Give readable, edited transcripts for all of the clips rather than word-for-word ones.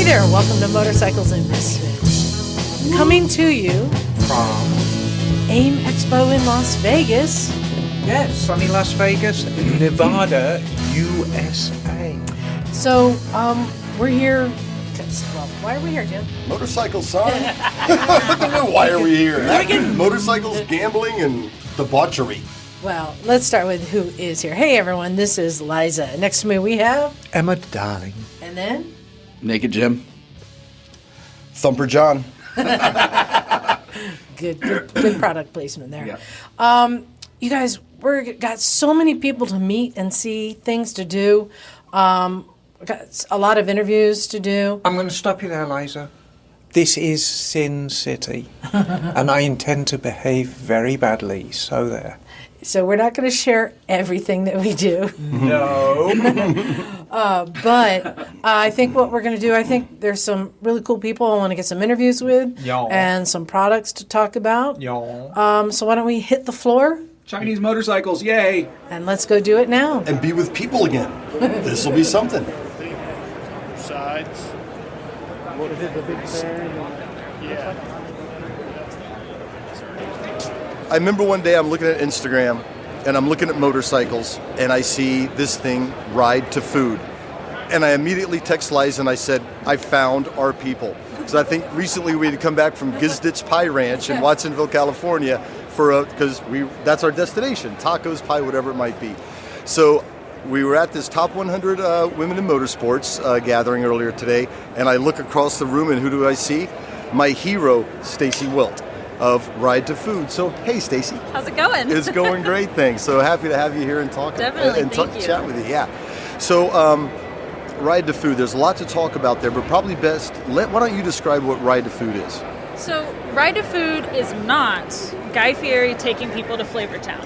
there, welcome to Motorcycles and Misfits. Coming to you From AimExpo in Las Vegas. yes, sunny Las Vegas, Nevada, USA. So, we're here. Well, why are we here, Jim? Motorcycle, son. Why are we here? Motorcycles, gambling, and debauchery. Well, let's start with who is here. Hey, everyone, this is Liza. Next to me, we have. Emma, darling. And then. Naked Jim. Thumper John. Good product placement there. Yeah. You guys, we've got so many people to meet and see, things to do. We've got a lot of interviews to do. I'm going to stop you there, Liza. This is Sin City, and I intend to behave very badly, so there. So we're not going to share everything that we do. No. But I think what we're going to do, I think there's some really cool people I want to get some interviews with. Yeah. And some products to talk about. Yeah. So why don't we hit the floor? Chinese motorcycles, yay! And let's go do it now. And be with people again. This will be something. Sides. What is it, the big turn? Yeah. I remember one day I'm looking at Instagram, and I'm looking at motorcycles, and I see this thing, Ride to Food. And I immediately text Liza and I said, I found our people. Because I think recently we had come back from Gizditch Pie Ranch in Watsonville, California, because that's our destination, tacos, pie, whatever it might be. So we were at this Top 100 Women in Motorsports gathering earlier today, and I look across the room, and who do I see? My hero, Stacy Wilt of Ride to Food. So, hey, Stacy. How's it going? It's going great, thanks. So happy to have you here and talk Definitely, and thank you. chat with you. Yeah. So, Ride to Food. There's a lot to talk about there, but probably best. Why don't you describe what Ride to Food is? So, Ride to Food is not Guy Fieri taking people to Flavortown.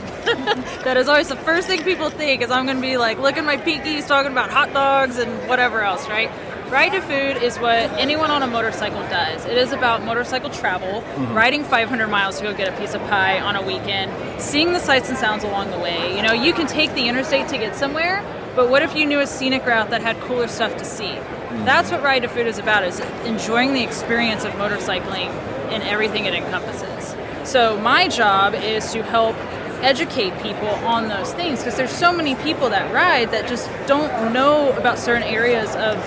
That is always the first thing people think is I'm going to be like looking at my pinkies, talking about hot dogs and whatever else, right? Ride to Food is what anyone on a motorcycle does. It is about motorcycle travel, riding 500 miles to go get a piece of pie on a weekend, seeing the sights and sounds along the way. You know, you can take the interstate to get somewhere, but what if you knew a scenic route that had cooler stuff to see? That's what Ride to Food is about, is enjoying the experience of motorcycling and everything it encompasses. So my job is to help educate people on those things, because there's so many people that ride that just don't know about certain areas of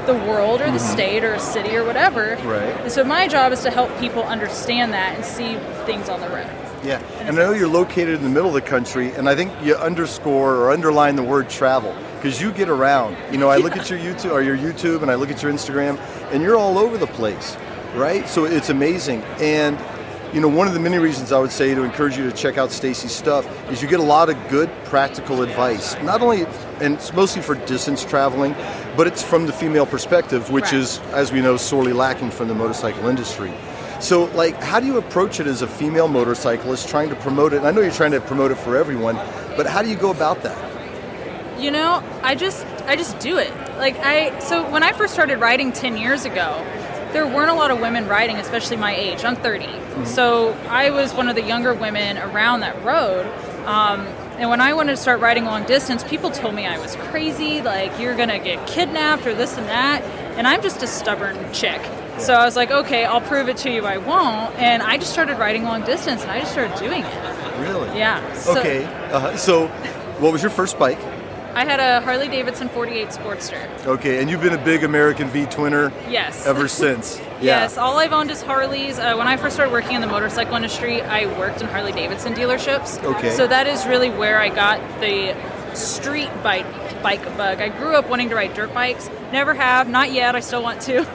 the world or the state or a city or whatever. Right. And so my job is to help people understand that and see things on the road. Yeah, and I know you're located in the middle of the country, and I think you underscore or underline the word travel, because you get around. You know, I look at your YouTube and I look at your Instagram, and you're all over the place, right? So it's amazing. And you know, one of the many reasons I would say to encourage you to check out Stacy's stuff is you get a lot of good practical advice. Not only, and it's mostly for distance traveling, but it's from the female perspective, which is, as we know, sorely lacking from the motorcycle industry. So, like, how do you approach it as a female motorcyclist trying to promote it? And I know you're trying to promote it for everyone, but how do you go about that? You know, I just do it. So when I first started riding 10 years ago, there weren't a lot of women riding, especially my age. I'm 30. So I was one of the younger women around that road. And when I wanted to start riding long distance, people told me I was crazy, like, you're going to get kidnapped or this and that. And I'm just a stubborn chick. So I was like, okay, I'll prove it to you I won't. And I just started riding long distance, and I just started doing it. Really? Yeah. So what was your first bike? I had a Harley-Davidson 48 Sportster. Okay, and you've been a big American V-twinner Yes. ever since. Yes, all I've owned is Harleys. When I first started working in the motorcycle industry, I worked in Harley-Davidson dealerships. Okay. So that is really where I got the street bike bug. I grew up wanting to ride dirt bikes. Never have, not yet, I still want to.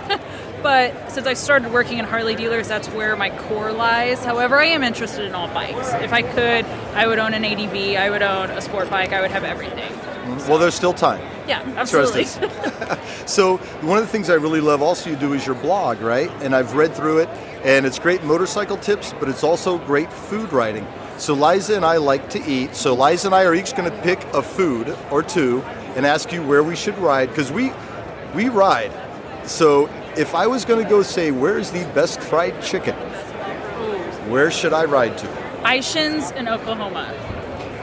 But since I started working in Harley dealers, that's where my core lies. However, I am interested in all bikes. If I could, I would own an ADV, I would own a sport bike, I would have everything. Well, there's still time. Yeah, absolutely. Trust us. So one of the things I really love also you do is your blog, right? And I've read through it, and it's great motorcycle tips, but it's also great food writing. So Liza and I like to eat. So Liza and I are each going to pick a food or two and ask you where we should ride, because we ride. So if I was going to go say, where is the best fried chicken? Where should I ride to? Ishins in Oklahoma.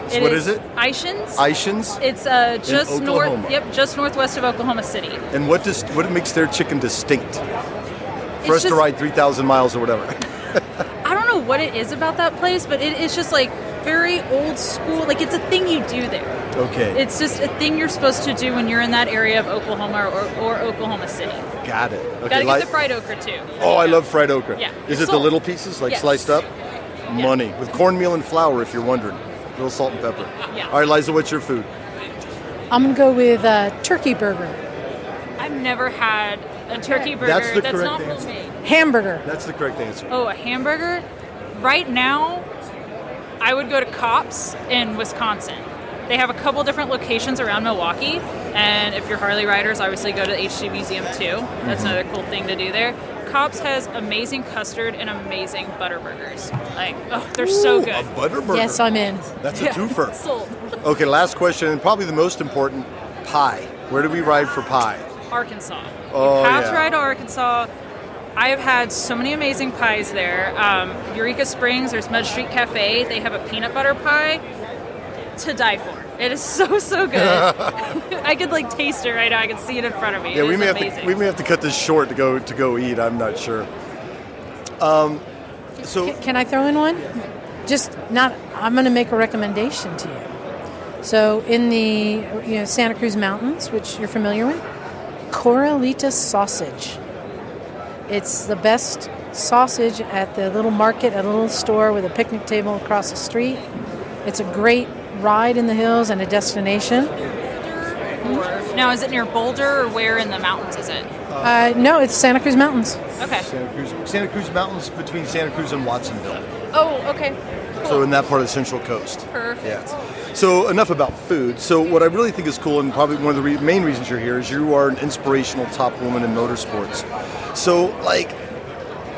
What is it? Ishins. Ishins? It's just Oklahoma. just northwest of Oklahoma City. And what makes their chicken distinct? For us to just- ride 3,000 miles or whatever. I don't know what it is about that place, but it's just like very old school. Like it's a thing you do there. Okay. It's just a thing you're supposed to do when you're in that area of Oklahoma or Oklahoma City. Got it. Okay, Gotta get the fried okra too. Oh, I love fried okra. Yeah. Is it the Salt. little pieces, like Yes. sliced up? Money. With cornmeal and flour, if you're wondering. A little salt and pepper. Yeah. All right, Liza, what's your food? I'm going to go with turkey burger. I've never had a turkey burger That's the that's correct not answer. homemade. Hamburger. That's the correct answer. Oh, a hamburger? Right now, I would go to Kopp's in Wisconsin. They have a couple different locations around Milwaukee, and if you're Harley riders, obviously go to the HC Museum too. That's another cool thing to do there. Kopp's has amazing custard and amazing butter burgers. Like, oh, they're so A good. butter burger. Yes, I'm in. That's a twofer. Sold. Okay, last question, and probably the most important, pie. Where do we ride for pie? Arkansas. Oh, you have yeah. to ride to Arkansas. I have had so many amazing pies there. Eureka Springs, there's Mud Street Cafe. They have a peanut butter pie to die for. It is so, so good. I could like taste it right now. I can see it in front of me. Yeah, It we is may amazing. have to cut this short to go eat. I'm not sure. So Can I throw in one? I'm going to make a recommendation to you. So in the Santa Cruz Mountains, which you're familiar with, Corralita sausage. It's the best sausage at the little market, at a little store with a picnic table across the street. It's a great ride in the hills and a destination. Now, is it near Boulder or where in the mountains is it? No, it's Santa Cruz Mountains. Okay. Santa Cruz Mountains between Santa Cruz and Watsonville. Oh, okay. Cool. So in that part of the Central Coast. Perfect. Yeah. So enough about food. So what I really think is cool, and probably one of the main reasons you're here, is you are an inspirational top woman in motorsports. So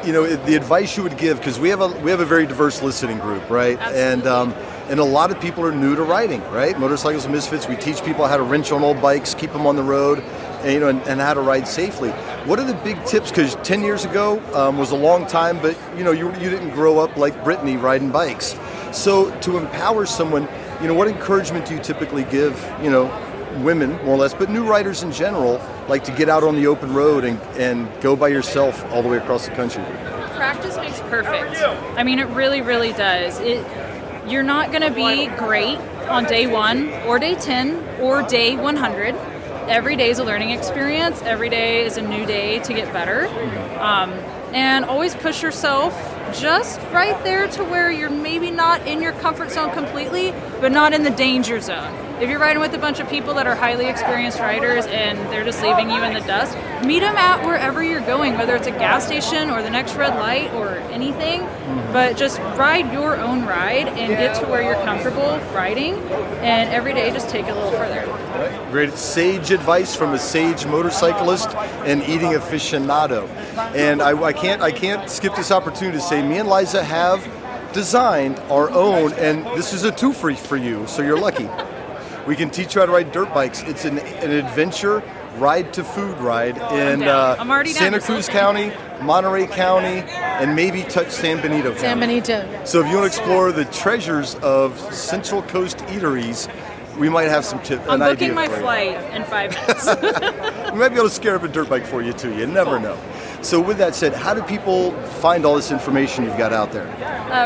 the advice you would give, because we have a very diverse listening group, right? Absolutely. And a lot of people are new to riding, right? Motorcycles and Misfits. We teach people how to wrench on old bikes, keep them on the road, and how to ride safely. What are the big tips? Because 10 years ago was a long time, but you didn't grow up like Brittany riding bikes. So to empower someone, what encouragement do you typically give, women more or less, but new riders in general, like to get out on the open road and go by yourself all the way across the country? Practice makes perfect. I mean, it really, really does. You're not going to be great on day 1 or day 10 or day 100. Every day is a learning experience. Every day is a new day to get better. And always push yourself just right there to where you're maybe not in your comfort zone completely, but not in the danger zone. If you're riding with a bunch of people that are highly experienced riders and they're just leaving you in the dust, meet them at wherever you're going, whether it's a gas station or the next red light or anything, but just ride your own ride and get to where you're comfortable riding, and every day just take it a little further. Great sage advice from a sage motorcyclist and eating aficionado. And I can't skip this opportunity to say me and Liza have designed our own, and this is a two-free for you, so you're lucky. We can teach you how to ride dirt bikes. It's an adventure ride to food ride in I'm already down Santa to Cruz something. County, Monterey County, and maybe touch San Benito County. San Benito. So if you want to explore the treasures of Central Coast eateries, we might have some I'm idea booking my for you. flight in 5 minutes. We might be able to scare up a dirt bike for you too. You never know. So with that said, how do people find all this information you've got out there?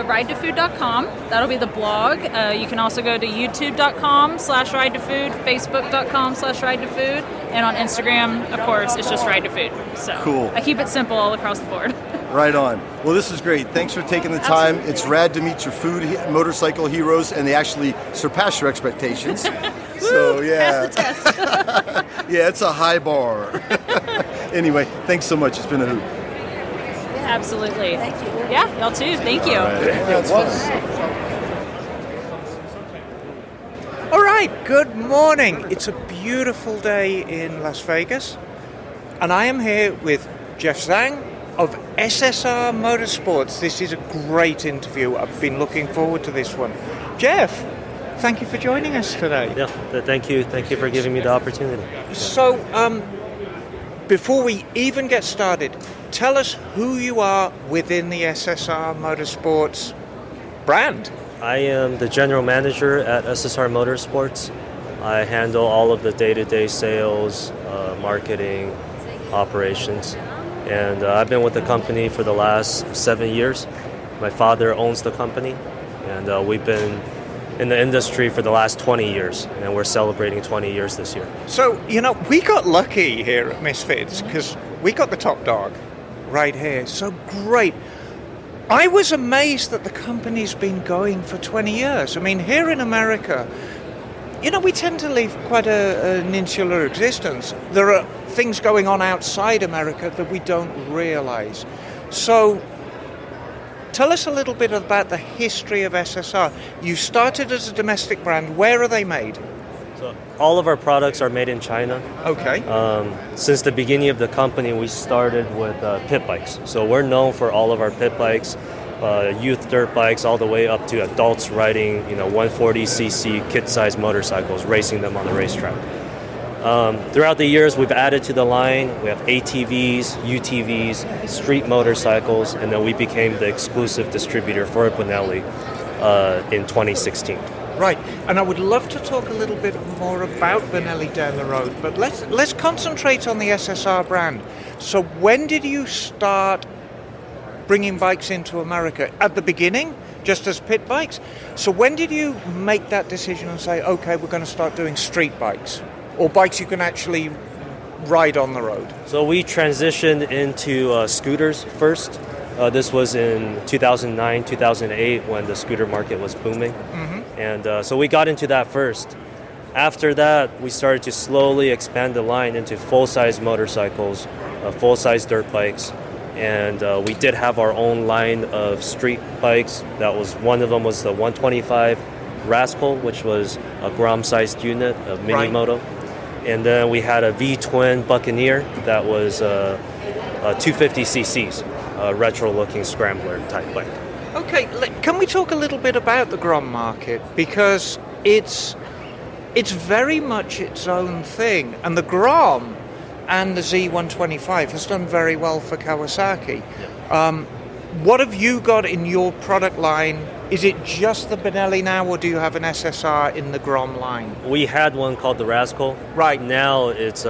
Ridetofood.com. That'll be the blog. You can also go to youtube.com/ridetofood, facebook.com/ridetofood, and on Instagram, of course, it's just Ride to Food. So Cool. I keep it simple all across the board. Right on. Well, this is great. Thanks for taking the time. Absolutely. It's rad to meet your motorcycle heroes, and they actually surpass your expectations. So yeah, Pass the test. yeah, it's a high bar. Anyway, thanks so much. It's been a hoot. Absolutely. Thank you. Yeah, y'all too. Thank you. All right, good morning. It's a beautiful day in Las Vegas, and I am here with Jeff Zhang of SSR Motorsports. This is a great interview. I've been looking forward to this one. Jeff, thank you for joining us today. Yeah, thank you. Thank you for giving me the opportunity. So, before we even get started, tell us who you are within the SSR Motorsports brand. I am the general manager at SSR Motorsports. I handle all of the day-to-day sales, marketing, operations. And I've been with the company for the last 7 years. My father owns the company, and we've been in the industry for the last 20 years, and we're celebrating 20 years this year. So, we got lucky here at Misfits because we got the top dog right here. So great. I was amazed that the company's been going for 20 years. I mean, here in America, we tend to live quite an insular existence. There are things going on outside America that we don't realize. So, tell us a little bit about the history of SSR. You started as a domestic brand. Where are they made? So all of our products are made in China. Okay. Since the beginning of the company, we started with pit bikes. So we're known for all of our pit bikes, youth dirt bikes, all the way up to adults riding, 140cc kit-sized motorcycles, racing them on the racetrack. Throughout the years, we've added to the line. We have ATVs, UTVs, street motorcycles, and then we became the exclusive distributor for Benelli in 2016. Right, and I would love to talk a little bit more about Benelli down the road, but let's concentrate on the SSR brand. So when did you start bringing bikes into America? At the beginning, just as pit bikes? So when did you make that decision and say, okay, we're going to start doing street bikes, or bikes you can actually ride on the road? So we transitioned into scooters first. This was in 2009, 2008 when the scooter market was booming. Mm-hmm. And so we got into that first. After that, we started to slowly expand the line into full-size motorcycles, full-size dirt bikes. And we did have our own line of street bikes. One of them was the 125 Rascal, which was a Grom-sized unit of mini moto. And then we had a V-twin Buccaneer that was 250 cc's, a retro-looking scrambler type bike. Okay, can we talk a little bit about the Grom market? Because it's very much its own thing. And the Grom and the Z125 has done very well for Kawasaki. Yeah. What have you got in your product line? Is it just the Benelli now, or do you have an SSR in the Grom line? We had one called the Rascal. Right. Now it's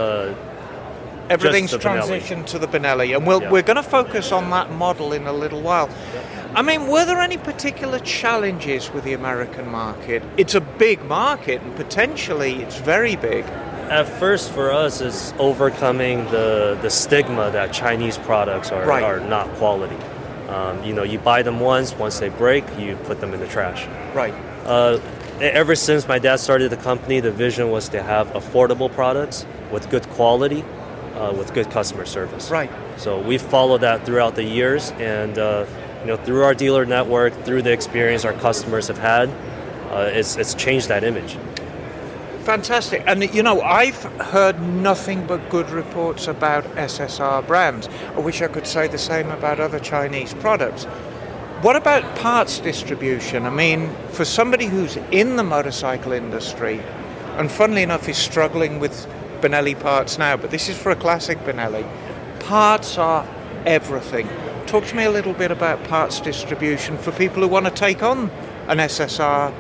everything's transitioned to the Benelli, and we're going to focus on that model in a little while. Yeah. I mean, were there any particular challenges with the American market? It's a big market, and potentially it's very big. At first, for us, it's overcoming the stigma that Chinese products are not quality. You buy them once they break, you put them in the trash. Right. Ever since my dad started the company, the vision was to have affordable products with good quality, with good customer service. Right. So we followed that throughout the years, and through our dealer network, through the experience our customers have had, it's changed that image. Fantastic. And, I've heard nothing but good reports about SSR brands. I wish I could say the same about other Chinese products. What about parts distribution? I mean, for somebody who's in the motorcycle industry, and funnily enough is struggling with Benelli parts now, but this is for a classic Benelli, parts are everything. Talk to me a little bit about parts distribution for people who want to take on an SSR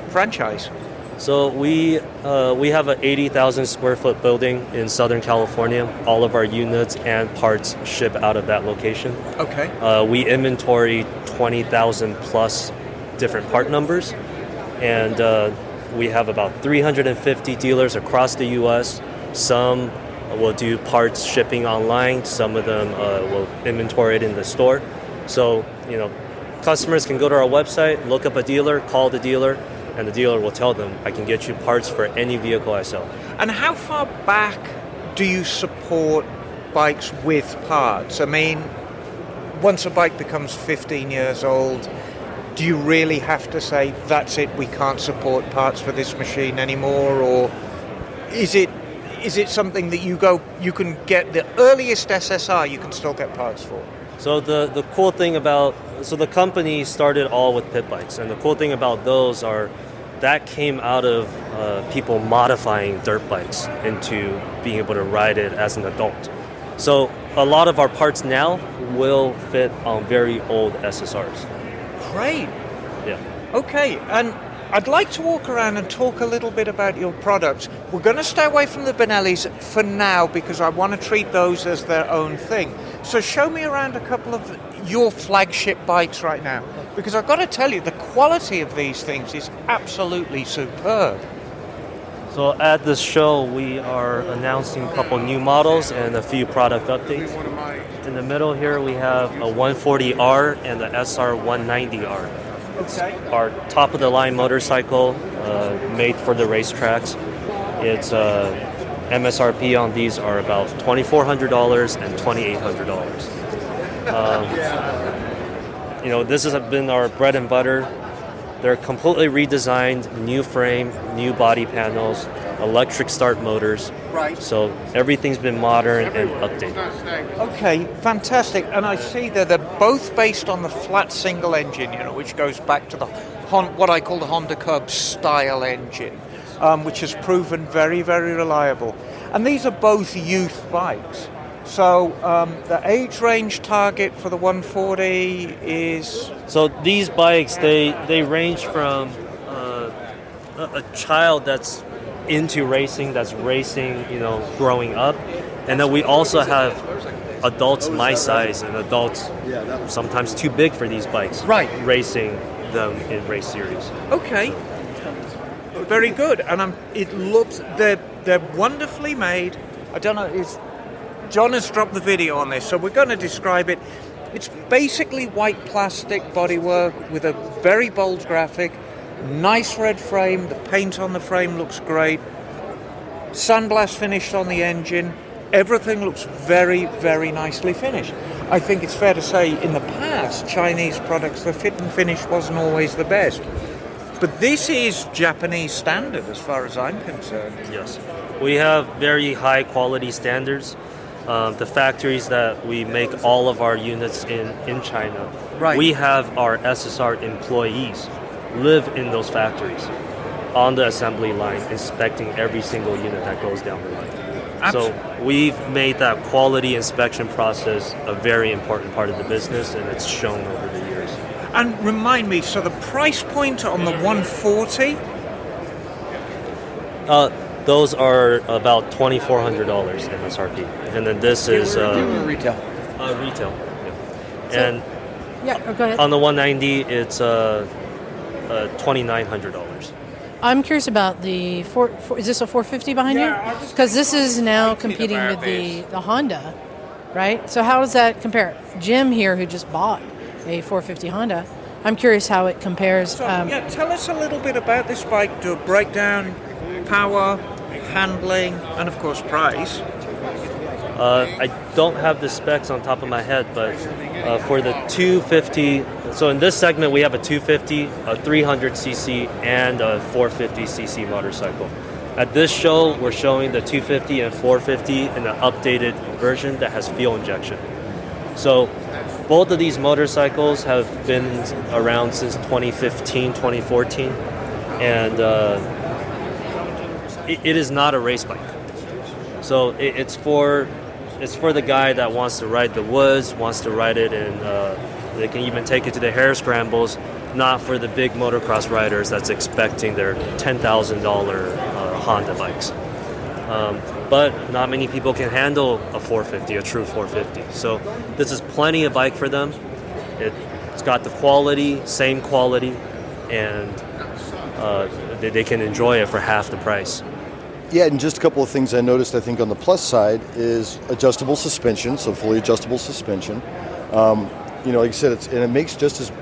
franchise. So we have an 80,000 square foot building in Southern California. All of our units and parts ship out of that location. Okay. We inventory 20,000 plus different part numbers, and we have about 350 dealers across the U.S. Some will do parts shipping online. Some of them will inventory it in the store. So, customers can go to our website, look up a dealer, call the dealer, and the dealer will tell them, I can get you parts for any vehicle I sell. And how far back do you support bikes with parts? I mean, once a bike becomes 15 years old, do you really have to say, that's it, we can't support parts for this machine anymore? Or is it something that you can get the earliest SSR you can still get parts for? So the cool thing so the company started all with pit bikes, and the cool thing about those that came out of people modifying dirt bikes into being able to ride it as an adult. So a lot of our parts now will fit on very old SSRs. Great. Yeah. Okay, and I'd like to walk around and talk a little bit about your products. We're going to stay away from the Benellis for now because I want to treat those as their own thing. So show me around a couple of your flagship bikes right now, because I've got to tell you, the quality of these things is absolutely superb. So at this show, we are announcing a couple new models and a few product updates. In the middle here, we have a 140R and the SR 190R. Okay. Our top-of-the-line motorcycle made for the racetracks. It's MSRP on these are about $2,400 and $2,800. This has been our bread and butter. They're completely redesigned, new frame, new body panels, electric start motors. Right. So everything's been modern and updated. Okay, fantastic. And I see that they're both based on the flat single engine, which goes back to the what I call the Honda Cub style engine, which has proven very, very reliable. And these are both youth bikes. So the age range target for the 140 is... So these bikes, they range from a child that's into racing, that's racing, growing up. And then we also have adults my size and adults sometimes too big for these bikes. Right. Racing them in race series. Okay. Very good. And they're wonderfully made. I don't know, John has dropped the video on this, so we're going to describe it. It's basically white plastic bodywork with a very bold graphic, nice red frame, the paint on the frame looks great, sandblast finished on the engine, everything looks very, very nicely finished. I think it's fair to say in the past, Chinese products, the fit and finish wasn't always the best. But this is Japanese standard as far as I'm concerned. Yes. We have very high quality standards. The factories that we make all of our units in China, Right. We have our SSR employees live in those factories on the assembly line, inspecting every single unit that goes down the line. So we've made that quality inspection process a very important part of the business, and it's shown over the years. And remind me, so the price point on the 140? Those are about $2,400 MSRP, and then this is Retail. Retail. Yeah. Go ahead. On the 190, it's $2,900. I'm curious about the is this a 450 behind you? Because this is now competing with the Honda, right? So how does that compare? Jim here, who just bought a 450 Honda, I'm curious how it compares. So, tell us a little bit about this bike. Do a breakdown, power, handling, and of course price. I don't have the specs on top of my head, but for the 250, so in this segment we have a 250, a 300cc, and a 450cc motorcycle. At this show, we're showing the 250 and 450 in an updated version that has fuel injection. So both of these motorcycles have been around since 2015, 2014, and it is not a race bike. So it's for the guy that wants to ride the woods, wants to ride it, and they can even take it to the hare scrambles. Not for the big motocross riders that's expecting their $10,000 Honda bikes. But not many people can handle a 450, a true 450. So this is plenty of bike for them. It's got the quality, same quality, and they can enjoy it for half the price. Yeah, and just a couple of things I noticed, I think, on the plus side is adjustable suspension, so fully adjustable suspension. Like I said, it makes just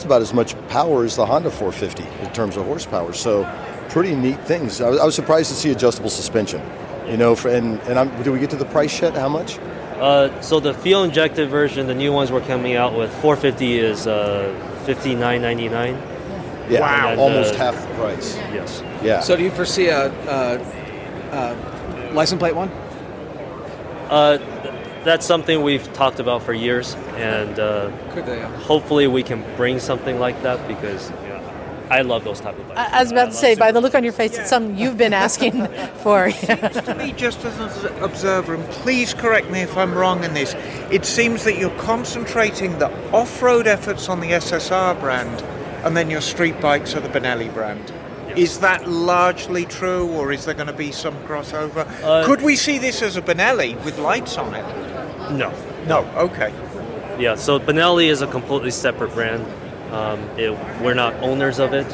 about as much power as the Honda 450 in terms of horsepower. So pretty neat things. I was surprised to see adjustable suspension. Do we get to the price yet? How much? So the fuel injected version, the new ones we're coming out with, 450 is $59.99. Yeah, wow, almost half the price. Yes. Yeah. So do you foresee a license plate one? That's something we've talked about for years, and hopefully we can bring something like that because I love those type of bikes. I was about to say, by the look on your face, it's something you've been asking for. To me, just as an observer, and please correct me if I'm wrong in this, it seems that you're concentrating the off-road efforts on the SSR brand and then your street bikes are the Benelli brand. Is that largely true, or is there going to be some crossover? Could we see this as a Benelli with lights on it? No. No, okay. Yeah, so Benelli is a completely separate brand. We're not owners of it.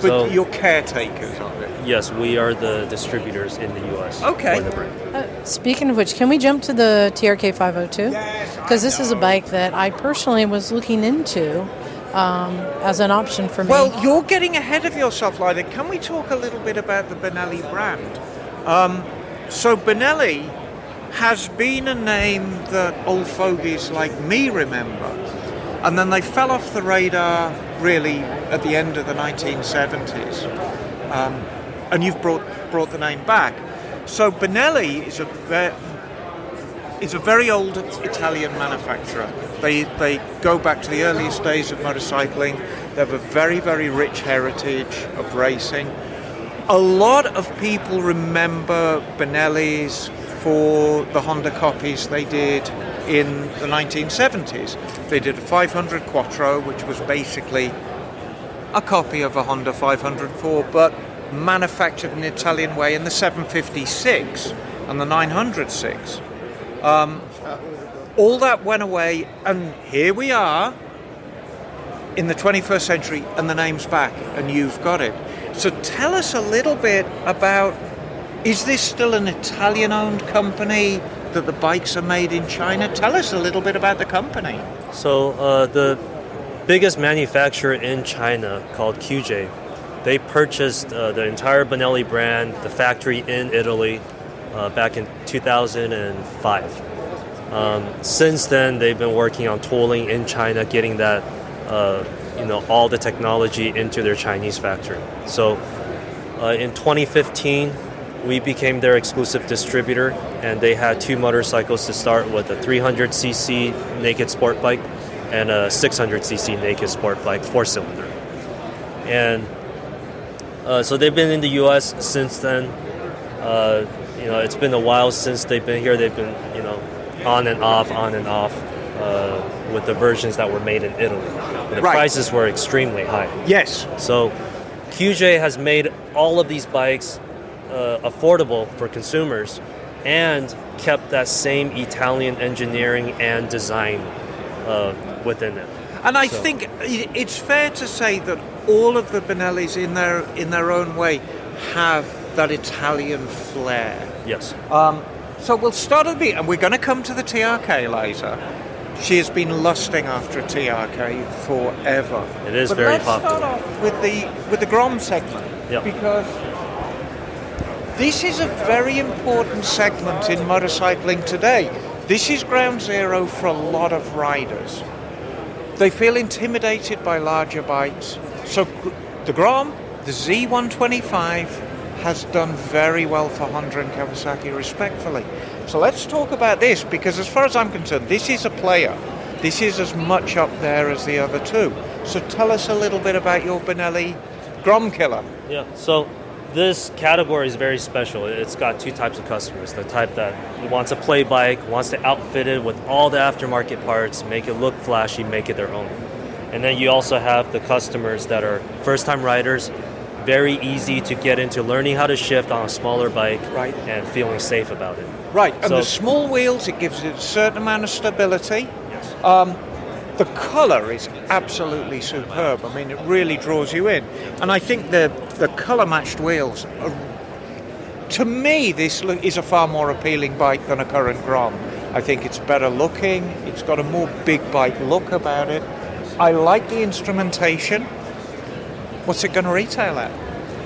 But So you're caretakers of it. yes, we are the distributors in the U.S. Okay. for the brand. Speaking of which, can we jump to the TRK 502? Yes, Because this is a bike that I personally was looking into as an option for me. Well, you're getting ahead of yourself, Liza. Can we talk a little bit about the Benelli brand? So Benelli has been a name that old fogies like me remember. And then they fell off the radar really at the end of the 1970s. And you've brought the name back. So Benelli is a very old Italian manufacturer. They go back to the earliest days of motorcycling. They have a very, very rich heritage of racing. A lot of people remember Benelli's for the Honda copies they did in the 1970s. They did a 500 Quattro, which was basically a copy of a Honda 504, but manufactured in the Italian way, in the 756 and the 906. All that went away, and here we are in the 21st century, and the name's back, and you've got it. So tell us a little bit about, is this still an Italian-owned company, that the bikes are made in China? Tell us a little bit about the company. So the biggest manufacturer in China, called QJ, they purchased the entire Benelli brand, the factory in Italy, back in 2005. Since then, they've been working on tooling in China, getting that, all the technology into their Chinese factory. So in 2015, we became their exclusive distributor, and they had two motorcycles to start with, a 300cc naked sport bike and a 600cc naked sport bike, 4-cylinder. And so they've been in the U.S. since then. It's been a while since they've been here. They've been, on and off with the versions that were made in Italy. The prices were extremely high. Yes. So QJ has made all of these bikes affordable for consumers and kept that same Italian engineering and design within it. And I think it's fair to say that all of the Benellis in their own way have that Italian flair. Yes. So we'll start at the beginning, and we're going to come to the TRK, Liza. She has been lusting after a TRK forever. It is very popular. Let's start off with the Grom segment, because this is a very important segment in motorcycling today. This is ground zero for a lot of riders. They feel intimidated by larger bikes. So the Grom, the Z125, has done very well for Honda and Kawasaki, respectfully. So let's talk about this, because as far as I'm concerned, this is a player. This is as much up there as the other two. So tell us a little bit about your Benelli Grom Killer. Yeah, so this category is very special. It's got two types of customers. The type that wants a play bike, wants to outfit it with all the aftermarket parts, make it look flashy, make it their own. And then you also have the customers that are first-time riders, very easy to get into learning how to shift on a smaller bike and feeling safe about it. Right, and the small wheels, it gives it a certain amount of stability. Yes. The colour is absolutely superb. I mean, it really draws you in. And I think the colour-matched wheels, to me, this is a far more appealing bike than a current Grom. I think it's better looking. It's got a more big bike look about it. I like the instrumentation. What's it going to retail at?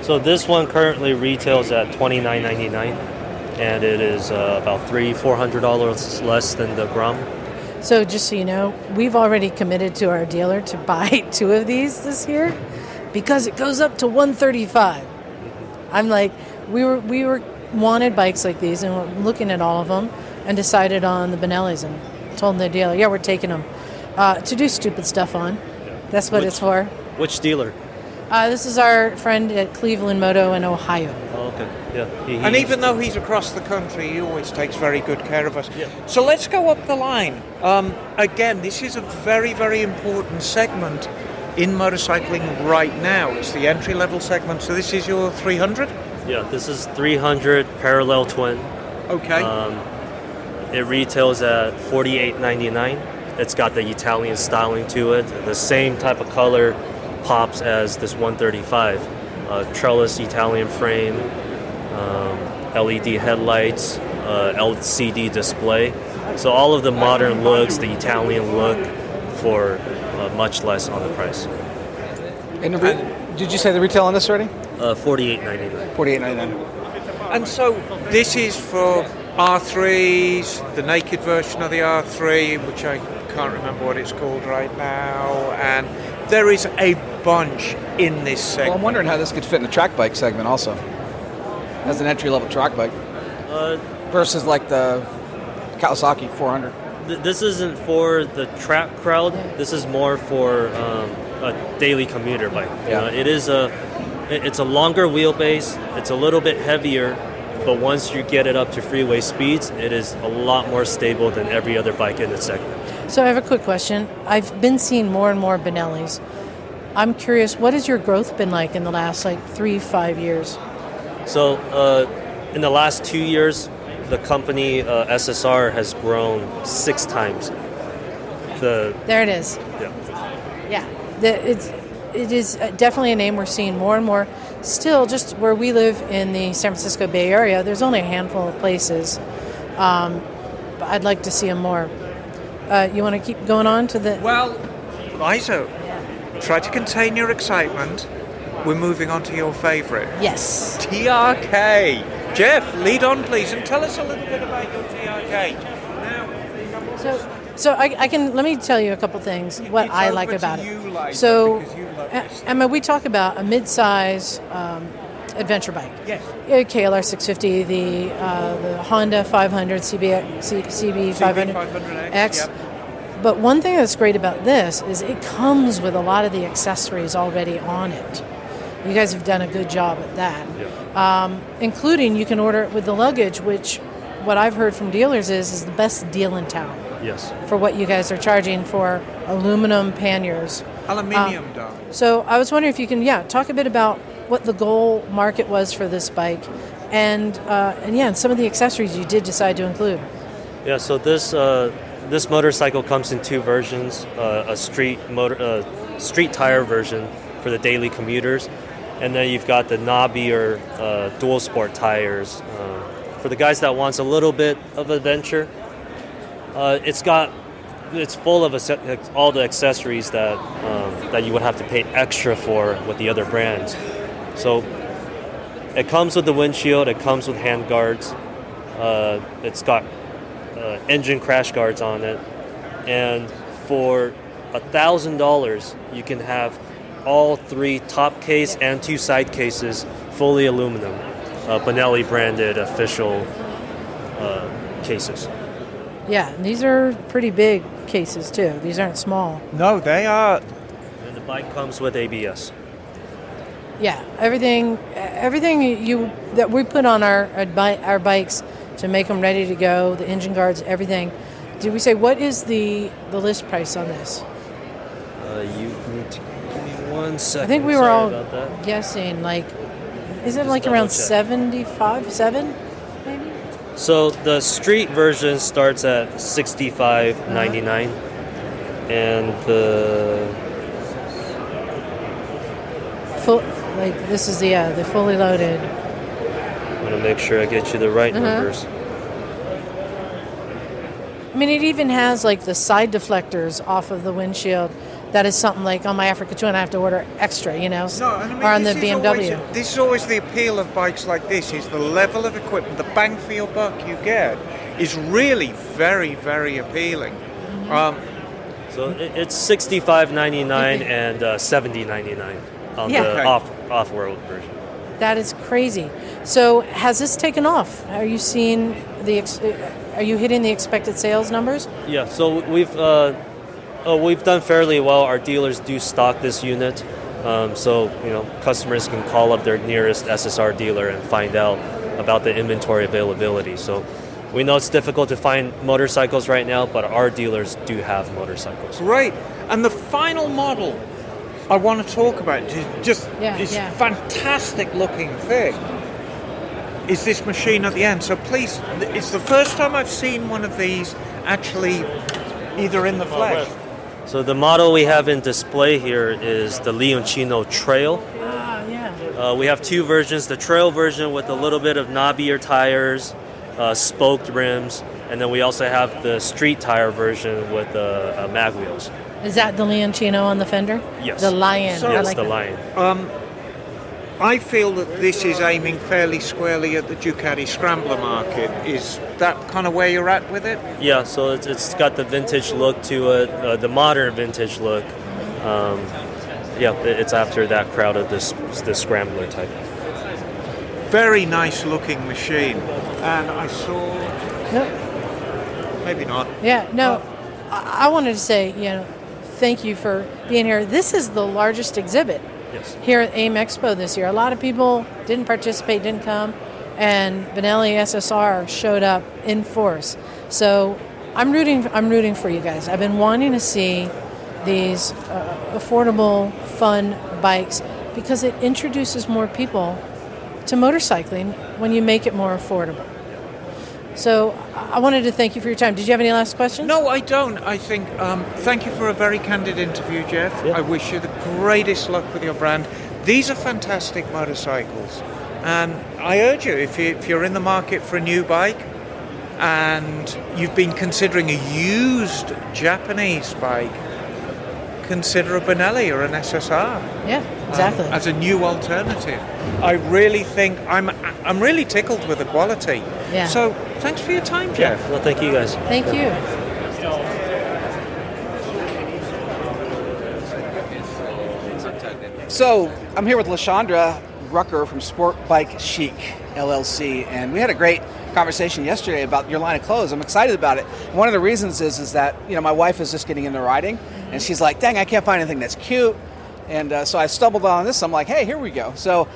So this one currently retails at $29.99, and it is about $400 less than the Grom. So just so you know, we've already committed to our dealer to buy two of these this year, because it goes up to $135. I'm like, we were wanted bikes like these, and we're looking at all of them, and decided on the Benellis, and told the dealer, we're taking them to do stupid stuff on. That's what it's for. Which dealer? This is our friend at Cleveland Moto in Ohio. Oh, okay. Yeah. And even though he's across the country, he always takes very good care of us. Yeah. So let's go up the line. Again, this is a very, very important segment. in motorcycling right now. It's the entry-level segment. So this is your 300? Yeah, this is 300 parallel twin. Okay. It retails at $48.99. It's got the Italian styling to it. The same type of color pops as this 135. Trellis Italian frame, LED headlights, LCD display. So all of the modern looks, the Italian look, for much less on the price. And did you say the retail on this already? $48.99. $48.99. And so this is for R3s, the naked version of the R3, which I can't remember what it's called right now, and there is a bunch in this segment. Well, I'm wondering how this could fit in the track bike segment also, as an entry-level track bike, versus like the Kawasaki 400. This isn't for the track crowd. This is more for a daily commuter bike. Yeah. It's a longer wheelbase. It's a little bit heavier, but once you get it up to freeway speeds, it is a lot more stable than every other bike in the segment. So I have a quick question. I've been seeing more and more Benellis. I'm curious, what has your growth been like in the last 3-5 years? So in the last 2 years, the company SSR has grown 6 times. There it is. Yeah. It is definitely a name we're seeing more and more. Still, just where we live in the San Francisco Bay Area, there's only a handful of places. But I'd like to see them more. You want to keep going on to the... Well, Liza, try to contain your excitement. We're moving on to your favorite. Yes. TRK. Jeff, lead on, please, and tell us a little bit about your TRK. So I can, let me tell you a couple things, what I like about it. So, Emma, we talk about a mid-size adventure bike. Yes. KLR 650, the Honda 500, CB 500X. Yep. But one thing that's great about this is it comes with a lot of the accessories already on it. You guys have done a good job at that. Yeah. Including you can order it with the luggage, which what I've heard from dealers is the best deal in town. Yes. For what you guys are charging for aluminum panniers. Aluminium, darling. So I was wondering if you can, talk a bit about what the goal market was for this bike, and some of the accessories you did decide to include. Yeah. So this motorcycle comes in 2 versions: a street tire version for the daily commuters, and then you've got the knobbier dual sport tires for the guys that wants a little bit of adventure. It's full of all the accessories that you would have to pay extra for with the other brands. So it comes with the windshield, it comes with hand guards, it's got engine crash guards on it, and for $1,000 you can have all 3 top case and 2 side cases fully aluminum, Benelli branded official cases. Yeah, and these are pretty big cases too. These aren't small. No, they are. And the bike comes with ABS. Yeah, everything that we put on our bikes to make them ready to go, the engine guards, everything. Did we say what is the list price on this? You need to give me 1 second. I think we were Sorry all about that. guessing is it Just around double check. 7 maybe? So the street version starts at $65.99, and the this is the fully loaded. I'm gonna make sure I get you the right numbers. I mean, it even has the side deflectors off of the windshield. That is something on my Africa Twin I have to order extra, No, and I mean, or on the BMW. This is always the appeal of bikes like this, is the level of equipment, the bang for your buck you get is really very, very appealing. So it's $65.99 and $70.99 on the off-road version. That is crazy. So has this taken off? Are you seeing are you hitting the expected sales numbers? Yeah, so we've done fairly well. Our dealers do stock this unit, so customers can call up their nearest SSR dealer and find out about the inventory availability. So we know it's difficult to find motorcycles right now, but our dealers do have motorcycles. Great. And the final model I want to talk about it. Just this yeah. fantastic looking thing is this machine at the end. So please, it's the first time I've seen one of these actually either in the flesh. So the model we have in display here is the Leoncino Trail. Yeah. We have two versions, the trail version with a little bit of knobbier tires, spoked rims, and then we also have the street tire version with the mag wheels. Is that the Leoncino on the fender? Yes. The Lion. So- I Yes, like the that. Lion. I feel that this is aiming fairly squarely at the Ducati Scrambler market. Is that kind of where you're at with it? Yeah, so it's got the vintage look to it, the modern vintage look. It's after that crowd of this Scrambler type. Very nice looking machine. And I saw... No. Maybe not. Yeah, no. I wanted to say, thank you for being here. This is the largest exhibit Yes. here at AimExpo this year. A lot of people didn't participate, didn't come, and Benelli SSR showed up in force. So I'm rooting for you guys. I've been wanting to see these affordable, fun bikes because it introduces more people to motorcycling when you make it more affordable. So I wanted to thank you for your time. Did you have any last questions? No, I don't. I think, thank you for a very candid interview, Jeff. Yeah. I wish you the greatest luck with your brand. These are fantastic motorcycles. And I urge you, if you're in the market for a new bike and you've been considering a used Japanese bike, consider a Benelli or an SSR. Yeah, exactly. As a new alternative. I really think, I'm really tickled with the quality. Yeah. So thanks for your time, Jeff. Well, thank you guys. Thank you. So I'm here with LaShondra Rucker from Sport Bike Chic LLC, and we had a great conversation yesterday about your line of clothes. I'm excited about it. One of the reasons is that my wife is just getting into riding, and she's like, "Dang, I can't find anything that's cute." And so I stumbled on this. I'm like, "Hey, here we go." So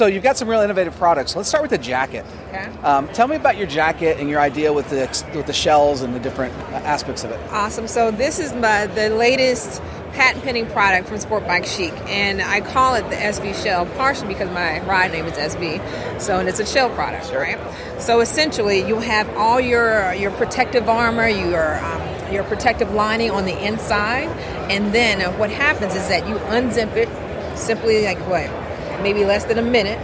you've got some real innovative products. Let's start with the jacket. Okay. Tell me about your jacket and your idea with the shells and the different aspects of it. Awesome. So this is the latest patent pending product from Sport Bike Chic, and I call it the SV shell partially because my ride name is SV. So, and it's a shell product, right? So essentially, you have all your protective armor, your protective lining on the inside, and then what happens is that you unzip it simply maybe less than a minute.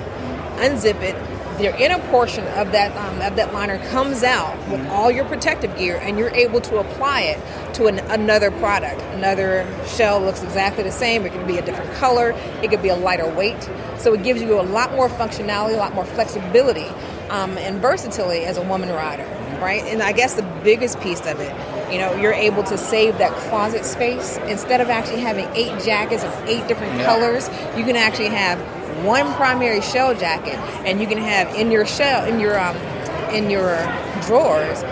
Unzip it. The inner portion of that liner comes out with all your protective gear, and you're able to apply it to another product. Another shell looks exactly the same. It can be a different color. It could be a lighter weight. So it gives you a lot more functionality, a lot more flexibility, and versatility as a woman rider, right? And I guess the biggest piece of it, you're able to save that closet space. Instead of actually having 8 jackets of 8 different colors, you can actually have one primary shell jacket, and you can have in your drawers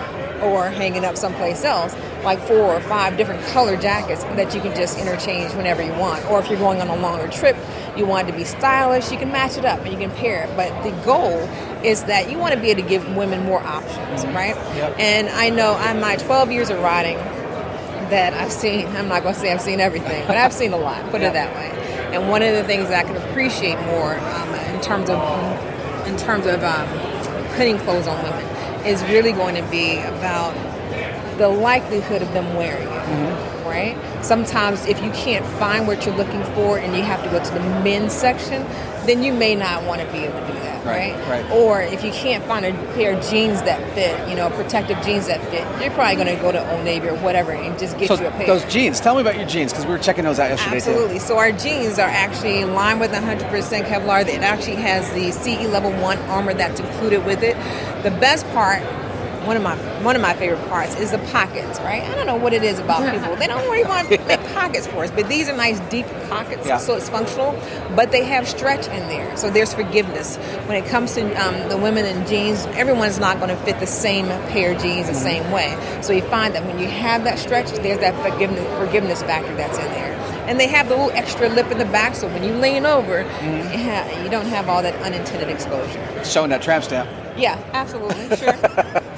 or hanging up someplace else like 4 or 5 different color jackets that you can just interchange whenever you want. Or if you're going on a longer trip, you want it to be stylish, you can match it up and you can pair it. But the goal is that you want to be able to give women more options, right? Yep. And I know on my 12 years of riding that I've seen, I'm not going to say I've seen everything, but I've seen a lot, put it that way. And one of the things that I can appreciate more in terms of putting clothes on women is really going to be about the likelihood of them wearing it, right? Sometimes if you can't find what you're looking for and you have to go to the men's section, then you may not want to be able to do that, right? Or if you can't find a pair of jeans that fit, protective jeans that fit, you're probably going to go to Old Navy or whatever and just get you a pair. Those jeans, tell me about your jeans, because we were checking those out yesterday. Absolutely. Too. So our jeans are actually lined with 100% Kevlar. It actually has the CE Level 1 armor that's included with it. The best part, one of my favorite parts is the pockets, right? I don't know what it is about people. They don't really want to make pockets for us, but these are nice deep pockets, so it's functional, but they have stretch in there. So there's forgiveness. When it comes to the women in jeans, everyone's not going to fit the same pair of jeans the same way. So you find that when you have that stretch, there's that forgiveness factor that's in there. And they have the little extra lip in the back, so when you lean over, you don't have all that unintended exposure. Showing that tramp stamp. Yeah, absolutely, sure.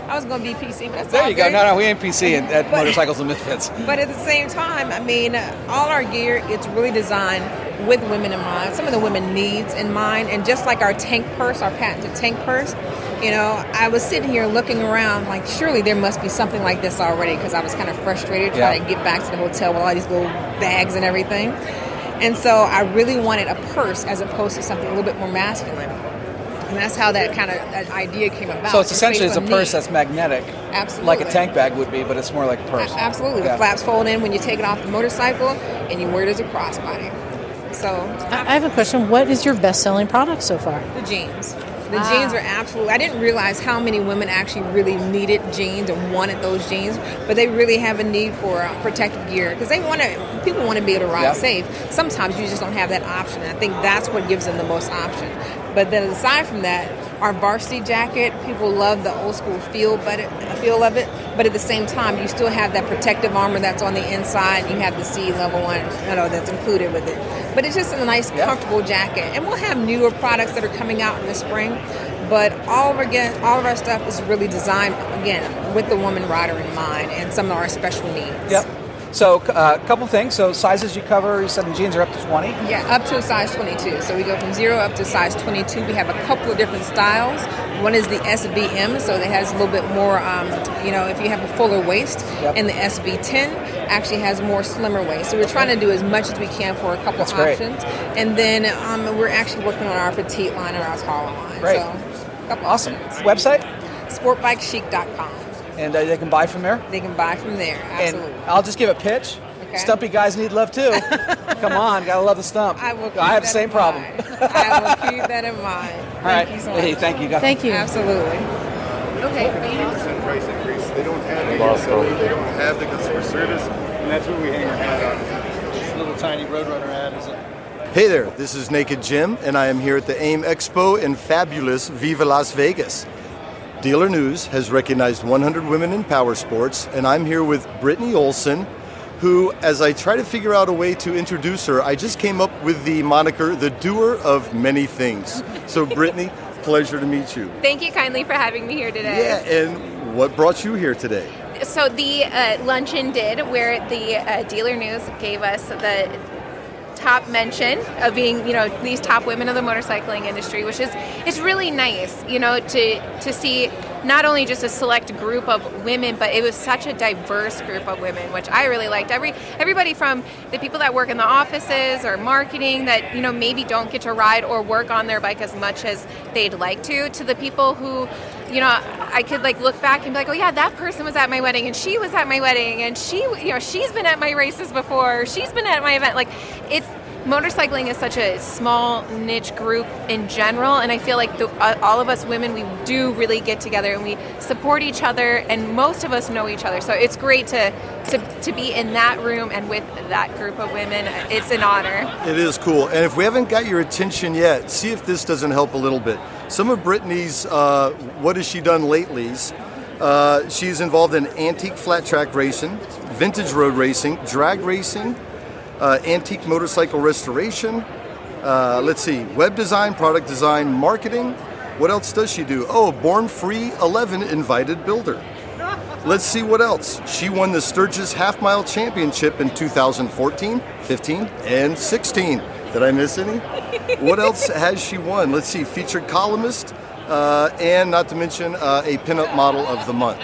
I was going to be PC, but that's There all you go. good. No, we ain't PC at Motorcycles and Misfits. But at the same time, I mean, all our gear, it's really designed with women in mind, some of the women needs in mind, and just like our tank purse, our patented tank purse, you know, I was sitting here looking around like, surely there must be something like this already, because I was kind of frustrated trying to get back to the hotel with all these little bags and everything. And so I really wanted a purse as opposed to something a little bit more masculine. And that's how that idea came about. So it's essentially based a on purse need. that's magnetic. Absolutely. Like a tank bag would be, but it's more like a purse. Absolutely. Yeah. The flaps fold in when you take it off the motorcycle, and you wear it as a crossbody. So I have a question. What is your best-selling product so far? the jeans. The jeans are absolutely, I didn't realize how many women actually really needed jeans and wanted those jeans, but they really have a need for protective gear because people want to be able to ride safe. Sometimes you just don't have that option. And I think that's what gives them the most option. But then aside from that, our varsity jacket, people love the old school feel of it, but at the same time, you still have that protective armor that's on the inside. You have the sea level one, that's included with it. But it's just a nice, comfortable jacket. And we'll have newer products that are coming out in the spring. But all of our stuff is really designed, again, with the woman rider in mind and some of our special needs. Yep. So a couple things. So sizes you cover, you said the jeans are up to 20? Yeah, up to size 22. So we go from 0 up to size 22. We have a couple of different styles. One is the SVM, so it has a little bit more, if you have a fuller waist. Yep. And the SV10 actually has more slimmer waist. So we're trying to do as much as we can for a couple That's great. options. And then we're actually working on our petite line and our taller line. Great. So, a couple Awesome. options. Website? Sportbikechic.com. And they can buy from there? They can buy from there, absolutely. And I'll just give a pitch. Okay. Stumpy guys need love too. Come on, gotta love the stump. I will keep have the that same in problem. mind. I will keep that in mind. All right. Thank you so much. Hey, thank you. Go. Thank you. Absolutely. Okay. 50% price increase. They don't have the utility, they don't have the customer service, and that's what we hang our hat on. This little tiny Roadrunner ad is it? Hey there, this is Naked Jim, and I am here at the AimExpo in fabulous Viva Las Vegas. Dealer News has recognized 100 women in power sports, and I'm here with Brittany Olson, who, as I try to figure out a way to introduce her, I just came up with the moniker, the doer of many things. So Brittany, pleasure to meet you. Thank you kindly for having me here today. Yeah, and what brought you here today? So the luncheon did, where the Dealer News gave us the top mention of being, these top women of the motorcycling industry, which is, it's really nice, to see not only just a select group of women, but it was such a diverse group of women, which I really liked. Everybody from the people that work in the offices or marketing that, maybe don't get to ride or work on their bike as much as they'd like to the people who, I could look back and be like, oh yeah, that person was at my wedding and she was at my wedding and she, she's been at my races before, she's been at my event. Motorcycling is such a small niche group in general, and I feel like all of us women, we do really get together and we support each other, and most of us know each other. So it's great to be in that room and with that group of women. It's an honor. It is cool. And if we haven't got your attention yet, see if this doesn't help a little bit. Some of Brittany's what has she done lately's, she's involved in antique flat track racing, vintage road racing, drag racing, antique motorcycle restoration, web design, product design, marketing. What else does she do? Oh, Born Free 11 invited builder. Let's see what else. She won the Sturgis Half Mile Championship in 2014, 15, and 16. Did I miss any? What else has she won? Let's see, featured columnist, and not to mention a pinup model of the month.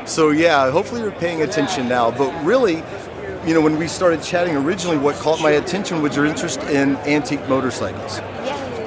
So yeah, hopefully you're paying attention now, but really, when we started chatting originally, what caught my attention was your interest in antique motorcycles.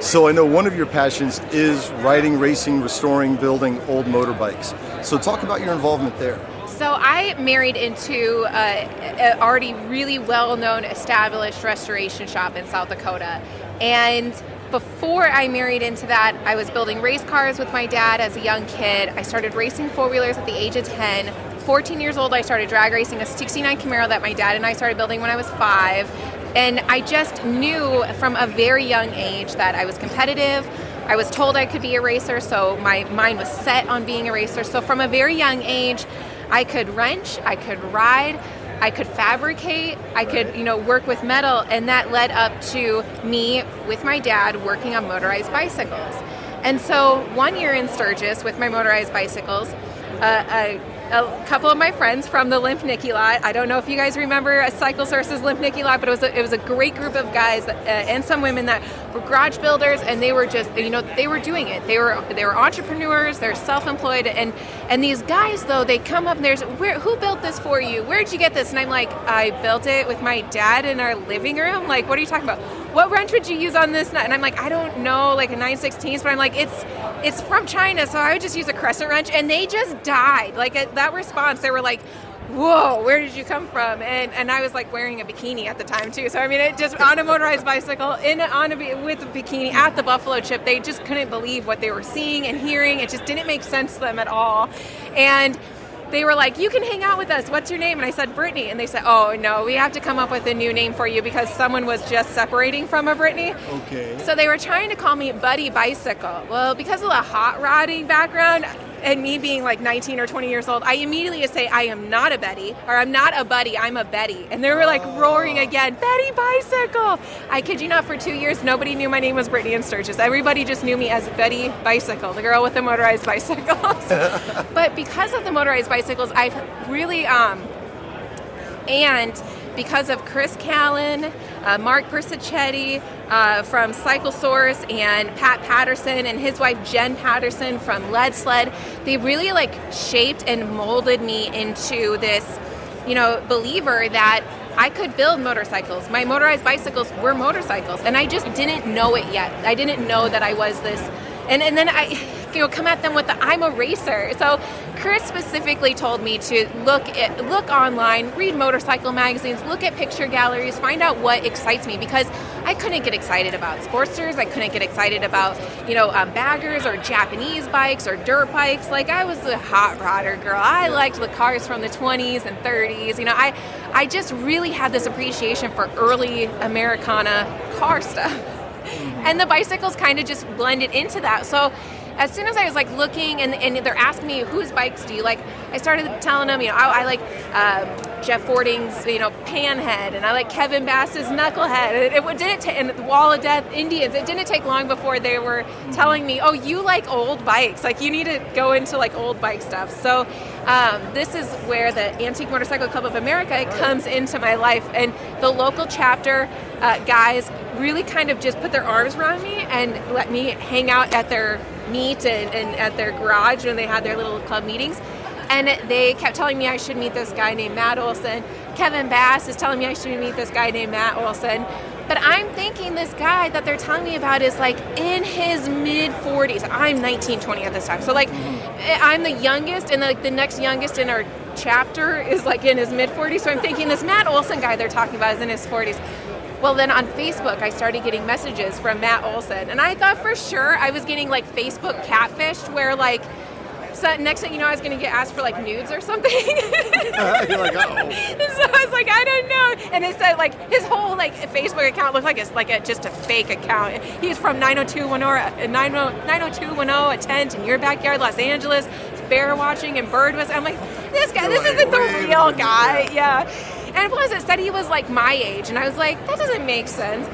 So I know one of your passions is riding, racing, restoring, building old motorbikes. So talk about your involvement there. So I married into an already really well-known established restoration shop in South Dakota. And before I married into that, I was building race cars with my dad as a young kid. I started racing four-wheelers at the age of 10. 14 years old, I started drag racing a 69 Camaro that my dad and I started building when I was 5. And I just knew from a very young age that I was competitive. I was told I could be a racer, so my mind was set on being a racer. So from a very young age, I could wrench, I could ride, I could fabricate, I could, work with metal, and that led up to me with my dad working on motorized bicycles. And so one year in Sturgis with my motorized bicycles, a couple of my friends from the Limp Nicky lot. I don't know if you guys remember Cycle Source's Limp Nicky lot, but it was a great group of guys and some women that were garage builders, and they were just, they were doing it. They were entrepreneurs, they're self-employed, and these guys though, they come up and there's, who built this for you? Where'd you get this? And I'm like, I built it with my dad in our living room. Like, what are you talking about? What wrench would you use on this nut? And I'm like, I don't know, like a 9/16, but I'm like, it's from China, so I would just use a crescent wrench. And they just died. Like at that response, they were like, whoa, where did you come from? And I was like wearing a bikini at the time too. So I mean, it just on a motorized bicycle, with a bikini at the Buffalo Chip, they just couldn't believe what they were seeing and hearing. It just didn't make sense to them at all. And they were like, you can hang out with us. What's your name? And I said, Brittany. And they said, oh, no, we have to come up with a new name for you because someone was just separating from a Brittany. Okay. So they were trying to call me Buddy Bicycle. Well, because of the hot rodding background and me being like 19 or 20 years old, I immediately say I am not a Betty, or I'm not a Buddy, I'm a Betty. And they were like roaring again, Betty Bicycle. I kid you not, for 2 years, nobody knew my name was Brittany in Sturgis. Everybody just knew me as Betty Bicycle, the girl with the motorized bicycles. But because of the motorized bicycles, I've really, and because of Chris Callan, Mark Persichetti from Cycle Source, and Pat Patterson and his wife Jen Patterson from Lead Sled, they really like shaped and molded me into this, believer that I could build motorcycles. My motorized bicycles were motorcycles, and I just didn't know it yet. I didn't know that I was this. And then I come at them with the I'm a racer. So Chris specifically told me to look online, read motorcycle magazines, look at picture galleries, find out what excites me, because I couldn't get excited about Sportsters. I couldn't get excited about, baggers or Japanese bikes or dirt bikes. Like, I was a hot rodder girl. I liked the cars from the 20s and 30s. I just really had this appreciation for early Americana car stuff. And the bicycles kind of just blended into that. So as soon as I was like looking and they're asking me, whose bikes do you like? I started telling them, I like Jeff Fording's, Panhead, and I like Kevin Bass's Knucklehead. And the Wall of Death Indians. It didn't take long before they were telling me, oh, you like old bikes. Like, you need to go into like old bike stuff. So this is where the Antique Motorcycle Club of America comes into my life. And the local chapter guys really kind of just put their arms around me and let me hang out at their meet and at their garage when they had their little club meetings. And they kept telling me I should meet this guy named Matt Olson. Kevin Bass is telling me I should meet this guy named Matt Olson. But I'm thinking this guy that they're telling me about is like in his mid-40s. I'm 19, 20 at this time. So like I'm the youngest, and like the next youngest in our chapter is like in his mid-40s. So I'm thinking this Matt Olson guy they're talking about is in his 40s. Well, then on Facebook, I started getting messages from Matt Olson. And I thought for sure I was getting like Facebook catfished, where like, so next thing you know, I was going to get asked for like nudes or something. You're like, oh. And so I was like, I don't know. And it said like his whole like Facebook account looked like it's like just a fake account. He's from 90210 a tent in your backyard, Los Angeles, bear watching and bird was. I'm like, this guy, this isn't the real guy. Yeah. And plus it said he was like my age. And I was like, that doesn't make sense.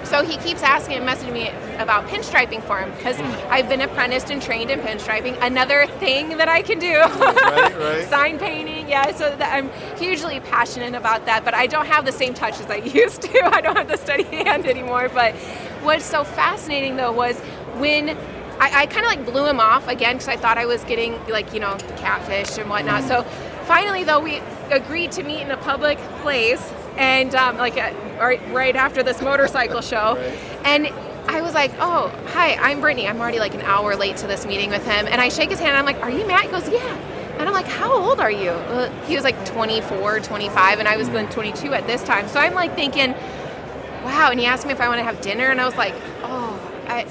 So he keeps asking and messaging me about pinstriping for him, because I've been apprenticed and trained in pinstriping. Another thing that I can do. Right. Sign painting, yeah. So that I'm hugely passionate about that, but I don't have the same touch as I used to. I don't have the steady hand anymore. But what's so fascinating though was when I kind of like blew him off again, because I thought I was getting like, catfish and whatnot. So finally though, we agreed to meet in a public place, and right after this motorcycle show. And I was like, oh, hi, I'm Brittany. I'm already like an hour late to this meeting with him. And I shake his hand, and I'm like, are you Matt? He goes, yeah. And I'm like, how old are you? He was like 24, 25, and I was then 22 at this time. So I'm like thinking, wow. And he asked me if I want to have dinner, and I was like, oh,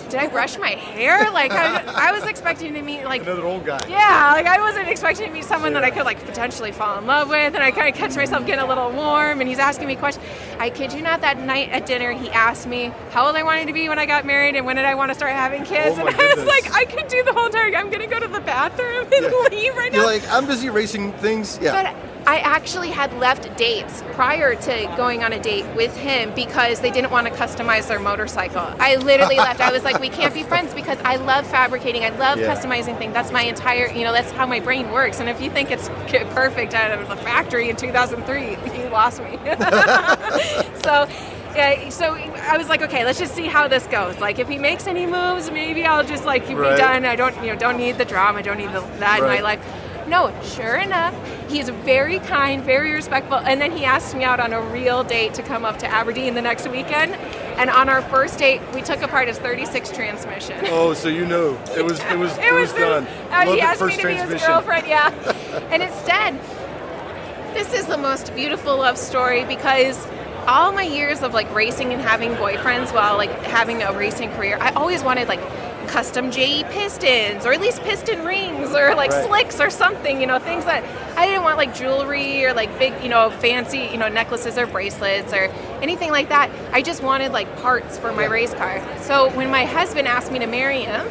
did I brush my hair? Like, I was expecting to meet like another old guy. Yeah, like I wasn't expecting to meet someone that I could like potentially fall in love with. And I kind of catch myself getting a little warm, and he's asking me questions. I kid you not, that night at dinner, he asked me how old I wanted to be when I got married and when did I want to start having kids. And I was like, I could do the whole entire. I'm gonna go to the bathroom and leave right now. You're like, I'm busy racing things. Yeah. But I actually had left dates prior to going on a date with him because they didn't want to customize their motorcycle. I literally left. I was like, we can't be friends because I love fabricating. I love customizing things. That's my entire, that's how my brain works. And if you think it's perfect out of the factory in 2003, you lost me. So I was like, okay, let's just see how this goes. Like, if he makes any moves, maybe I'll just like be done. I don't need the drama. I don't need that in my life. No, sure enough, he's very kind, very respectful, and then he asked me out on a real date to come up to Aberdeen the next weekend. And on our first date, we took apart his 36 transmission. Oh, so you knew it was done. He asked me to be his girlfriend, And instead, this is the most beautiful love story because all my years of like racing and having boyfriends while like having a racing career, I always wanted like custom JE pistons or at least piston rings or like slicks or something, things that I didn't want like jewelry or like big, fancy, necklaces or bracelets or anything like that. I just wanted like parts for my race car. So when my husband asked me to marry him,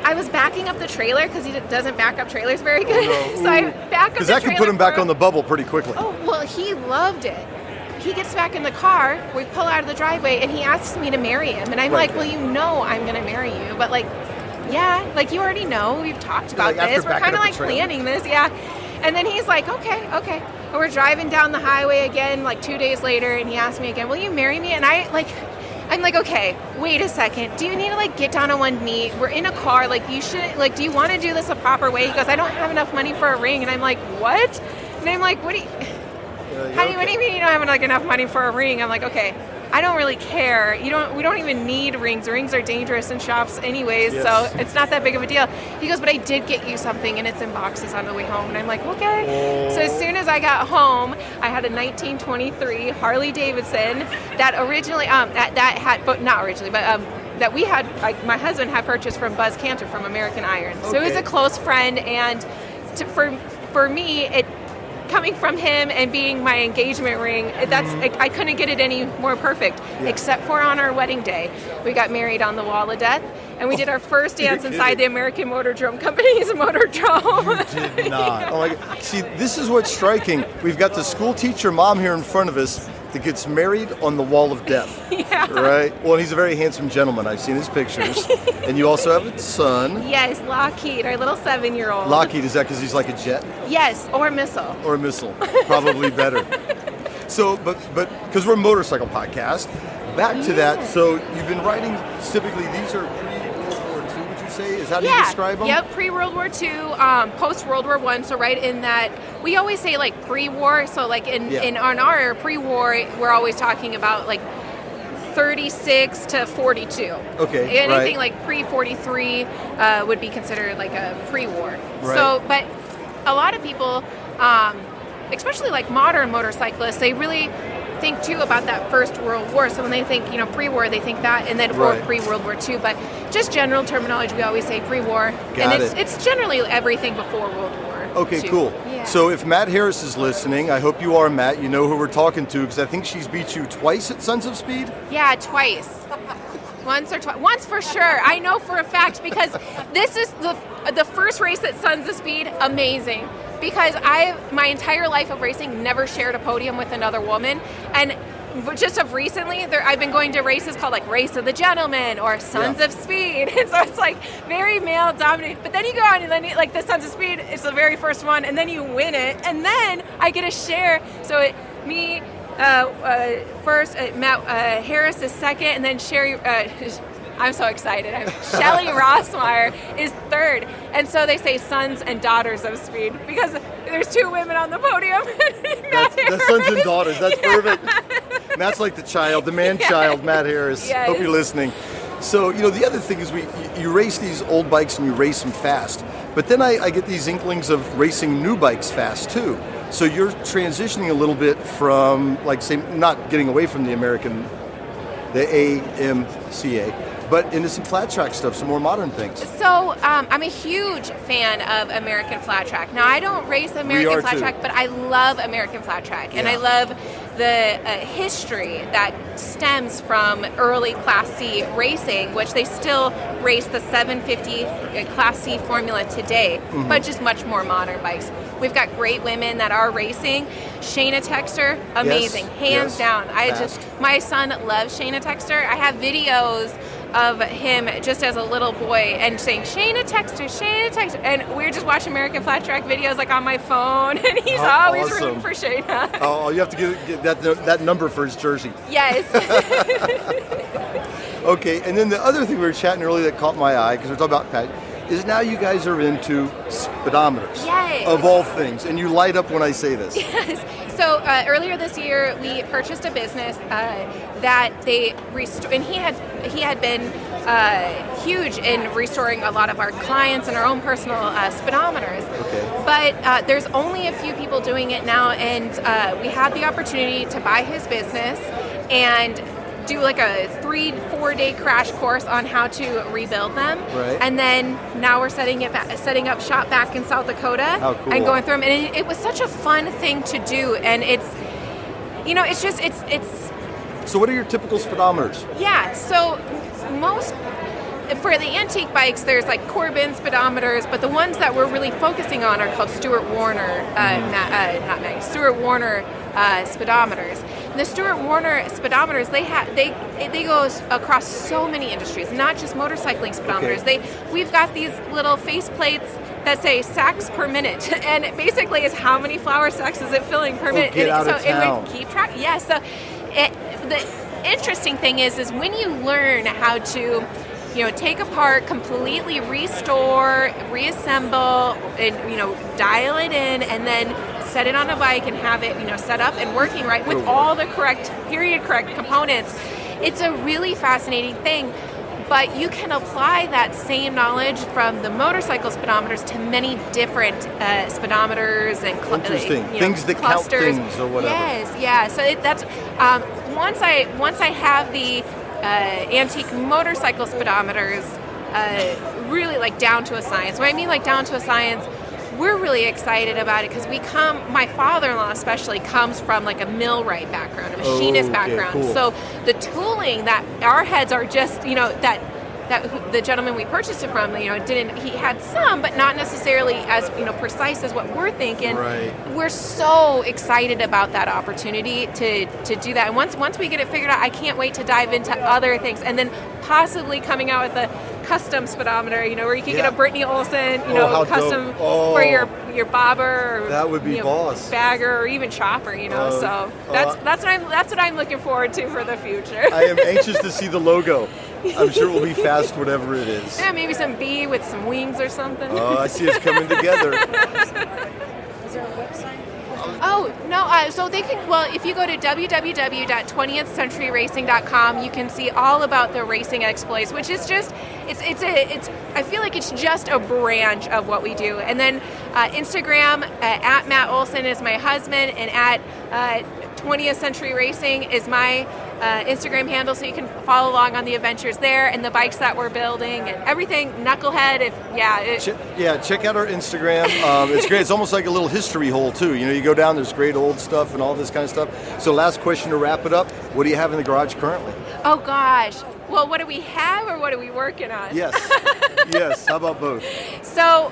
I was backing up the trailer because he doesn't back up trailers very good. Oh, no. So I back up the trailer. Because that can put him back on the bubble pretty quickly. Oh, well, he loved it. He gets back in the car, we pull out of the driveway, and he asks me to marry him. And I'm like, well, I'm going to marry you. But like, like you already know, we've talked about this. We're kind of like planning this, And then he's like, okay. And we're driving down the highway again, like 2 days later, and he asked me again, will you marry me? And I'm like, okay, wait a second. Do you need to like get down on one knee? We're in a car, like you should, like, do you want to do this a proper way? He goes, I don't have enough money for a ring. And I'm like, what? And I'm like, what do you mean you don't have like enough money for a ring? I'm like, okay, I don't really care. We don't even need rings. Rings are dangerous in shops anyways, so it's not that big of a deal. He goes, but I did get you something and it's in boxes on the way home. And I'm like, okay. So as soon as I got home, I had a 1923 Harley Davidson that originally, that we had, like, my husband had purchased from Buzz Cantor from American Iron. So it was a close friend, and for me, it coming from him and being my engagement ring, I couldn't get it any more perfect, except for on our wedding day. We got married on the Wall of Death, and we did our first dance inside the American Motordrome Company's Motordrome. You did not. Oh my God. See, this is what's striking. We've got the school teacher mom here in front of us that gets married on the Wall of Death. Right? Well, he's a very handsome gentleman. I've seen his pictures. And you also have a son. Yes, Lockheed, our little 7-year-old. Lockheed, is that because he's like a jet? Yes, or a missile. Or a missile. Probably better. So, but because we're a motorcycle podcast, back to that. So you've been riding, typically these are pre-World War II, would you say? Is that how you describe them? Yep, pre-World War II, post-World War I. So right in that, we always say like pre-war. So like on our pre-war, we're always talking about like 36 to 42. Okay, anything like pre-43 would be considered like a pre-war. Right. So, but a lot of people, especially like modern motorcyclists, they really think too about that First World War. So when they think, pre-war, they think that, and then or pre-World War II. But just general terminology, we always say pre-war, it's generally everything before World War. Okay, II. cool. Yeah. So if Matt Harris is listening, I hope you are, Matt. You know who we're talking to, because I think she's beat you twice at Sons of Speed? Yeah, twice. Once or twice. Once for sure. I know for a fact, because this is the first race at Sons of Speed. Amazing. Because my entire life of racing never shared a podium with another woman. And just of recently, I've been going to races called like Race of the Gentleman or Sons of Speed. And so it's like very male dominated. But then you go on and then like the Sons of Speed, it's the very first one, and then you win it. And then I get a share. So first, Matt Harris is second, and then Sherry, I'm so excited. Shelly Rossmeyer is third. And so they say sons and daughters of speed because there's two women on the podium. That's sons and daughters. That's perfect. Matt's like the child, the man-child, Matt Harris. Yes. Hope you're listening. So, the other thing is you race these old bikes and you race them fast. But then I get these inklings of racing new bikes fast too. So you're transitioning a little bit from, like, say, not getting away from the AMCA, but into some flat track stuff, some more modern things. So I'm a huge fan of American flat track. Now, I don't race American flat track, but I love American flat track. And I love the history that stems from early Class C racing, which they still race the 750 Class C formula today, but just much more modern bikes. We've got great women that are racing. Shayna Texter, amazing, hands down. My son loves Shayna Texter. I have videos of him just as a little boy and saying Shayna Texter, and we're just watching American Flat Track videos like on my phone, and he's always rooting for Shayna. Oh, you have to get that number for his jersey. Yes. Okay, and then the other thing we were chatting earlier that caught my eye, because we're talking about Pat, is now you guys are into speedometers. Yes. Of all things, and you light up when I say this. Yes. So earlier this year, we purchased a business that they and he had been huge in restoring a lot of our clients and our own personal speedometers. Okay. But there's only a few people doing it now, and we had the opportunity to buy his business and do like a 3-4 day crash course on how to rebuild them. Right. And then now we're setting up shop back in South Dakota. How cool. And going through them. And it was such a fun thing to do. And it's So what are your typical speedometers? Yeah, so for the antique bikes, there's like Corbin speedometers, but the ones that we're really focusing on are called Stuart Warner, Stuart Warner speedometers. And the Stuart Warner speedometers, they go across so many industries, not just motorcycling speedometers. Okay. We've got these little face plates that say sacks per minute, and it basically is how many flour sacks is it filling per minute. Get out of town. It would keep track. Yeah, so the interesting thing is when you learn how to take apart, completely restore, reassemble, and dial it in, and then set it on a bike and have it set up and working right with all the correct components. It's a really fascinating thing, but you can apply that same knowledge from the motorcycle speedometers to many different speedometers and things that clusters. Count things or whatever. Yes, yeah. So that's once I have the antique motorcycle speedometers really like down to a science. When I mean like down to a science, we're really excited about it because my father-in-law especially comes from like a millwright background, a machinist background. Cool. So the tooling that our heads are just, that the gentleman we purchased it from, he had some, but not necessarily as, precise as what we're thinking. Right. We're so excited about that opportunity to do that. And once we get it figured out, I can't wait to dive into other things. And then possibly coming out with a custom speedometer, where you can get a Brittany Olsen, custom for your bobber, or that would be boss, bagger, or even chopper, So that's what I'm looking forward to for the future. I am anxious to see the logo. I'm sure it will be fast, whatever it is. Yeah, maybe some bee with some wings or something. Oh, I see us coming together. Is there a website? Oh, no, so they can, if you go to www.20thcenturyracing.com, you can see all about the racing exploits, which is just, I feel like it's just a branch of what we do. And then Instagram, at Matt Olson is my husband, and at 20th Century Racing is my Instagram handle, so you can follow along on the adventures there and the bikes that we're building and everything. Knucklehead, check out our Instagram. It's great. It's almost like a little history hole too. You go down, there's great old stuff and all this kind of stuff. So last question to wrap it up: what do you have in the garage currently? Oh gosh. Well, what do we have, or what are we working on? Yes. Yes. How about both? So,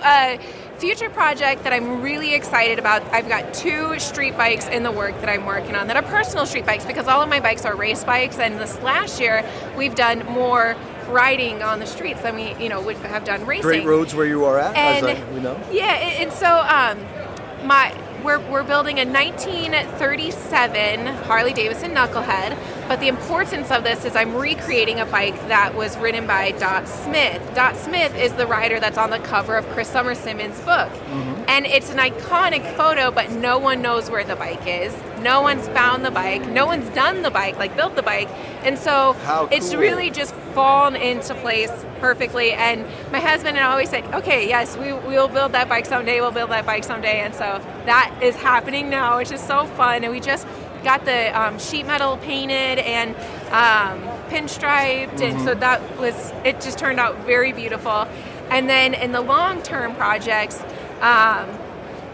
future project that I'm really excited about, I've got 2 street bikes in the work that I'm working on that are personal street bikes, because all of my bikes are race bikes, and this last year we've done more riding on the streets than we would have done racing. Great roads where you are at, and, as we know. Yeah, and so we're building a 1937 Harley Davidson Knucklehead, but the importance of this is I'm recreating a bike that was ridden by Dot Smith. Dot Smith is the rider that's on the cover of Chris Summer Simmons' book. Mm-hmm. And it's an iconic photo, but no one knows where the bike is. No one's found the bike. No one's done the bike, like built the bike. And so it's really just fallen into place perfectly. And my husband and I always said, okay, yes, we'll build that bike someday. We'll build that bike someday. And so that is happening now, which is so fun. And we just got the sheet metal painted and pinstriped. And so it just turned out very beautiful. And then in the long-term projects,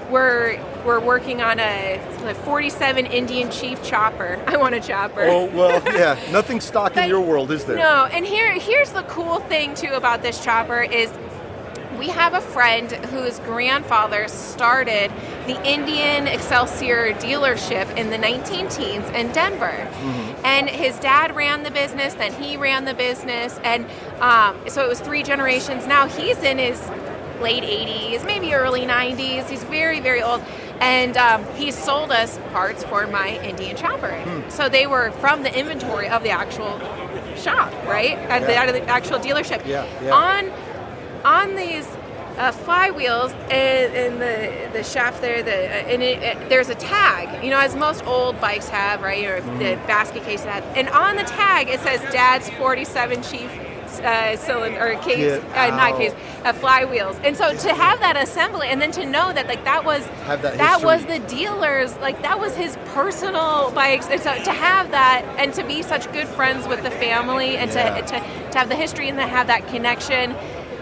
we're working on a 47 Indian Chief chopper. I want a chopper. Oh, well, yeah. Nothing stock in your world, is there? No, and here's the cool thing, too, about this chopper is we have a friend whose grandfather started the Indian Excelsior dealership in the 19 teens in Denver. And his dad ran the business, then he ran the business, and so it was 3 generations. Now he's in his late 80s, maybe early 90s. He's very, very old. And he sold us parts for my Indian chopper. So they were from the inventory of the actual shop, right? At the actual dealership. On these flywheels in the shaft there, there's a tag, as most old bikes have, right? Or the basket case have. And on the tag, it says Dad's 47 Chief cylinder or case, not case, flywheels. And so to have that assembly, and then to know that that was the dealer's, that was his personal bikes, and so to have that and to be such good friends with the family and to have the history and to have that connection.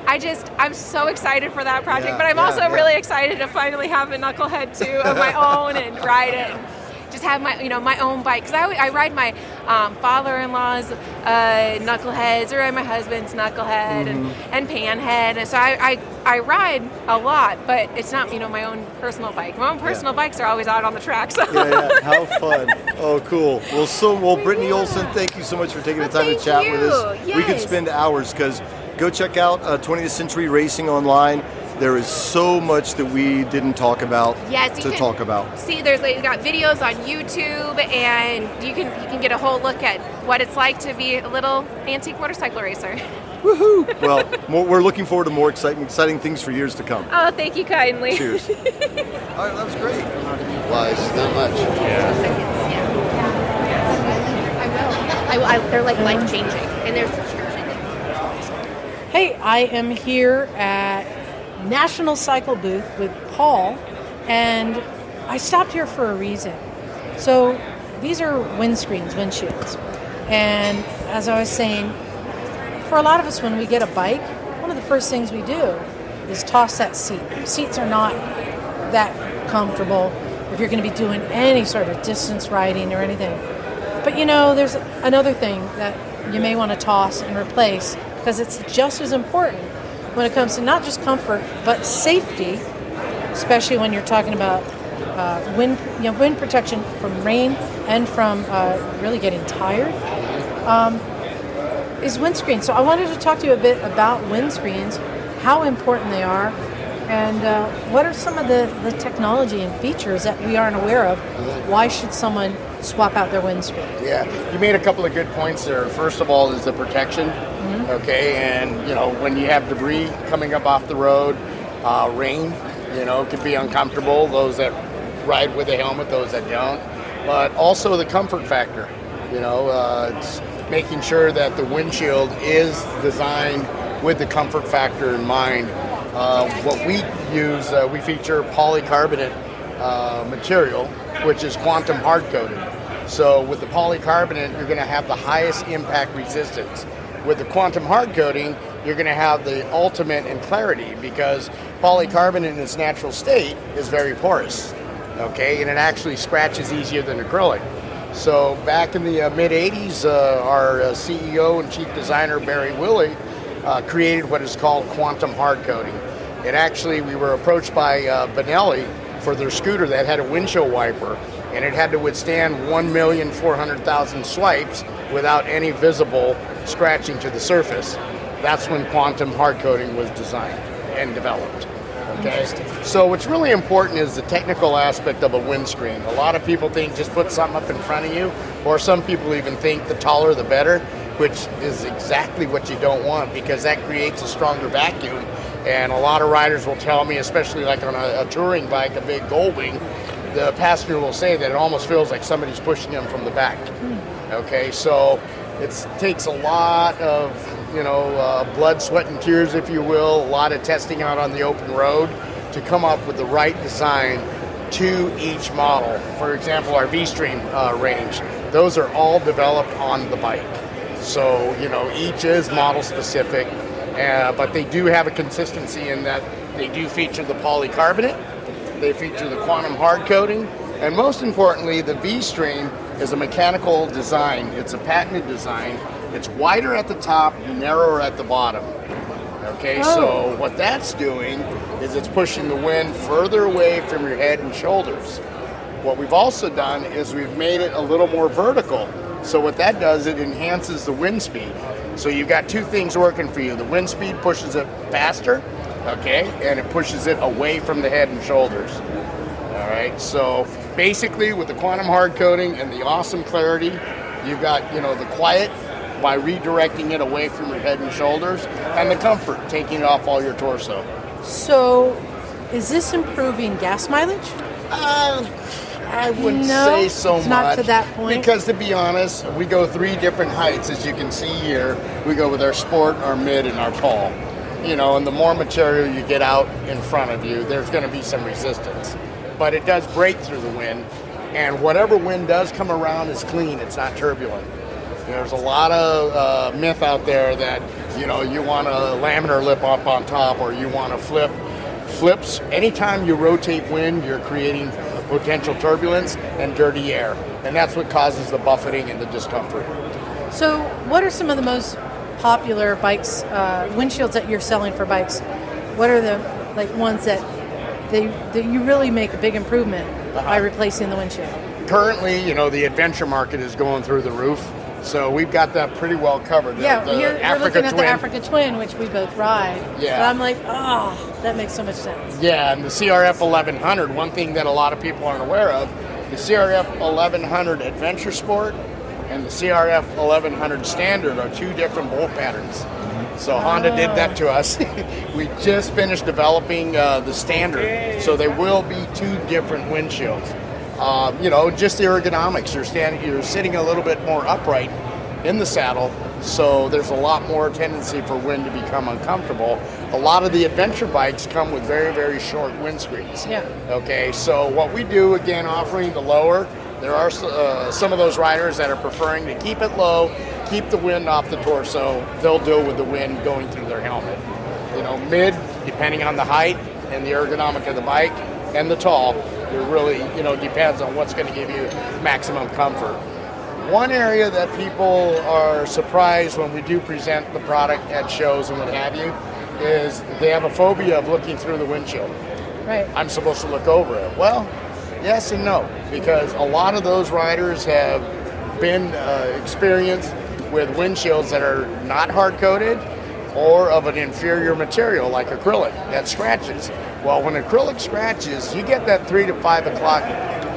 I'm so excited for that project, but I'm also really excited to finally have a knucklehead too of my own and ride it. And just have my own bike, because I ride my father-in-law's knuckleheads, or my husband's knucklehead and panhead, and so I ride a lot, but it's not my own personal bike. My own personal bikes are always out on the track. So. How fun! Oh, cool. Well, Brittany Olson, thank you so much for taking the time to chat with us. Yes. We could spend hours, because go check out 20th Century Racing online. There is so much that we didn't talk about talk about. See, they got videos on YouTube, and you can get a whole look at what it's like to be a little antique motorcycle racer. Woohoo! Well, we're looking forward to more exciting things for years to come. Oh, thank you kindly. Cheers. All right, that was great. Wise, not much. They're life-changing, and they're subscription. Hey, I am here at National Cycle Booth with Paul, and I stopped here for a reason. So these are windshields, and as I was saying, for a lot of us when we get a bike, one of the first things we do is toss that seat. Seats are not that comfortable if you're going to be doing any sort of distance riding or anything. But there's another thing that you may want to toss and replace, because it's just as important when it comes to not just comfort but safety, especially when you're talking about wind protection from rain and from really getting tired, is windscreens. So I wanted to talk to you a bit about windscreens, how important they are, and what are some of the technology and features that we aren't aware of. Why should someone swap out their windscreen? Yeah, you made a couple of good points there. First of all is the protection. Okay, and when you have debris coming up off the road, rain, can be uncomfortable. Those that ride with a helmet, those that don't. But also the comfort factor. It's making sure that the windshield is designed with the comfort factor in mind. What we use, we feature polycarbonate material, which is quantum hard coated. So with the polycarbonate, you're going to have the highest impact resistance. With the quantum hard coating, you're going to have the ultimate in clarity, because polycarbonate in its natural state is very porous, okay, and it actually scratches easier than acrylic. So back in the mid-'80s, our CEO and chief designer, Barry Willey, created what is called quantum hard coating. We were approached by Benelli for their scooter that had a windshield wiper, and it had to withstand 1,400,000 swipes without any visible scratching to the surface. That's when quantum hard coating was designed and developed. Okay, so what's really important is the technical aspect of a windscreen. A lot of people think just put something up in front of you, or some people even think the taller the better, which is exactly what you don't want, because that creates a stronger vacuum. And a lot of riders will tell me, especially like on a touring bike, a big Goldwing, the passenger will say that it almost feels like somebody's pushing them from the back. Okay, so it takes a lot of blood, sweat, and tears, if you will, a lot of testing out on the open road to come up with the right design to each model. For example, our V-Stream range, those are all developed on the bike. So, each is model specific, but they do have a consistency in that they do feature the polycarbonate, they feature the quantum hard coating, and most importantly, the V-Stream is a mechanical design. It's a patented design. It's wider at the top, narrower at the bottom. Okay, so what that's doing is it's pushing the wind further away from your head and shoulders. What we've also done is we've made it a little more vertical. So what that does, it enhances the wind speed. So you've got two things working for you. The wind speed pushes it faster, okay, and it pushes it away from the head and shoulders. All right, so basically with the quantum hard coating and the awesome clarity, you've got, you know, the quiet by redirecting it away from your head and shoulders, and the comfort, taking it off all your torso. So, is this improving gas mileage? I wouldn't say so much. Not to that point. Because to be honest, we go 3 different heights, as you can see here. We go with our sport, our mid, and our tall. You know, and the more material you get out in front of you, there's going to be some resistance. But it does break through the wind, and whatever wind does come around is clean. It's not turbulent. There's a lot of myth out there that, you know, you want a laminar lip up on top, or you want to flip. Flips, anytime you rotate wind, you're creating potential turbulence and dirty air. And that's what causes the buffeting and the discomfort. So what are some of the most popular bikes, windshields that you're selling for bikes? What are the ones that you really make a big improvement by replacing the windshield? Currently, you know, the adventure market is going through the roof. So we've got that pretty well covered. Yeah, we're looking at Twin. the Africa Twin, which we both ride. Yeah. But I'm like, that makes so much sense. Yeah, and the CRF 1100, one thing that a lot of people aren't aware of, the CRF 1100 Adventure Sport and the CRF 1100 Standard are 2 different bolt patterns. So Honda did that to us. We just finished developing the Standard, so there will be 2 different windshields. You know, just the ergonomics. You're sitting a little bit more upright in the saddle, so there's a lot more tendency for wind to become uncomfortable. A lot of the adventure bikes come with very, very short windscreens. Yeah. Okay, so what we do, again, offering the lower, there are some of those riders that are preferring to keep it low, keep the wind off the torso. They'll deal with the wind going through their helmet. You know, mid, depending on the height and the ergonomic of the bike, and the tall, it really, you know, depends on what's going to give you maximum comfort. One area that people are surprised when we do present the product at shows and what have you is they have a phobia of looking through the windshield. Right. I'm supposed to look over it. Well, yes and no, because a lot of those riders have been experienced with windshields that are not hard-coated or of an inferior material like acrylic that scratches. Well, when acrylic scratches, you get that 3 to 5 o'clock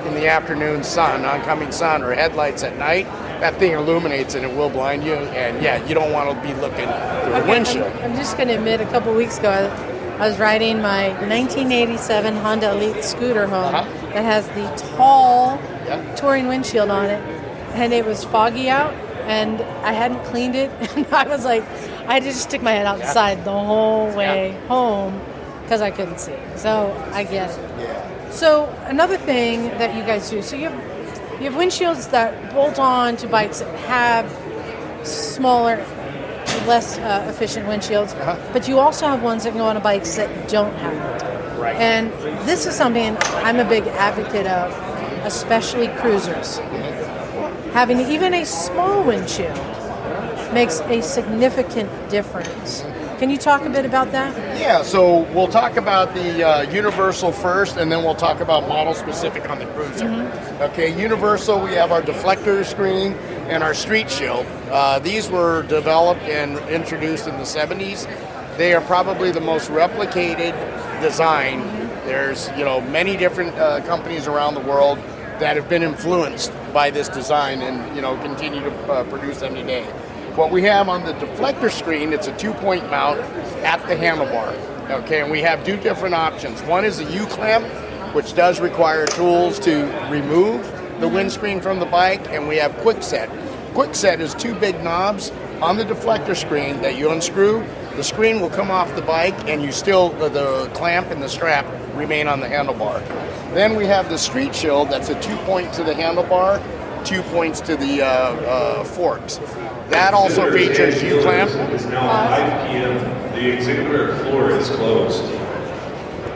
in the afternoon sun, oncoming sun, or headlights at night, that thing illuminates and it will blind you. And yeah, you don't want to be looking through the windshield. I'm just going to admit, a couple weeks ago, I was riding my 1987 Honda Elite scooter home that has the tall touring windshield on it, and it was foggy out, and I hadn't cleaned it, and I was like, I had to just stick my head outside the whole way home because I couldn't see. So I get it. Yeah. So another thing that you guys do, so you have windshields that bolt on to bikes that have smaller, less efficient windshields, but you also have ones that go on bikes that don't have it. Right. And this is something I'm a big advocate of, especially cruisers. Having even a small windshield makes a significant difference. Can you talk a bit about that? Yeah, so we'll talk about the Universal first, and then we'll talk about model specific on the cruiser. Okay, Universal, we have our deflector screen and our street shield. These were developed and introduced in the 70s. They are probably the most replicated design. There's, you know, many different companies around the world that have been influenced by this design and, you know, continue to produce them today. What we have on the deflector screen, it's a 2-point mount at the handlebar. Okay, and we have 2 different options. One is a U-clamp, which does require tools to remove the windscreen from the bike, and we have quick set. Quick set is 2 big knobs on the deflector screen that you unscrew. The screen will come off the bike, and you still, the clamp and the strap remain on the handlebar. Then we have the street shield, that's a 2-point to the handlebar, 2 points to the forks. That also features U-clamp. It's now 5 p.m. The exhibitor floor is closed.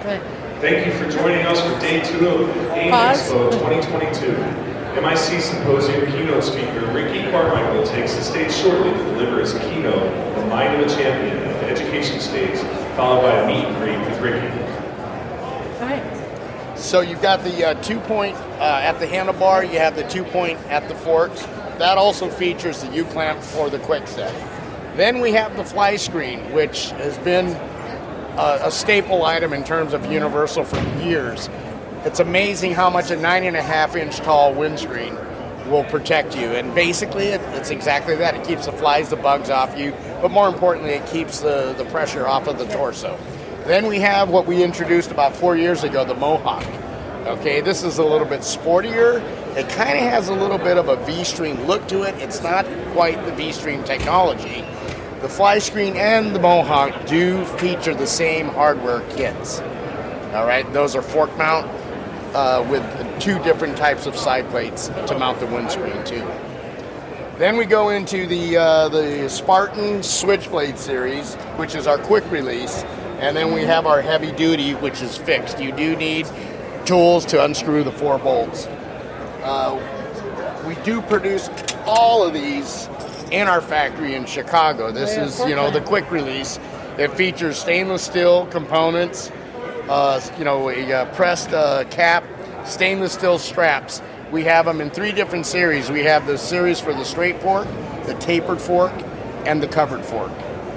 Good. Thank you for joining us for day 2 of AimExpo 2022. MIC Symposium keynote speaker Ricky Carmichael takes the stage shortly to deliver his keynote, The Mind of a Champion, at education stage, followed by a meet and greet with Ricky. All right. So you've got the 2-point at the handlebar, you have the 2-point at the forks. That also features the U-clamp for the quick set. Then we have the fly screen, which has been a staple item in terms of Universal for years. It's amazing how much a 9.5-inch tall windscreen will protect you. And basically, it's exactly that. It keeps the flies, the bugs off you, but more importantly, it keeps the pressure off of the torso. Then we have what we introduced about 4 years ago, the Mohawk. Okay, this is a little bit sportier. It kind of has a little bit of a V-Stream look to it. It's not quite the V-Stream technology. The fly screen and the Mohawk do feature the same hardware kits. All right, those are fork mount with 2 different types of side plates to mount the windscreen too. Then we go into the Spartan Switchblade series, which is our quick release, and then we have our heavy duty, which is fixed. You do need tools to unscrew the 4 bolts. We do produce all of these in our factory in Chicago. This is, the quick release. It features stainless steel components, a pressed cap, stainless steel straps. We have them in 3 different series. We have the series for the straight fork, the tapered fork, and the covered fork.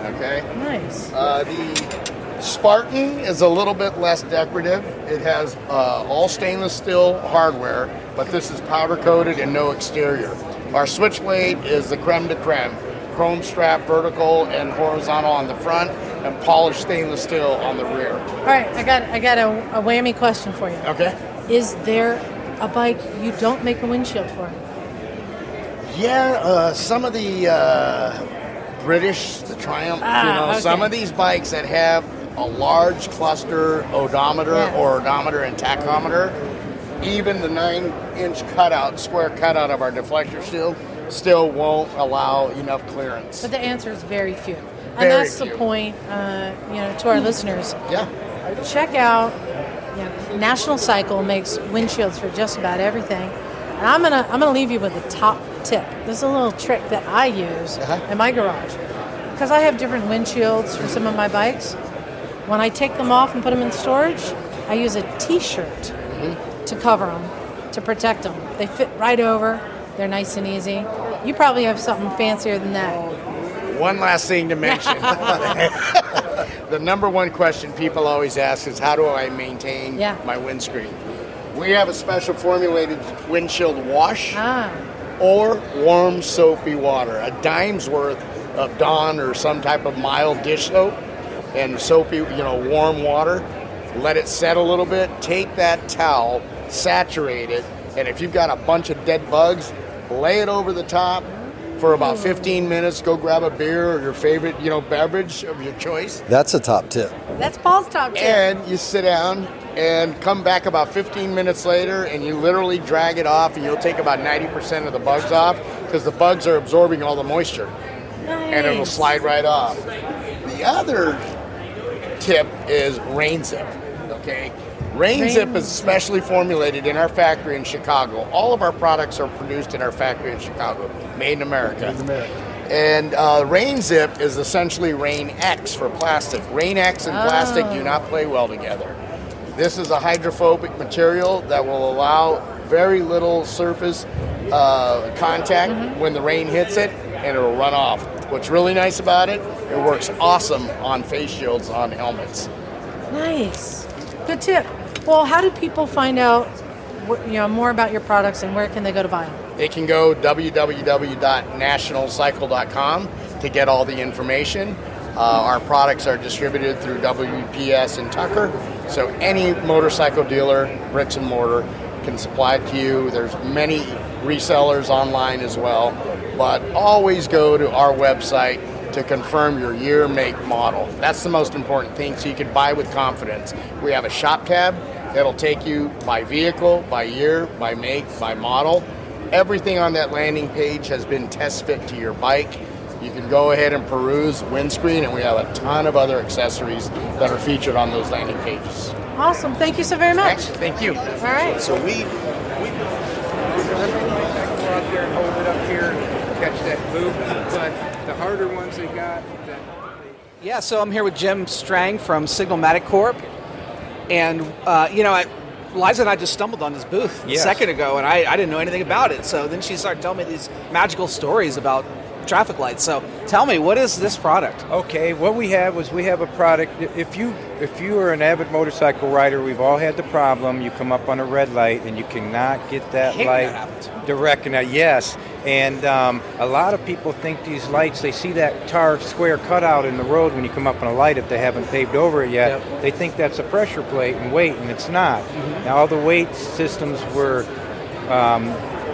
Okay? Nice. The Spartan is a little bit less decorative. It has all stainless steel hardware, but this is powder coated and no exterior. Our Switchblade is the creme de creme. Chrome strap vertical and horizontal on the front, and polished stainless steel on the rear. All right, I got a whammy question for you. Okay. Is there a bike you don't make a windshield for? Yeah, some of the British, the Triumph, okay. Some of these bikes that have a large cluster odometer or odometer and tachometer, even the 9-inch cutout, square cutout of our deflector still won't allow enough clearance. But the answer is very few. And Very that's few. the point, to our listeners. Yeah. Check out, National Cycle makes windshields for just about everything. And I'm gonna leave you with a top tip. This is a little trick that I use in my garage. Because I have different windshields for some of my bikes. When I take them off and put them in storage, I use a T-shirt to cover them, to protect them. They fit right over. They're nice and easy. You probably have something fancier than that. One last thing to mention. The number one question people always ask is, how do I maintain my windscreen? We have a special formulated windshield wash or warm soapy water. A dime's worth of Dawn or some type of mild dish soap and soapy, warm water. Let it set a little bit. Take that towel, saturate it, and if you've got a bunch of dead bugs, lay it over the top for about 15 minutes. Go grab a beer or your favorite, beverage of your choice. That's a top tip. That's Paul's top tip. And you sit down and come back about 15 minutes later, and you literally drag it off, and you'll take about 90% of the bugs off because the bugs are absorbing all the moisture. Nice. And it'll slide right off. The other tip is Rain Zip. Okay, Rain Zip is specially formulated in our factory in Chicago. All of our products are produced in our factory in Chicago, made in America. Made in America. And Rain Zip is essentially Rain X for plastic. Rain X and plastic do not play well together. This is a hydrophobic material that will allow very little surface contact when the rain hits it, and it'll run off. What's really nice about it, it works awesome on face shields on helmets. Nice. Good tip. Well, how do people find out more about your products, and where can they go to buy them? They can go www.nationalcycle.com to get all the information. Our products are distributed through WPS and Tucker, so any motorcycle dealer, bricks and mortar, can supply it to you. There's many resellers online as well, but always go to our website to confirm your year, make, model. That's the most important thing, so you can buy with confidence. We have a shop tab that'll take you by vehicle, by year, by make, by model. Everything on that landing page has been test fit to your bike. You can go ahead and peruse windscreen, and we have a ton of other accessories that are featured on those landing pages. Awesome. Thank you so very much. Thank you. All right. So we go out there and hold it up here, catch that loop, but the harder ones they got, that Yeah, so I'm here with Jim Strang from Signalmatic Corp. And, Liza and I just stumbled on this booth a second ago, and I didn't know anything about it. So then she started telling me these magical stories about traffic lights. So tell me, what is this product? Okay, what we have a product. If you are an avid motorcycle rider, we've all had the problem. You come up on a red light and you cannot get that light to recognize. Yes, and a lot of people think these lights. They see that tar square cutout in the road when you come up on a light. If they haven't paved over it yet, they think that's a pressure plate and weight, and it's not. Now all the weight systems were.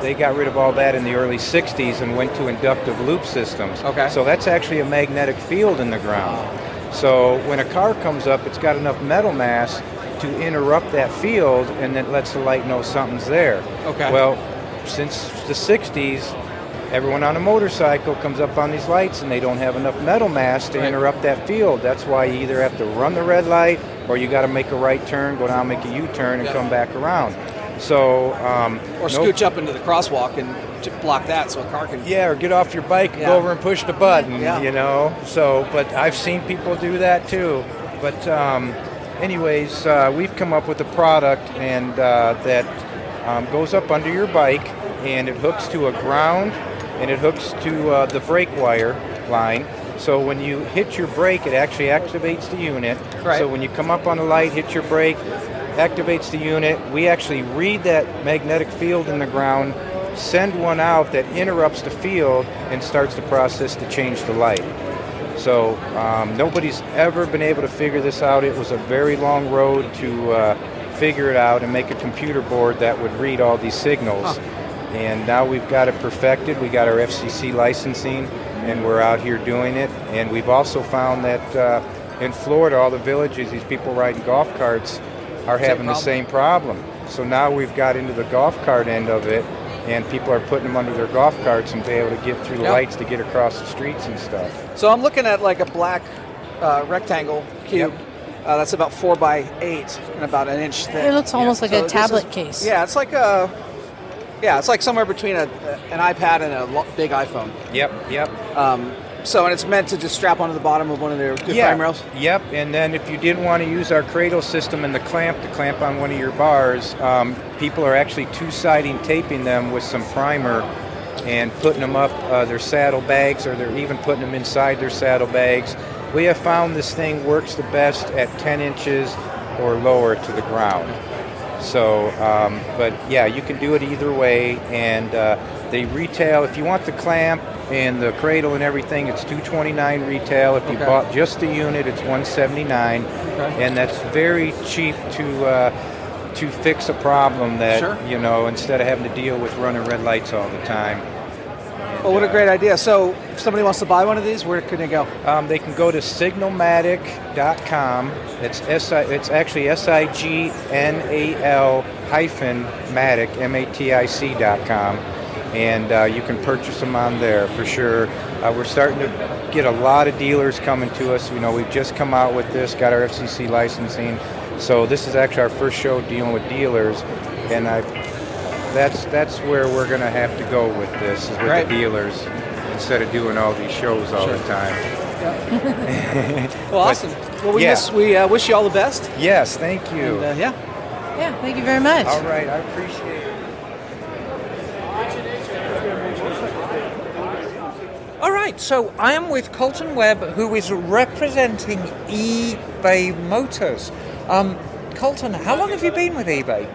They got rid of all that in the early 60s and went to inductive loop systems. Okay. So that's actually a magnetic field in the ground. So when a car comes up, it's got enough metal mass to interrupt that field, and then lets the light know something's there. Okay. Well, since the 60s, everyone on a motorcycle comes up on these lights and they don't have enough metal mass to interrupt that field. That's why you either have to run the red light or you got to make a right turn, go down, make a U-turn, and come back around. So, or scooch up into the crosswalk and block that so a car can. Yeah, or get off your bike and go over and push the button. You know. So, but I've seen people do that too. But, anyways, we've come up with a product and that goes up under your bike, and it hooks to a ground, and it hooks to the brake wire line. So when you hit your brake, it actually activates the unit. Right. So when you come up on a light, hit your brake, activates the unit. We actually read that magnetic field in the ground, send one out that interrupts the field and starts the process to change the light. So nobody's ever been able to figure this out. It was a very long road to figure it out and make a computer board that would read all these signals. And now we've got it perfected. We got our FCC licensing, and we're out here doing it. And we've also found that in Florida, all the villages, these people riding golf carts are having the same problem. So now we've got into the golf cart end of it, and people are putting them under their golf carts and be able to get through the lights to get across the streets and stuff. So I'm looking at like a black rectangle cube. That's about 4 by 8 and about an inch thick. It looks almost like a tablet case. Yeah, it's like it's like somewhere between an iPad and a big iPhone. Yep. And it's meant to just strap onto the bottom of one of their frame rails? Yep, and then if you didn't want to use our cradle system and the clamp to clamp on one of your bars, people are actually two-siding taping them with some primer and putting them up their saddle bags, or they're even putting them inside their saddle bags. We have found this thing works the best at 10 inches or lower to the ground. So, but yeah, you can do it either way, and they retail, if you want the clamp and the cradle and everything, it's $229 retail. If you bought just the unit, it's $179, and that's very cheap to fix a problem that, instead of having to deal with running red lights all the time. Well, what a great idea. So if somebody wants to buy one of these, where can they go? They can go to signalmatic.com. It's actually signal-matic, matic.com. And you can purchase them on there for sure. We're starting to get a lot of dealers coming to us. We've just come out with this, got our FCC licensing. So this is actually our first show dealing with dealers. And that's where we're going to have to go with this, is with the dealers, instead of doing all these shows all the time. Well, awesome. Well, we wish you all the best. Yes, thank you. And, Yeah, thank you very much. All right, I appreciate it. All right, so I am with Colton Webb, who is representing eBay Motors. Colton, how long have you been with eBay?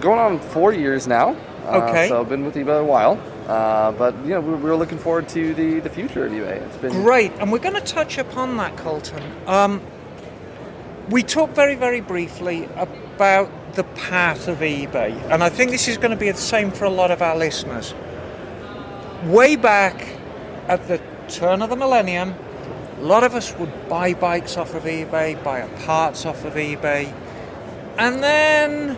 Going on 4 years now. Okay. So I've been with eBay a while. But we're looking forward to the future of eBay. It's been great, and we're going to touch upon that, Colton. We talked very, very briefly about the path of eBay, and I think this is going to be the same for a lot of our listeners. Way back at the turn of the millennium, a lot of us would buy bikes off of eBay, buy parts off of eBay, and then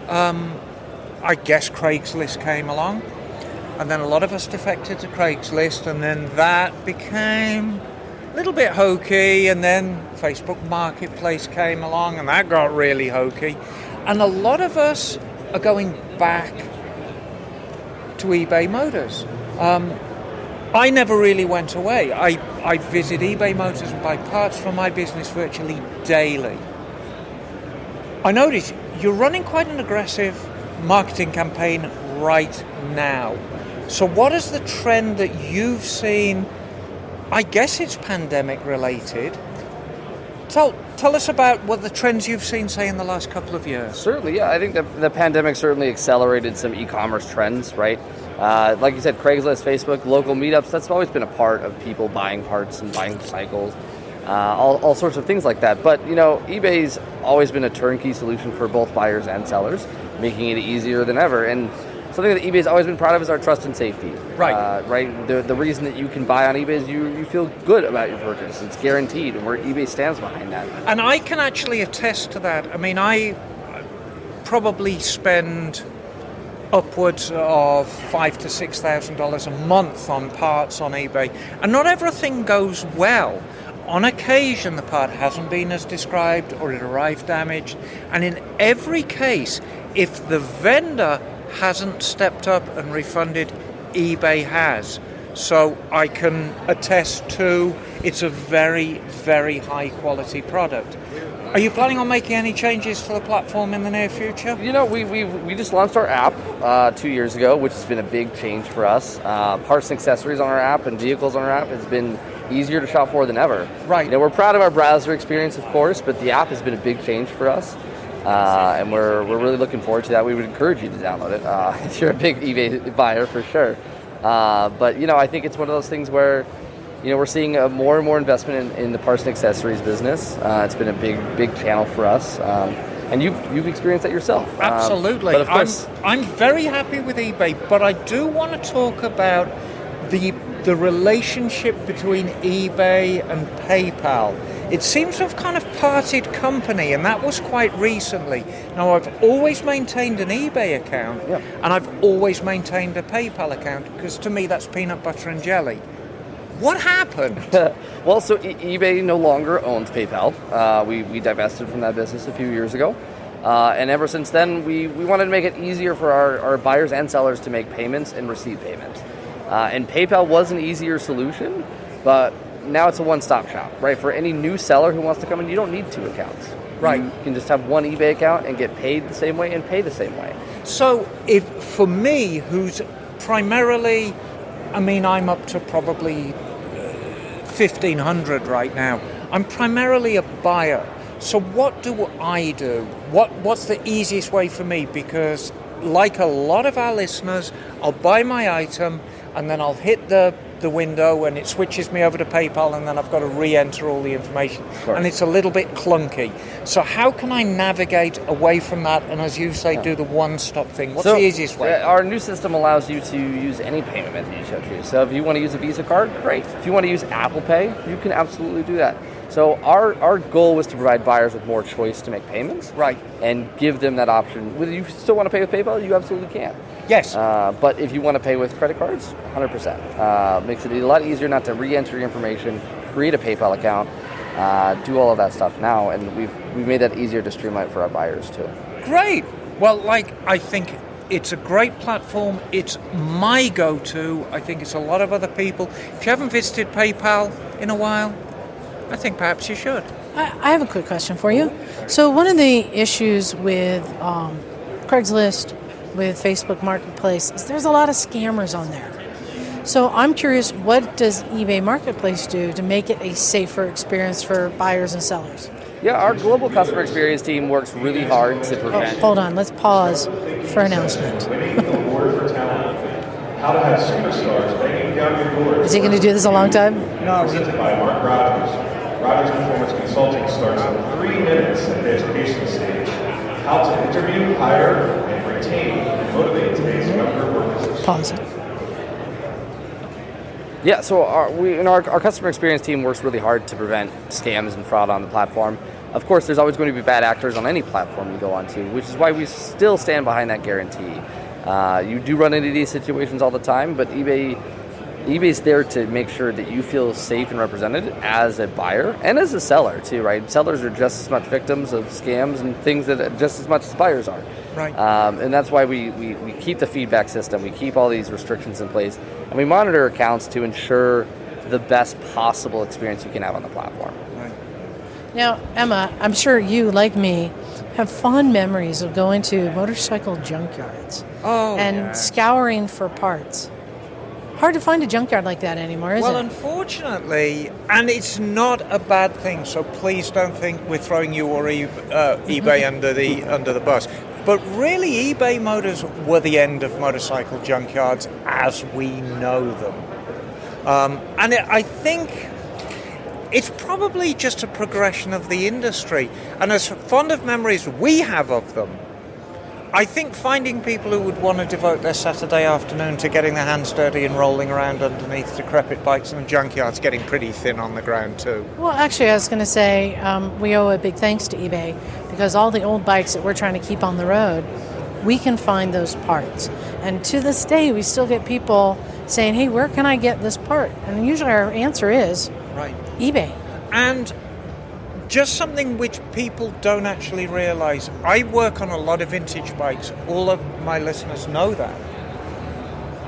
I guess Craigslist came along, and then a lot of us defected to Craigslist, and then that became a little bit hokey, and then Facebook Marketplace came along, and that got really hokey, and a lot of us are going back to eBay Motors. I never really went away. I visit eBay Motors and buy parts for my business virtually daily. I notice you're running quite an aggressive marketing campaign right now. So what is the trend that you've seen? I guess it's pandemic related. Tell us about what the trends you've seen, say, in the last couple of years. Certainly, yeah. I think the pandemic certainly accelerated some e-commerce trends, right? Like you said, Craigslist, Facebook, local meetups, that's always been a part of people buying parts and buying cycles, all sorts of things like that. But, eBay's always been a turnkey solution for both buyers and sellers, making it easier than ever. And something that eBay's always been proud of is our trust and safety. Right. Right. The reason that you can buy on eBay is you feel good about your purchase. It's guaranteed, and where eBay stands behind that. And I can actually attest to that. I mean, I probably spend upwards of $5,000 to $6,000 a month on parts on eBay, and not everything goes well. On occasion, the part hasn't been as described, or it arrived damaged, and in every case, if the vendor hasn't stepped up and refunded, eBay has. So I can attest to it's a very, very high quality product. Are you planning on making any changes to the platform in the near future? We just launched our app 2 years ago, which has been a big change for us. Parts and accessories on our app and vehicles on our app has been easier to shop for than ever. Right. We're proud of our browser experience, of course, but the app has been a big change for us. And we're really looking forward to that. We would encourage you to download it if you're a big eBay buyer, for sure. But I think it's one of those things where we're seeing more and more investment in the parts and accessories business. It's been a big channel for us, and you've experienced that yourself. Absolutely. But of course, I'm very happy with eBay, but I do want to talk about the relationship between eBay and PayPal. It seems to have kind of parted company, and that was quite recently. Now, I've always maintained an eBay account, and I've always maintained a PayPal account, because to me that's peanut butter and jelly. What happened? Well, so eBay no longer owns PayPal. We divested from that business a few years ago. And ever since then, we wanted to make it easier for our buyers and sellers to make payments and receive payments. And PayPal was an easier solution, but now it's a one-stop shop, right? For any new seller who wants to come in, you don't need two accounts. Right. You can just have one eBay account and get paid the same way and pay the same way. So if for me, who's primarily, I'm up to probably 1,500 right now. I'm primarily a buyer. So what do I do? What's the easiest way for me? Because like a lot of our listeners, I'll buy my item and then I'll hit the window and it switches me over to PayPal, and then I've got to re-enter all the information. And it's a little bit clunky. So how can I navigate away from that and, as you say, do the one-stop thing? What's the easiest way? Our new system allows you to use any payment method you so choose. So if you want to use a Visa card, great. If you want to use Apple Pay, you can absolutely do that. So our goal was to provide buyers with more choice to make payments. Right. And give them that option. Whether you still want to pay with PayPal, you absolutely can. Yes. But if you want to pay with credit cards, 100%. Makes it a lot easier not to re-enter your information, create a PayPal account, do all of that stuff now, and we've made that easier to streamline for our buyers too. Great. Well, I think it's a great platform. It's my go-to. I think it's a lot of other people. If you haven't visited PayPal in a while, I think perhaps you should. I have a quick question for you. So one of the issues with Craigslist, with Facebook Marketplace, is there's a lot of scammers on there. So I'm curious, what does eBay Marketplace do to make it a safer experience for buyers and sellers? Yeah, our global customer experience team works really hard to prevent... Hold on, let's pause for announcement. How to have superstars banging down your doors. Is he going to do this a long time? No. Presented by Mark Rogers. Rogers Performance Consulting starts in 3 minutes at the education stage. How to interview, hire, and retain and motivate today's younger workers. Pause it. Yeah, so our customer experience team works really hard to prevent scams and fraud on the platform. Of course, there's always going to be bad actors on any platform you go onto, which is why we still stand behind that guarantee. You do run into these situations all the time, but eBay's there to make sure that you feel safe and represented as a buyer and as a seller too, right? Sellers are just as much victims of scams and things that just as much as buyers are. Right. And that's why we keep the feedback system. We keep all these restrictions in place, and we monitor accounts to ensure the best possible experience you can have on the platform. Right. Now, Emma, I'm sure you, like me, have fond memories of going to motorcycle junkyards and scouring for parts. Hard to find a junkyard like that anymore, is Well, it? unfortunately, and it's not a bad thing, so please don't think we're throwing you or eBay under the bus. But really, eBay Motors were the end of motorcycle junkyards as we know them. And I think it's probably just a progression of the industry. And as fond of memories we have of them, I think finding people who would want to devote their Saturday afternoon to getting their hands dirty and rolling around underneath decrepit bikes in the junkyard's getting pretty thin on the ground too. Well, actually, I was going to say we owe a big thanks to eBay, because all the old bikes that we're trying to keep on the road, we can find those parts. And to this day, we still get people saying, hey, where can I get this part? And usually our answer is eBay. And just something which people don't actually realize, I work on a lot of vintage bikes. All of my listeners know that.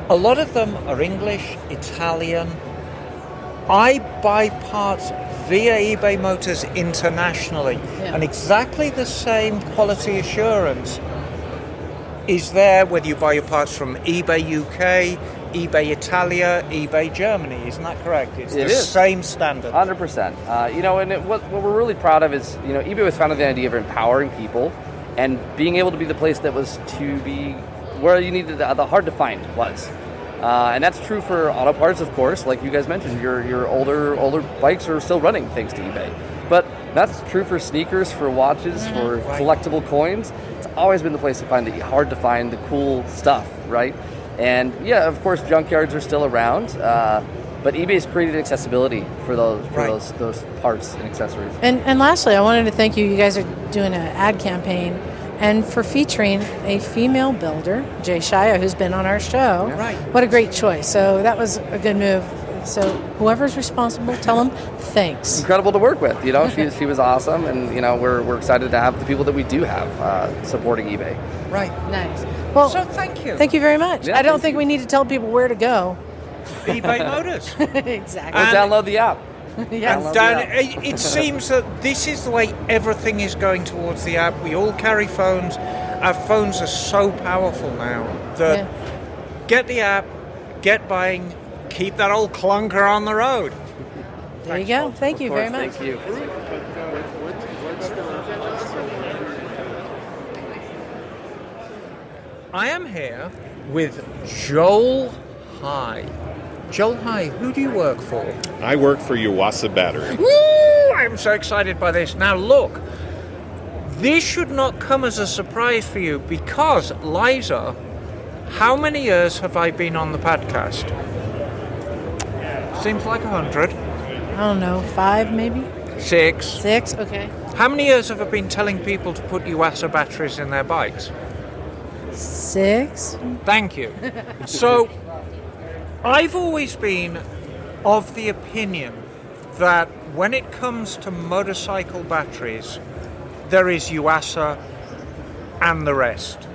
A lot of them are English, Italian. I buy parts via eBay Motors internationally, and exactly the same quality assurance is there whether you buy your parts from eBay UK, eBay Italia, eBay Germany. Isn't that correct? It's the same standard. 100%. What we're really proud of is, eBay was founded on the idea of empowering people and being able to be the place that was to be where you needed the hard to find was. And that's true for auto parts, of course. Like you guys mentioned, your older bikes are still running thanks to eBay. But that's true for sneakers, for watches, for collectible coins. It's always been the place to find the hard to find, the cool stuff, right? And yeah, of course, junkyards are still around, but eBay's created accessibility for those parts and accessories. And lastly, I wanted to thank you. You guys are doing an ad campaign, and for featuring a female builder, Jay Shia, who's been on our show. Right. What a great choice. So that was a good move. So whoever's responsible, tell them thanks. Incredible to work with. She was awesome, and we're excited to have the people that we do have supporting eBay. Right. Nice. Well, so thank you. Thank you very much. Yeah, I don't think we need to tell people where to go. eBay Motors. Exactly. Or download the app. And it seems that this is the way everything is going towards the app. We all carry phones. Our phones are so powerful now that get the app, get buying, keep that old clunker on the road. There you go. Thank you very much. Thank you. I am here with Joel High. Joel High, who do you work for? I work for Yuasa Battery. Woo! I'm so excited by this. Now look, this should not come as a surprise for you because, Liza, how many years have I been on the podcast? Seems like 100. I don't know, 5 maybe? 6. 6, okay. How many years have I been telling people to put Yuasa batteries in their bikes? 6. Thank you. So, I've always been of the opinion that when it comes to motorcycle batteries, there is Yuasa and the rest.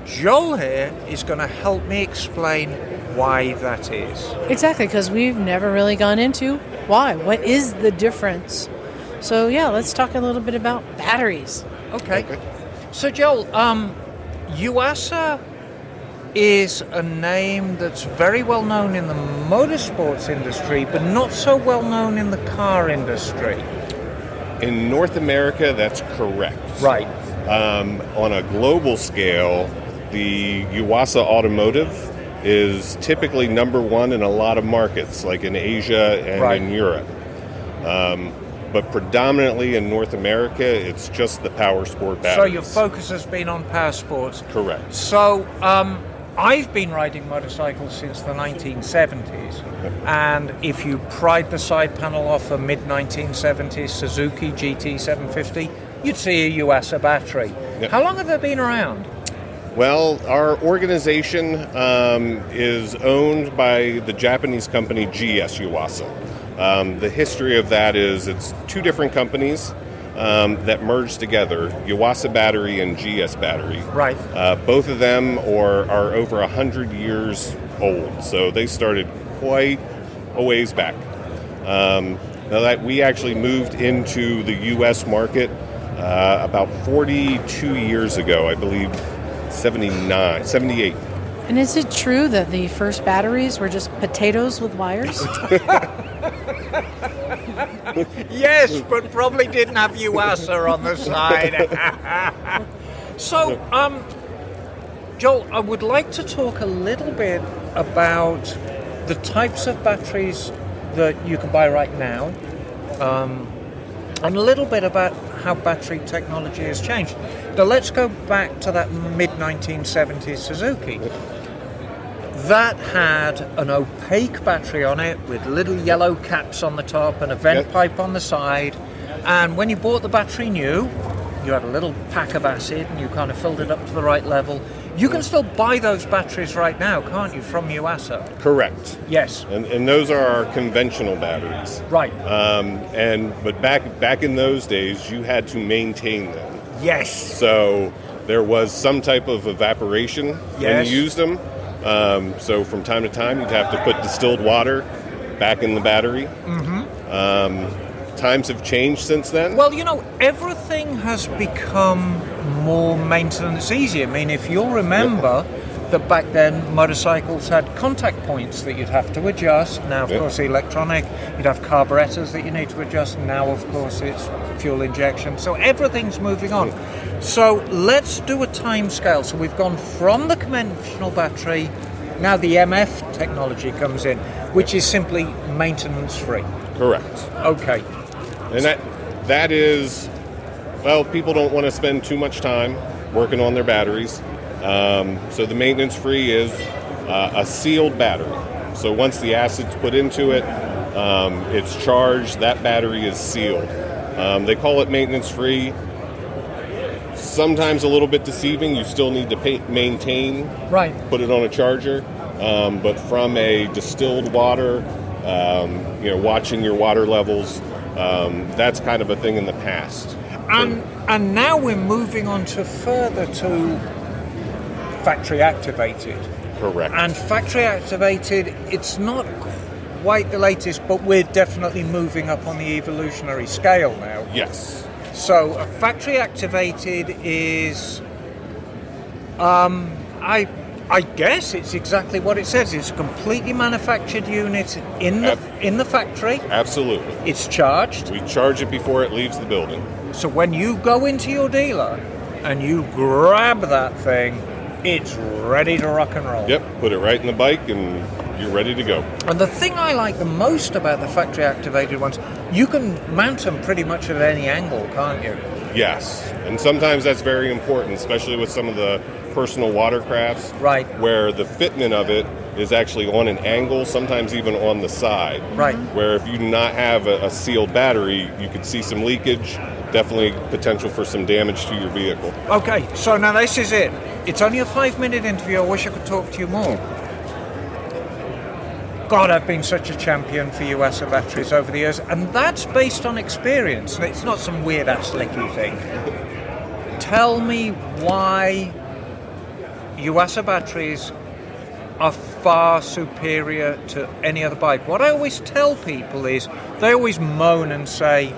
Joel here is going to help me explain why that is. Exactly, because we've never really gone into why. What is the difference? So, yeah, let's talk a little bit about batteries. Okay. So, Joel, Yuasa is a name that's very well known in the motorsports industry, but not so well known in the car industry. In North America, that's correct. Right. On a global scale, the Yuasa Automotive is typically number one in a lot of markets, like in Asia and in Europe. But predominantly in North America, it's just the power sport batteries. So your focus has been on power sports. Correct. So I've been riding motorcycles since the 1970s. And if you pried the side panel off a mid-1970s Suzuki GT750, you'd see a Yuasa battery. Yep. How long have they been around? Well, our organization is owned by the Japanese company GS Yuasa. The history of that is it's two different companies. that merged together, Yuasa battery and GS battery. Right. Both of them are over 100 years old, so they started quite a ways back. Now that we actually moved into the U.S. market about 42 years ago, I believe 78. And is it true that the first batteries were just potatoes with wires? Yes, but probably didn't have Yuasa on the side. So, Joel, I would like to talk a little bit about the types of batteries that you can buy right now, and a little bit about how battery technology has changed. Now, let's go back to that mid-1970s Suzuki. That had an opaque battery on it with little yellow caps on the top and a vent pipe on the side. And when you bought the battery new, you had a little pack of acid and you kind of filled it up to the right level. You can still buy those batteries right now, can't you, from Yuasa? Correct. Yes. And those are our conventional batteries. Right. But back in those days, you had to maintain them. Yes. So there was some type of evaporation when you used them. So from time to time, you'd have to put distilled water back in the battery. Mm-hmm. Times have changed since then. Well, everything has become more maintenance easy. I mean, if you'll remember that back then motorcycles had contact points that you'd have to adjust. Now, of course, electronic, you'd have carburetors that you need to adjust. Now, of course, it's fuel injection. So everything's moving on. So let's do a time scale. So we've gone from the conventional battery, now the MF technology comes in, which is simply maintenance free. Correct. Okay. And that is, well, people don't want to spend too much time working on their batteries. So the maintenance free is a sealed battery. So once the acid's put into it, it's charged, that battery is sealed. They call it maintenance free. Sometimes a little bit deceiving. You still need to maintain, put it on a charger. But from a distilled water, watching your water levels, that's kind of a thing in the past. And now we're moving on to further to factory activated. Correct. And factory activated, it's not quite the latest, but we're definitely moving up on the evolutionary scale now. Yes. So a factory activated is, I guess it's exactly what it says. It's a completely manufactured unit in the factory. Absolutely. It's charged. We charge it before it leaves the building. So when you go into your dealer and you grab that thing, it's ready to rock and roll. Yep, put it right in the bike and you're ready to go. And the thing I like the most about the factory activated ones, you can mount them pretty much at any angle, can't you? Yes, and sometimes that's very important, especially with some of the personal watercrafts, where the fitment of it is actually on an angle, sometimes even on the side. Right. Where if you do not have a sealed battery, you could see some leakage, definitely potential for some damage to your vehicle. Okay, so now this is it. It's only a 5-minute interview. I wish I could talk to you more. God, I've been such a champion for Yuasa batteries over the years, and that's based on experience. It's not some weird-ass slicky thing. Tell me why Yuasa batteries are far superior to any other bike. What I always tell people is, they always moan and say,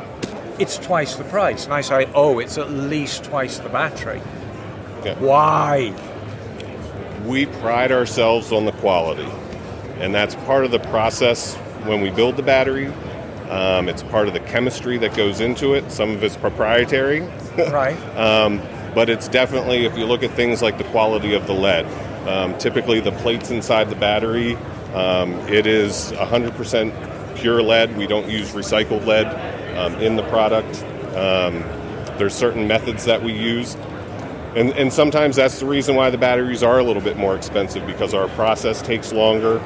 it's twice the price. And I say, it's at least twice the battery. Okay. Why? We pride ourselves on the quality. And that's part of the process when we build the battery. It's part of the chemistry that goes into it. Some of it's proprietary. Right. But it's definitely, if you look at things like the quality of the lead, typically the plates inside the battery, it is 100% pure lead. We don't use recycled lead in the product. There's certain methods that we use. And sometimes that's the reason why the batteries are a little bit more expensive, because our process takes longer.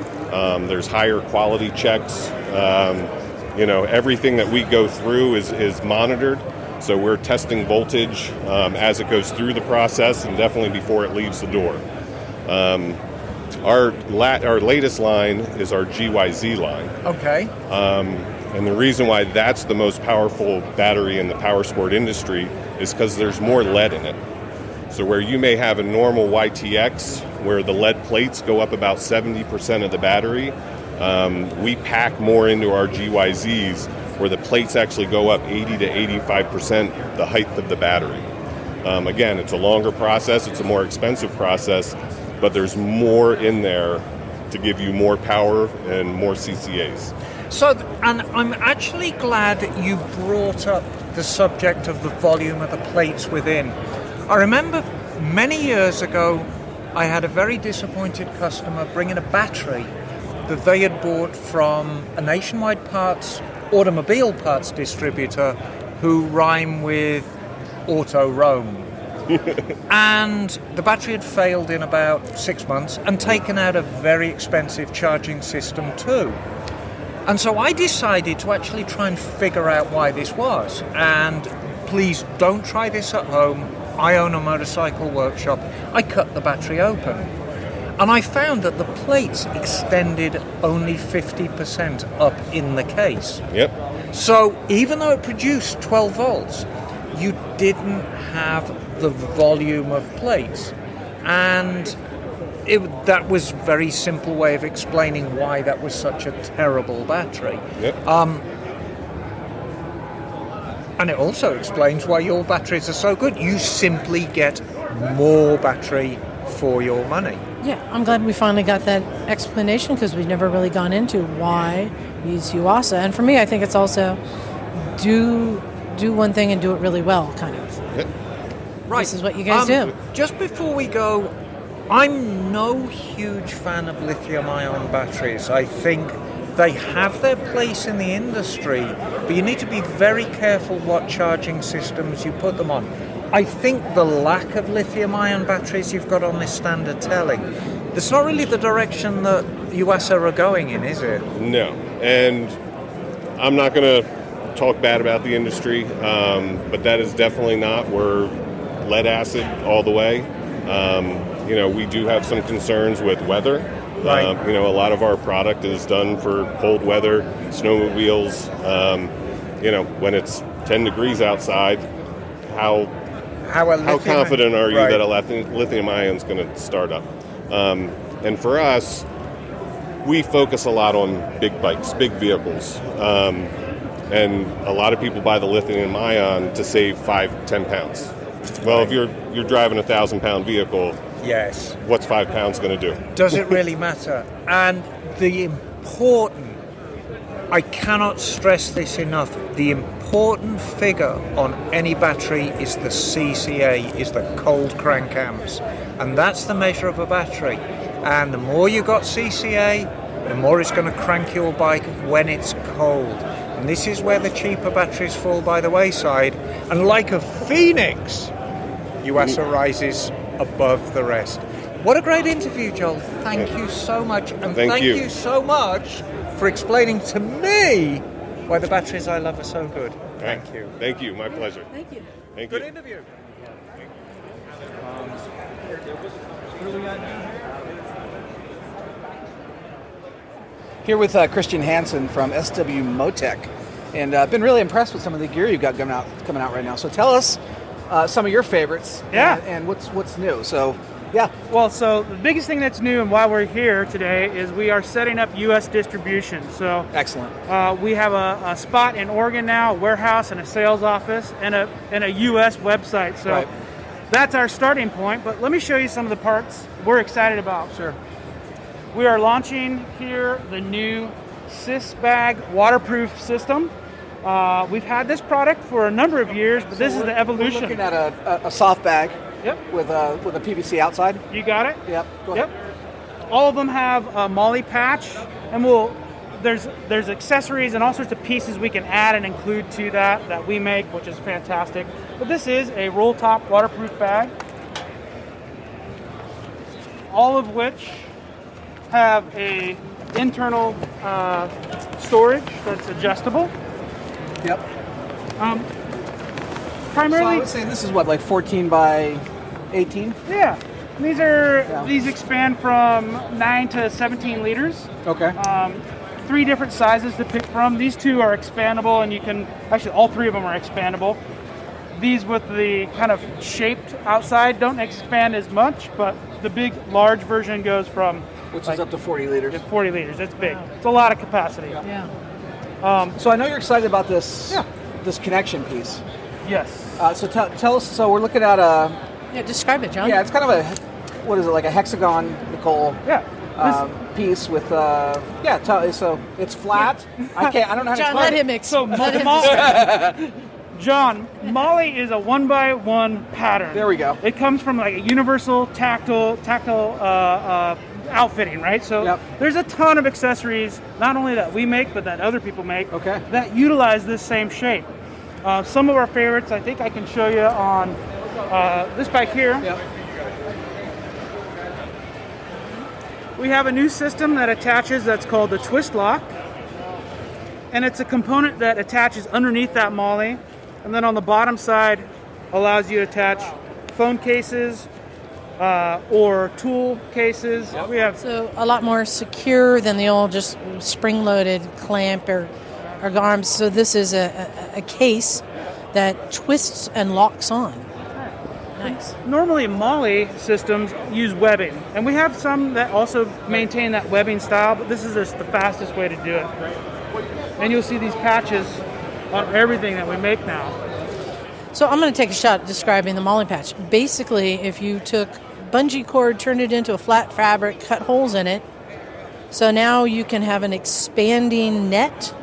There's higher quality checks. Everything that we go through is monitored. So we're testing voltage as it goes through the process, and definitely before it leaves the door. Our latest line is our GYZ line. Okay. And the reason why that's the most powerful battery in the power sport industry is because there's more lead in it. So where you may have a normal YTX where the lead plates go up about 70% of the battery, we pack more into our GYZs where the plates actually go up 80 to 85% the height of the battery. Again, it's a longer process, it's a more expensive process, but there's more in there to give you more power and more CCAs. So, and I'm actually glad you brought up the subject of the volume of the plates within. I remember many years ago, I had a very disappointed customer bringing a battery that they had bought from a nationwide automobile parts distributor who rhyme with Auto Rome. And the battery had failed in about 6 months and taken out a very expensive charging system too. And so I decided to actually try and figure out why this was. And please don't try this at home. I own a motorcycle workshop. I cut the battery open. And I found that the plates extended only 50% up in the case. Yep. So even though it produced 12 volts, you didn't have the volume of plates. And that was a very simple way of explaining why that was such a terrible battery. Yep. And it also explains why your batteries are so good. You simply get more battery for your money. Yeah, I'm glad we finally got that explanation because we've never really gone into why use Yuasa. And for me, I think it's also do one thing and do it really well, kind of. Yep. Right. This is what you guys do. Just before we go, I'm no huge fan of lithium-ion batteries. I think they have their place in the industry, but you need to be very careful what charging systems you put them on. I think the lack of lithium-ion batteries you've got on this stand are telling. That's not really the direction that Yuasa are going in, is it? No, and I'm not going to talk bad about the industry, but that is definitely not. We're lead acid all the way. We do have some concerns with weather. Right. A lot of our product is done for cold weather, snowmobiles. When it's 10 degrees outside, how confident are you that a lithium ion is going to start up? And for us, we focus a lot on big bikes, big vehicles. And a lot of people buy the lithium ion to save 5-10 pounds. Well, if you're driving a 1,000-pound vehicle, yes, what's 5 pounds going to do? Does it really matter? And I cannot stress this enough, the important figure on any battery is the CCA, is the cold crank amps. And that's the measure of a battery. And the more you got CCA, the more it's going to crank your bike when it's cold. And this is where the cheaper batteries fall by the wayside. And like a phoenix, Yuasa rises above the rest. What a great interview, Joel. Thank you so much. And thank you so much for explaining to me why the batteries I love are so good. Thank you. Thank you. My pleasure. Thank you. Thank Good you. interview. Here with Christian Hansen from SW Motec, and I've been really impressed with some of the gear you've got coming out right now. So tell us some of your favorites, and what's new. So, yeah. Well, so the biggest thing that's new and why we're here today is we are setting up U.S. distribution. So excellent. We have a spot in Oregon now, a warehouse and a sales office, and a U.S. website. So that's our starting point. But let me show you some of the parts we're excited about. Sure. We are launching here the new Sys Bag waterproof system. We've had this product for a number of years, but this is the evolution. We're looking at a soft bag. Yep. With a PVC outside. You got it. Yep. Go ahead. All of them have a MOLLE patch, and there's accessories and all sorts of pieces we can add and include to that we make, which is fantastic. But this is a roll top waterproof bag, all of which have a internal storage that's adjustable. Yep. Primarily, so I would say this is what, like 14 by 18? Yeah. These expand from 9 to 17 liters. Okay. 3 different sizes to pick from. These 2 are expandable, and you can actually all 3 of them are expandable. These with the kind of shaped outside don't expand as much, but the big, large version goes from which is up to 40 liters. 40 liters. It's big. Wow. It's a lot of capacity. Yeah. So I know you're excited about this this connection piece. Yes. So tell us. So we're looking at a. Yeah, describe it, John. Yeah, it's kind of a, what is it, like a hexagon, Nicole? Yeah. Piece with so it's flat. I don't know how to John, explain let him John, Molly is a 1x1 pattern. There we go. It comes from like a universal tactile outfitting, right? So there's a ton of accessories, not only that we make, but that other people make, that utilize this same shape. Some of our favorites, I think I can show you on this bike here. Yep. We have a new system that attaches that's called the twist lock. And it's a component that attaches underneath that Molly. And then on the bottom side allows you to attach phone cases or tool cases. Yep. We have so a lot more secure than the old just spring-loaded clamp or arms. So this is a case that twists and locks on. Nice. Normally, Molly systems use webbing, and we have some that also maintain that webbing style, but this is just the fastest way to do it. And you'll see these patches on everything that we make now. So I'm going to take a shot at describing the Molly patch. Basically, if you took bungee cord, turned it into a flat fabric, cut holes in it, so now you can have an expanding net.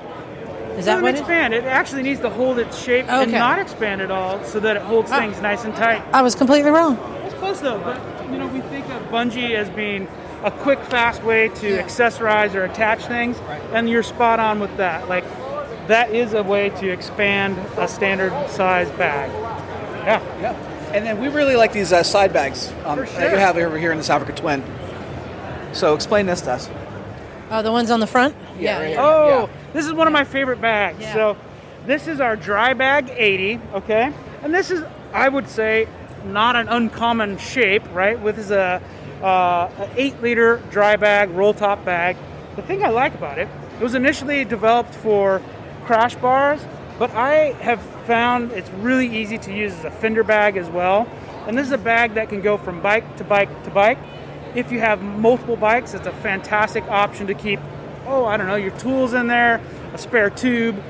Is that what expand? It actually needs to hold its shape and not expand at all, so that it holds things nice and tight. I was completely wrong. It's close though, but we think of bungee as being a quick, fast way to accessorize or attach things, and you're spot on with that. Like, that is a way to expand a standard size bag. Yeah. And then we really like these side bags that you have over here in this Africa Twin. So explain this to us. The ones on the front? Yeah. Right here. This is one of my favorite bags. Yeah. So this is our dry bag 80, okay? And this is, I would say, not an uncommon shape, right? This is a 8-liter dry bag, roll top bag. The thing I like about it, it was initially developed for crash bars, but I have found it's really easy to use as a fender bag as well. And this is a bag that can go from bike to bike to bike. If you have multiple bikes, it's a fantastic option to keep, your tools in there, a spare tube,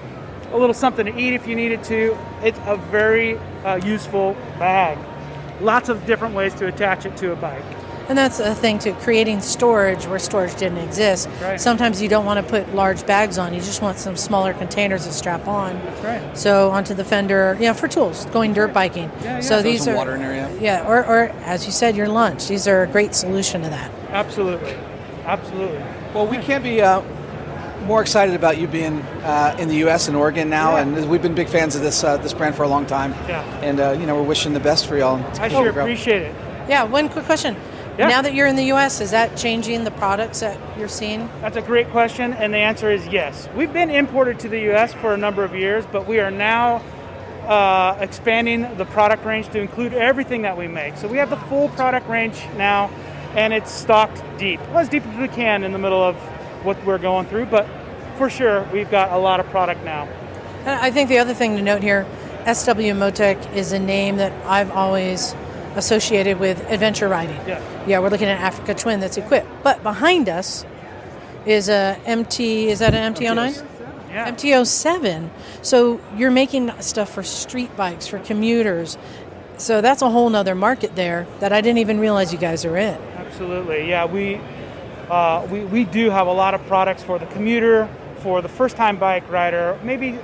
a little something to eat if you needed to. It's a very useful bag. Lots of different ways to attach it to a bike. And that's the thing too, creating storage where storage didn't exist. Right. Sometimes you don't want to put large bags on, you just want some smaller containers to strap on. That's right. So onto the fender, for tools, going dirt biking. Yeah. So these some are water in there, Yeah, or as you said, your lunch. These are a great solution to that. Absolutely. Well, we can't be more excited about you being in the U.S. and Oregon now, and we've been big fans of this brand for a long time. Yeah. And we're wishing the best for y'all. I sure appreciate it. Yeah. One quick question. Yeah. Now that you're in the U.S., is that changing the products that you're seeing? That's a great question, and the answer is yes. We've been imported to the U.S. for a number of years, but we are now expanding the product range to include everything that we make. So we have the full product range now, and it's stocked deep. Well, as deep as we can in the middle of what we're going through, but for sure, we've got a lot of product now. I think the other thing to note here, SW Motec is a name that I've always associated with adventure riding. Yeah, we're looking at Africa Twin that's equipped. But behind us is a is that an MT-09? Yeah. MT-07. So you're making stuff for street bikes, for commuters. So that's a whole nother market there that I didn't even realize you guys are in. Absolutely. Yeah, we do have a lot of products for the commuter, for the first-time bike rider, maybe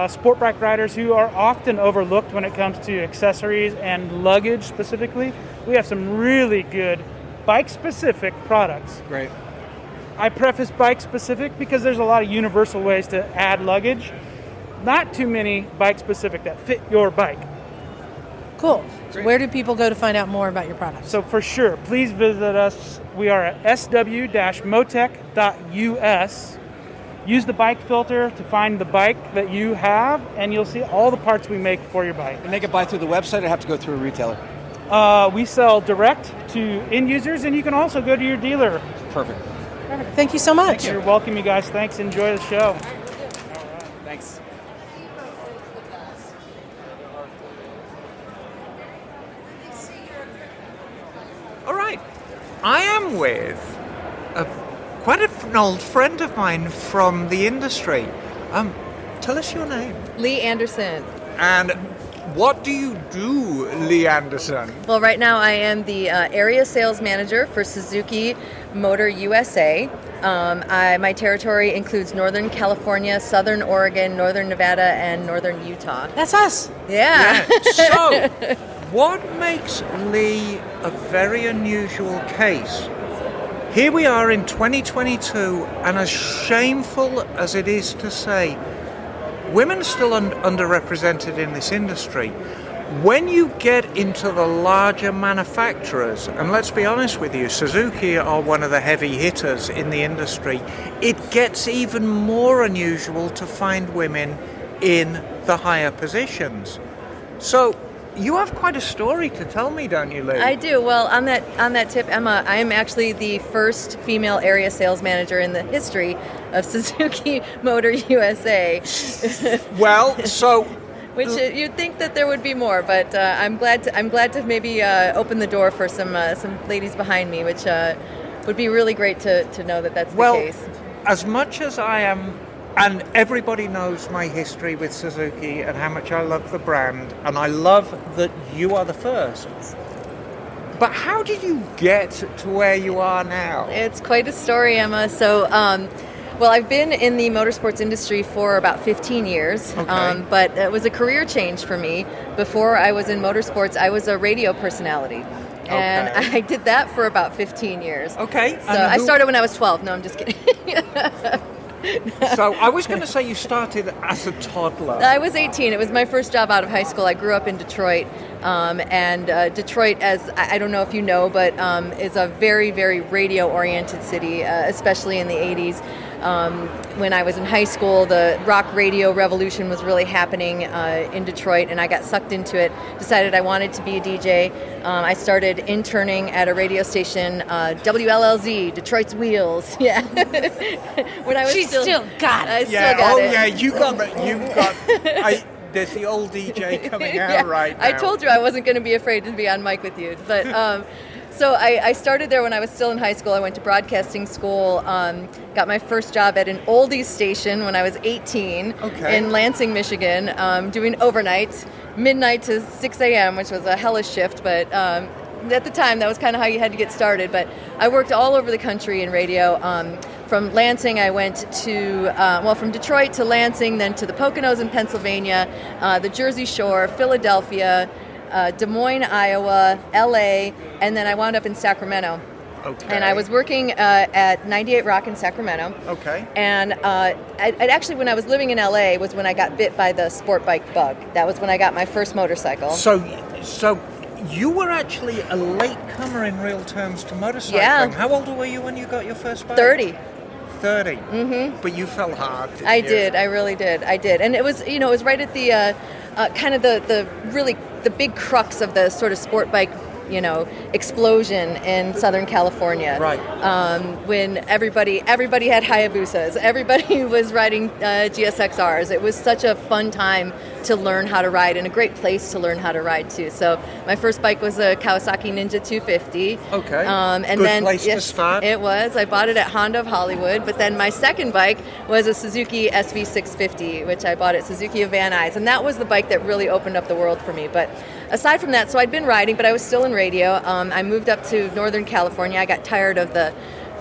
sport bike riders who are often overlooked when it comes to accessories and luggage specifically. We have some really good bike-specific products. Great. I preface bike-specific because there's a lot of universal ways to add luggage. Not too many bike-specific that fit your bike. Cool. So where do people go to find out more about your products? So for sure, please visit us. We are at sw-motec.us. Use the bike filter to find the bike that you have, and you'll see all the parts we make for your bike. And they can buy through the website or have to go through a retailer? We sell direct to end users, and you can also go to your dealer. Perfect. Thank you so much. You're welcome, you guys. Thanks. Enjoy the show. Thanks. All right. I am with quite an old friend of mine from the industry. Tell us your name. Lee Anderson. And what do you do, Lee Anderson? Well, right now I am the area sales manager for Suzuki Motor USA. My territory includes Northern California, Southern Oregon, Northern Nevada, and Northern Utah. That's us. Yeah. So, what makes Lee a very unusual case? Here we are in 2022, and as shameful as it is to say, women are still underrepresented in this industry. When you get into the larger manufacturers, and let's be honest with you, Suzuki are one of the heavy hitters in the industry, it gets even more unusual to find women in the higher positions. So, you have quite a story to tell me, don't you, Lee? I do. Well, on that tip, Emma, I am actually the first female area sales manager in the history of Suzuki Motor USA. Well, so which you'd think that there would be more, but I'm glad to maybe open the door for some ladies behind me, which would be really great to know that that's the case. As much as I am. And everybody knows my history with Suzuki and how much I love the brand, and I love that you are the first. But how did you get to where you are now? It's quite a story, Emma. So, well, I've been in the motorsports industry for about 15 years, but it was a career change for me. Before I was in motorsports, I was a radio personality. And I did that for about 15 years. Okay. So I started when I was 12. No, I'm just kidding. So I was going to say you started as a toddler. I was 18. It was my first job out of high school. I grew up in Detroit. And Detroit, as I don't know if you know, but is a very, very radio-oriented city, especially in the 80s. When I was in high school, the rock radio revolution was really happening in Detroit, and I got sucked into it, decided I wanted to be a DJ. I started interning at a radio station, WLLZ, Detroit's Wheels. Yeah. When I was still got it. I still got it. Yeah, you've got there's the old DJ coming out right now. I told you I wasn't going to be afraid to be on mic with you. But so I started there when I was still in high school. I went to broadcasting school, got my first job at an oldies station when I was 18 in Lansing, Michigan, doing overnights, midnight to 6 a.m., which was a hellish shift, but at the time that was kind of how you had to get started. But I worked all over the country in radio. From Lansing, I went to, from Detroit to Lansing, then to the Poconos in Pennsylvania, the Jersey Shore, Philadelphia, Des Moines, Iowa, LA, and then I wound up in Sacramento. Okay. And I was working at 98 Rock in Sacramento. Okay. And actually, when I was living in LA, was when I got bit by the sport bike bug. That was when I got my first motorcycle. So you were actually a latecomer in real terms to motorcycling. Yeah. How old were you when you got your first bike? 30. 30. Mm-hmm. But you fell hard. Didn't I you? did. I really did. I did. And it was, it was right at the kind of the really the big crux of the sort of sport bike, explosion in Southern California. Right. When everybody had Hayabusas, everybody was riding GSXRs. It was such a fun time to learn how to ride and a great place to learn how to ride too. So my first bike was a Kawasaki Ninja 250. Okay. And Good then place to start. It was. I bought it at Honda of Hollywood. But then my second bike was a Suzuki SV650, which I bought at Suzuki of Van Nuys, and that was the bike that really opened up the world for me. But aside from that, so I'd been riding, but I was still in radio. I moved up to Northern California. I got tired of the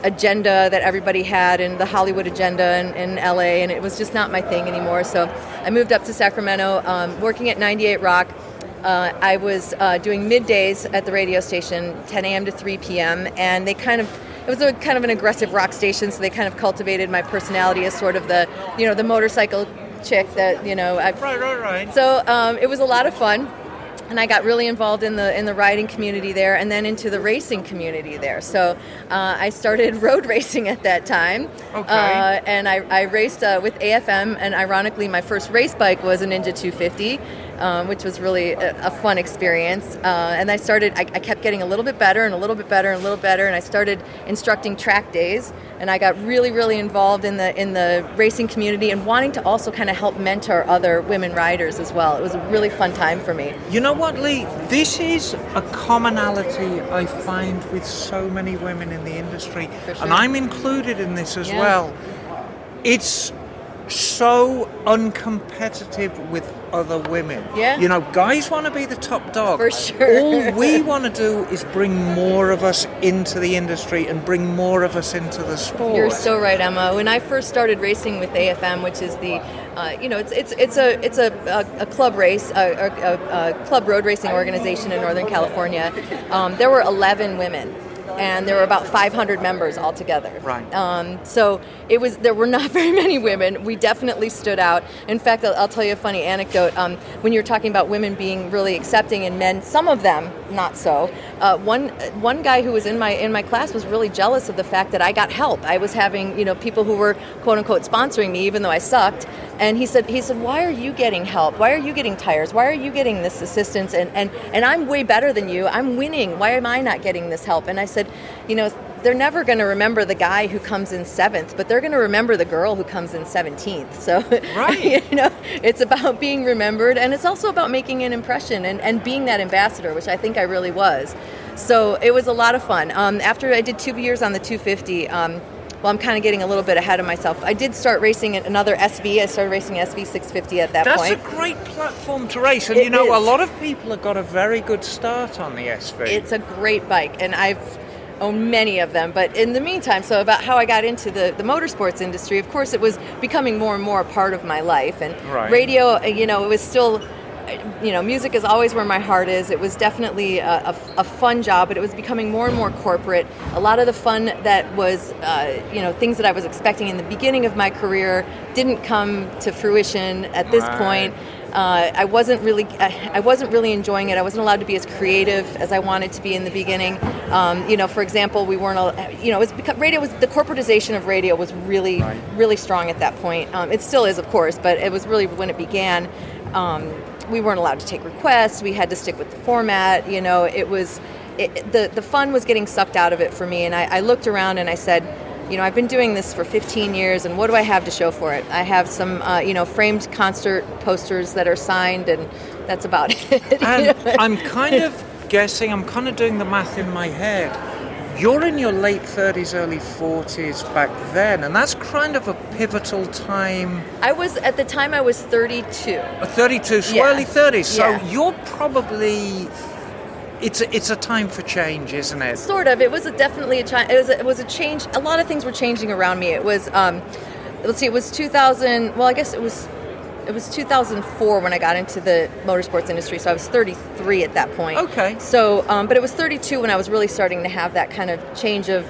agenda that everybody had and the Hollywood agenda in LA, and it was just not my thing anymore. So I moved up to Sacramento, working at 98 Rock. I was doing middays at the radio station, 10 a.m. to 3 p.m., and it was a kind of an aggressive rock station, so they kind of cultivated my personality as sort of the motorcycle chick that, Right. So it was a lot of fun. And I got really involved in the riding community there, and then into the racing community there. So I started road racing at that time. Okay. And I raced with AFM, and ironically, my first race bike was a Ninja 250. which was really a fun experience. And I kept getting a little bit better and a little bit better and a little better, and I started instructing track days, and I got really, really involved in the racing community and wanting to also kind of help mentor other women riders as well. It was a really fun time for me. You know what, Lee? This is a commonality I find with so many women in the industry, For sure. and I'm included in this as Yeah. well. It's so uncompetitive with other women. Yeah. You know, guys want to be the top dog. For sure. All we want to do is bring more of us into the industry and bring more of us into the sport. You're so right, Emma. When I first started racing with AFM, which is the, it's a club race, a club road racing organization in Northern California. There were 11 women. And there were about 500 members altogether. Right. So there were not very many women. We definitely stood out. In fact, I'll tell you a funny anecdote. When you're talking about women being really accepting and men, some of them not so. One guy who was in my class was really jealous of the fact that I got help. I was having people who were quote unquote sponsoring me, even though I sucked. And he said, why are you getting help? Why are you getting tires? Why are you getting this assistance? And I'm way better than you. I'm winning. Why am I not getting this help? And I said, they're never going to remember the guy who comes in 7th, but they're going to remember the girl who comes in 17th. So, right. It's about being remembered, and it's also about making an impression and being that ambassador, which I think I really was. So it was a lot of fun. After I did 2 years on the 250, I'm kind of getting a little bit ahead of myself. I did start racing another SV. I started racing SV 650 at that point. That's a great platform to race. And It is. a lot of people have got a very good start on the SV. It's a great bike, and I've owned many of them. But in the meantime, so about how I got into the motorsports industry, of course, it was becoming more and more a part of my life. And Right. radio, it was still, music is always where my heart is. It was definitely a fun job, but it was becoming more and more corporate. A lot of the fun that was, things that I was expecting in the beginning of my career didn't come to fruition at this Right. point. I wasn't really enjoying it. I wasn't allowed to be as creative as I wanted to be in the beginning. For example, we weren't, radio was, the corporatization of radio was really, really strong at that point. It still is, of course, but it was really when it began. We weren't allowed to take requests. We had to stick with the format. The fun was getting sucked out of it for me. And I looked around and I said, I've been doing this for 15 years, and what do I have to show for it? I have some, framed concert posters that are signed, and that's about it. And I'm kind of guessing, I'm kind of doing the math in my head. You're in your late 30s, early 40s back then, and that's kind of a pivotal time. At the time I was 32. 32, so Yeah. early 30s. So Yeah. you're probably... It's a time for change, isn't it? Sort of. It was definitely a change. It was a change. A lot of things were changing around me. It was, it was 2000. Well, I guess it was 2004 when I got into the motorsports industry. So I was 33 at that point. Okay. So, but it was 32 when I was really starting to have that kind of change of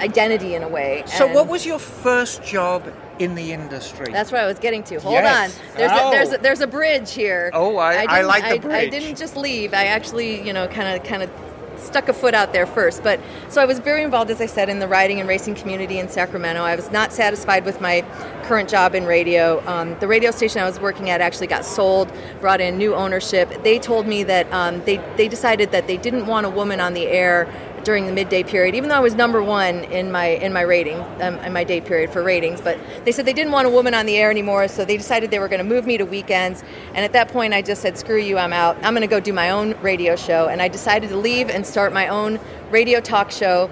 identity in a way. So And what was your first job in the industry? That's what I was getting to. Hold Yes. on. There's a bridge here. Oh, I like the bridge. I didn't just leave. I actually, kind of stuck a foot out there first. But so I was very involved, as I said, in the riding and racing community in Sacramento. I was not satisfied with my current job in radio. The radio station I was working at actually got sold, brought in new ownership. They told me that they decided that they didn't want a woman on the air during the midday period, even though I was number one in my rating, in my day period for ratings. But they said they didn't want a woman on the air anymore, so they decided they were going to move me to weekends. And at that point, I just said, screw you, I'm out. I'm going to go do my own radio show. And I decided to leave and start my own radio talk show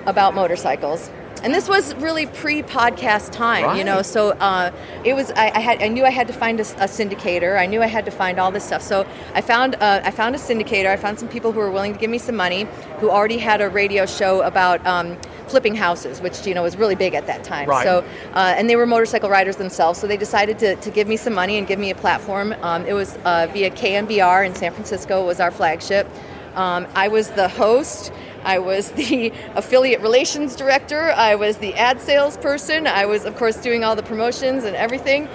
about motorcycles. And this was really pre-podcast time, Right. So it was. I knew I had to find a syndicator. I knew I had to find all this stuff. So I found a syndicator. I found some people who were willing to give me some money, who already had a radio show about flipping houses, which was really big at that time. Right. So and they were motorcycle riders themselves. So they decided to give me some money and give me a platform. It was via KMBR in San Francisco was our flagship. I was the host. I was the affiliate relations director. I was the ad salesperson. I was, of course, doing all the promotions and everything.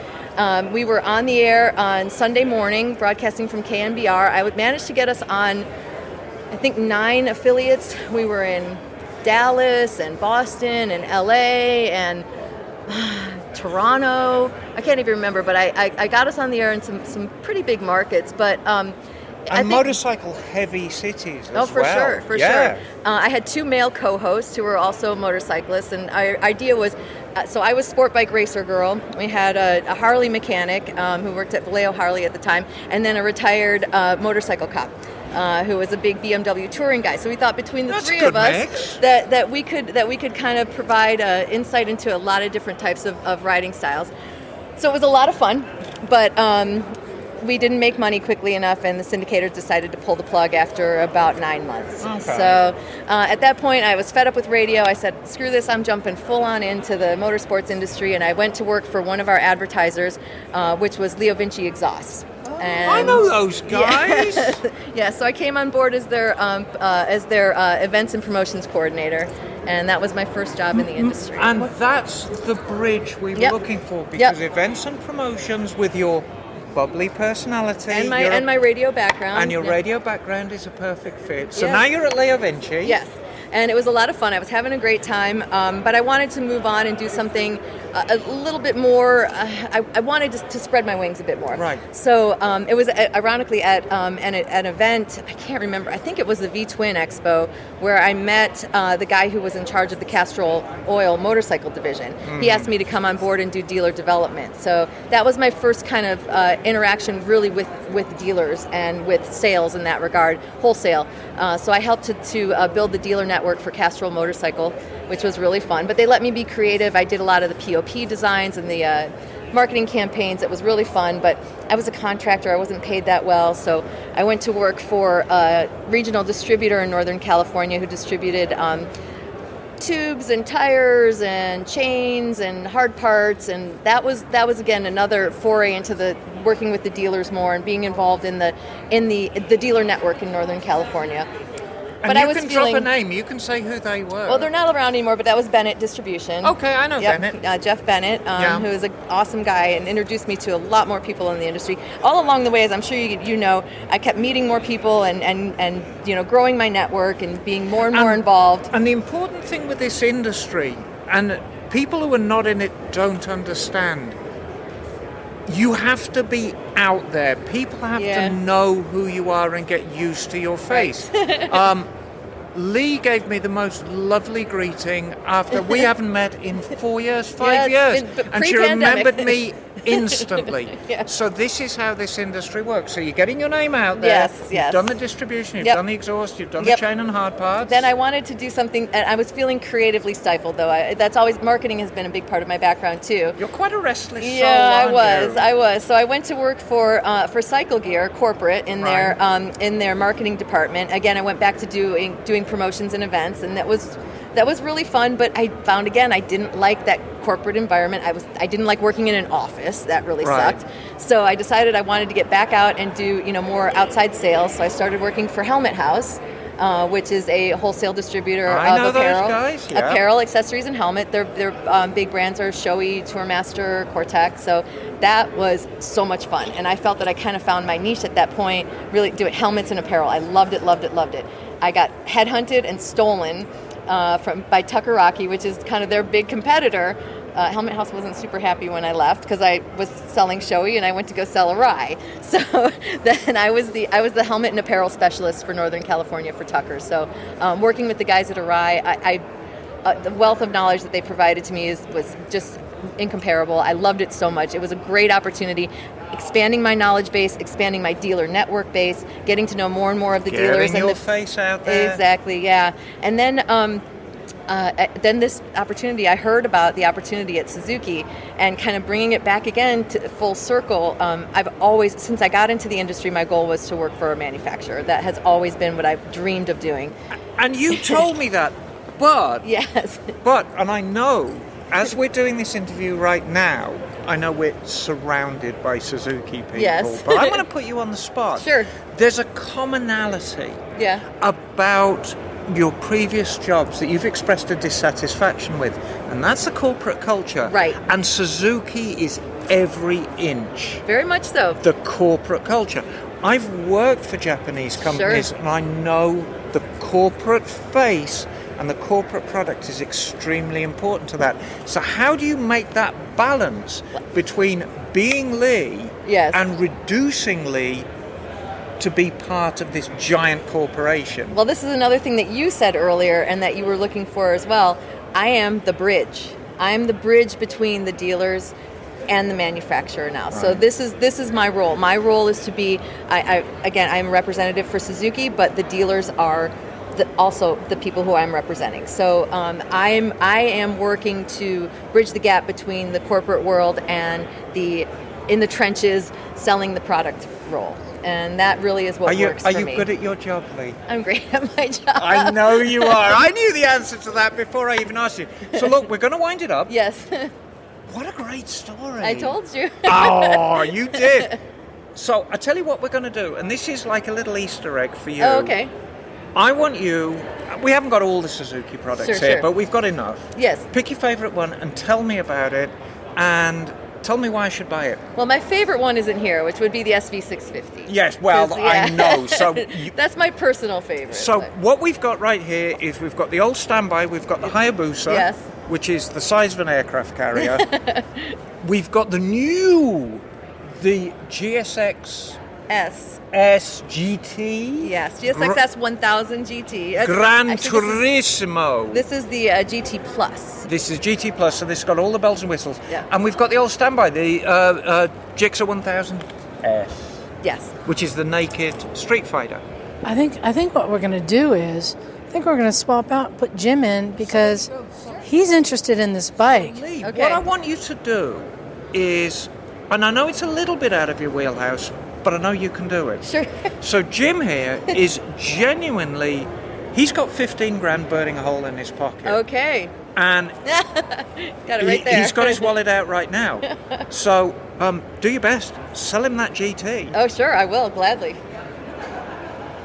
We were on the air on Sunday morning, broadcasting from KMBR. I would manage to get us on, I think, 9 affiliates. We were in Dallas and Boston and LA and Toronto. I can't even remember, but I got us on the air in some pretty big markets. But and motorcycle-heavy cities as well. For sure. I had 2 male co-hosts who were also motorcyclists, and our idea was, so I was sport bike racer girl. We had a Harley mechanic who worked at Vallejo Harley at the time, and then a retired motorcycle cop. Who was a big BMW touring guy. So we thought between the three of us that we could kind of provide insight into a lot of different types of riding styles. So it was a lot of fun, but we didn't make money quickly enough, and the syndicators decided to pull the plug after about 9 months. Okay. So at that point, I was fed up with radio. I said, screw this, I'm jumping full on into the motorsports industry, and I went to work for one of our advertisers, which was Leo Vinci Exhaust. And I know those guys. Yeah, so I came on board as their events and promotions coordinator, and that was my first job in the industry. And that's the bridge we were looking for, because events and promotions with your bubbly personality and my radio background. And your radio background is a perfect fit. So now you're at Leo Vinci. Yes. And it was a lot of fun. I was having a great time, but I wanted to move on and do something a little bit more. I wanted to spread my wings a bit more. Right. So it was ironically at an event. I can't remember. I think it was the V-Twin Expo, where I met the guy who was in charge of the Castrol Oil motorcycle division. He asked me to come on board and do dealer development. So that was my first kind of interaction really with dealers and with sales in that regard, wholesale. So I helped to build the dealer network for Castrol Motorcycle, which was really fun. But they let me be creative. I did a lot of the POP designs and the marketing campaigns. It was really fun, but I was a contractor. I wasn't paid that well, so I went to work for a regional distributor in Northern California who distributed tubes and tires and chains and hard parts, and that was again another foray into the working with the dealers more and being involved in the dealer network in Northern California. And you can drop a name. You can say who they were. Well, they're not around anymore, but that was Bennett Distribution. Okay, I know Bennett. Jeff Bennett, who is an awesome guy and introduced me to a lot more people in the industry. All along the way, as I'm sure you know, I kept meeting more people and growing my network and being more and more involved. And the important thing with this industry, and people who are not in it don't understand, you have to be out there. People have to know who you are and get used to your face. Right. Lee gave me the most lovely greeting after we haven't met in 4 years, 5 years. And she remembered me instantly. So this is how this industry works. So you're getting your name out there. You've done the distribution, you've done the exhaust, you've done the chain and hard parts. Then I wanted to do something, and I was feeling creatively stifled, though. Marketing has been a big part of my background, too. You're quite a restless soul, I aren't was. So I went to work for Cycle Gear corporate in their marketing department. Again, I went back to doing promotions and events, and that was really fun, but I found again I didn't like that corporate environment. I didn't like working in an office. That really sucked. So I decided I wanted to get back out and do more outside sales. So I started working for Helmet House, which is a wholesale distributor of apparel, accessories, and helmet. Their big brands are Shoei, Tourmaster, Cortex. So that was so much fun, and I felt that I kind of found my niche at that point. Really doing helmets and apparel. I loved it. I got headhunted and stolen by Tuckeraki, which is kind of their big competitor. Helmet House wasn't super happy when I left because I was selling Shoei and I went to go sell Arai. So then I was the helmet and apparel specialist for Northern California for Tucker. So working with the guys at Arai, the wealth of knowledge that they provided to me was just incomparable. I loved it so much. It was a great opportunity, expanding my knowledge base, expanding my dealer network base, getting to know more and more of the dealers. Getting your face out there. Exactly, yeah. And then this opportunity, I heard about the opportunity at Suzuki and kind of bringing it back again to full circle. I've always, since I got into the industry, my goal was to work for a manufacturer. That has always been what I've dreamed of doing. And you told me that, but... Yes. And I know, as we're doing this interview right now, I know we're surrounded by Suzuki people. Yes. But I'm going to put you on the spot. Sure. There's a commonality about your previous jobs that you've expressed a dissatisfaction with, and that's the corporate culture. Right. And Suzuki is every inch. Very much so. The corporate culture. I've worked for Japanese companies, and I know the corporate face and the corporate product is extremely important to that. So how do you make that balance between being Lee and reducing Lee to be part of this giant corporation? Well, this is another thing that you said earlier and that you were looking for as well. I am the bridge. I'm the bridge between the dealers and the manufacturer now. Right. So this is my role. My role is to be, I'm a representative for Suzuki, but the dealers are also the people who I'm representing. So I am working to bridge the gap between the corporate world and the in the trenches selling the product role. And that really is what works for me. Are you good at your job, Lee? I'm great at my job. I know you are. I knew the answer to that before I even asked you. So look, we're going to wind it up. Yes. What a great story. I told you. Oh, you did. So I tell you what we're going to do, and this is like a little Easter egg for you. Oh, okay. I want you, we haven't got all the Suzuki products here, but we've got enough. Yes. Pick your favourite one and tell me about it, and tell me why I should buy it. Well, my favorite one isn't here, which would be the SV650. Yes, well, I know. So that's my personal favorite. So what we've got right here is we've got the old standby, we've got the Hayabusa, which is the size of an aircraft carrier. We've got the GSX S GT. Yes, GSX 1000 GT. Gran Turismo. This is the GT Plus. This is GT Plus, so this has got all the bells and whistles. Yeah. And we've got the old standby, the Gixxer 1000 S. Yes. Which is the naked Street Fighter. I think what we're going to do is, we're going to swap out, put Jim in, because he's interested in this bike. Lee, what I want you to do is, and I know it's a little bit out of your wheelhouse, but I know you can do it. Sure. So Jim here is genuinely, he's got 15 grand burning a hole in his pocket. Okay. And got it right there. He's got his wallet out right now. So do your best. Sell him that GT. Oh, sure, I will, gladly.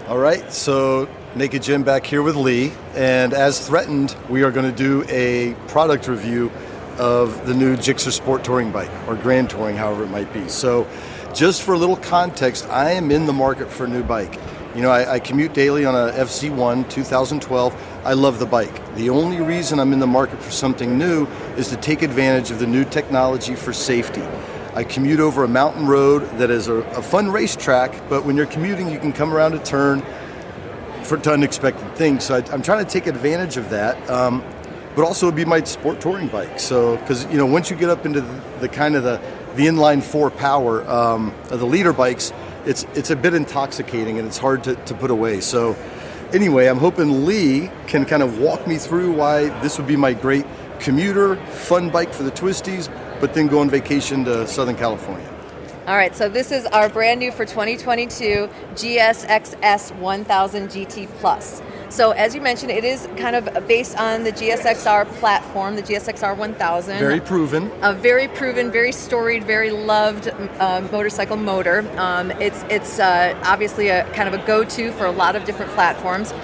All right, so Naked Jim back here with Lee. And as threatened, we are going to do a product review of the new Gixxer Sport Touring bike, or Grand Touring, however it might be. So just for a little context, I am in the market for a new bike. You know, I commute daily on a FC1 2012. I love the bike. The only reason I'm in the market for something new is to take advantage of the new technology for safety. I commute over a mountain road that is a fun racetrack, but when you're commuting, you can come around a turn to unexpected things. So I'm trying to take advantage of that, but also it'd be my sport touring bike. So, because you know, once you get up into the kind of the inline 4 power of the leader bikes, it's a bit intoxicating and it's hard to put away. So anyway, I'm hoping Lee can kind of walk me through why this would be my great commuter, fun bike for the twisties, but then go on vacation to Southern California. All right, so this is our brand new for 2022 GSX 1000 GT Plus. So as you mentioned, it is kind of based on the GSXR platform, the GSXR 1000. Very proven. A very proven, very storied, very loved motorcycle motor. It's obviously a kind of a go-to for a lot of different platforms.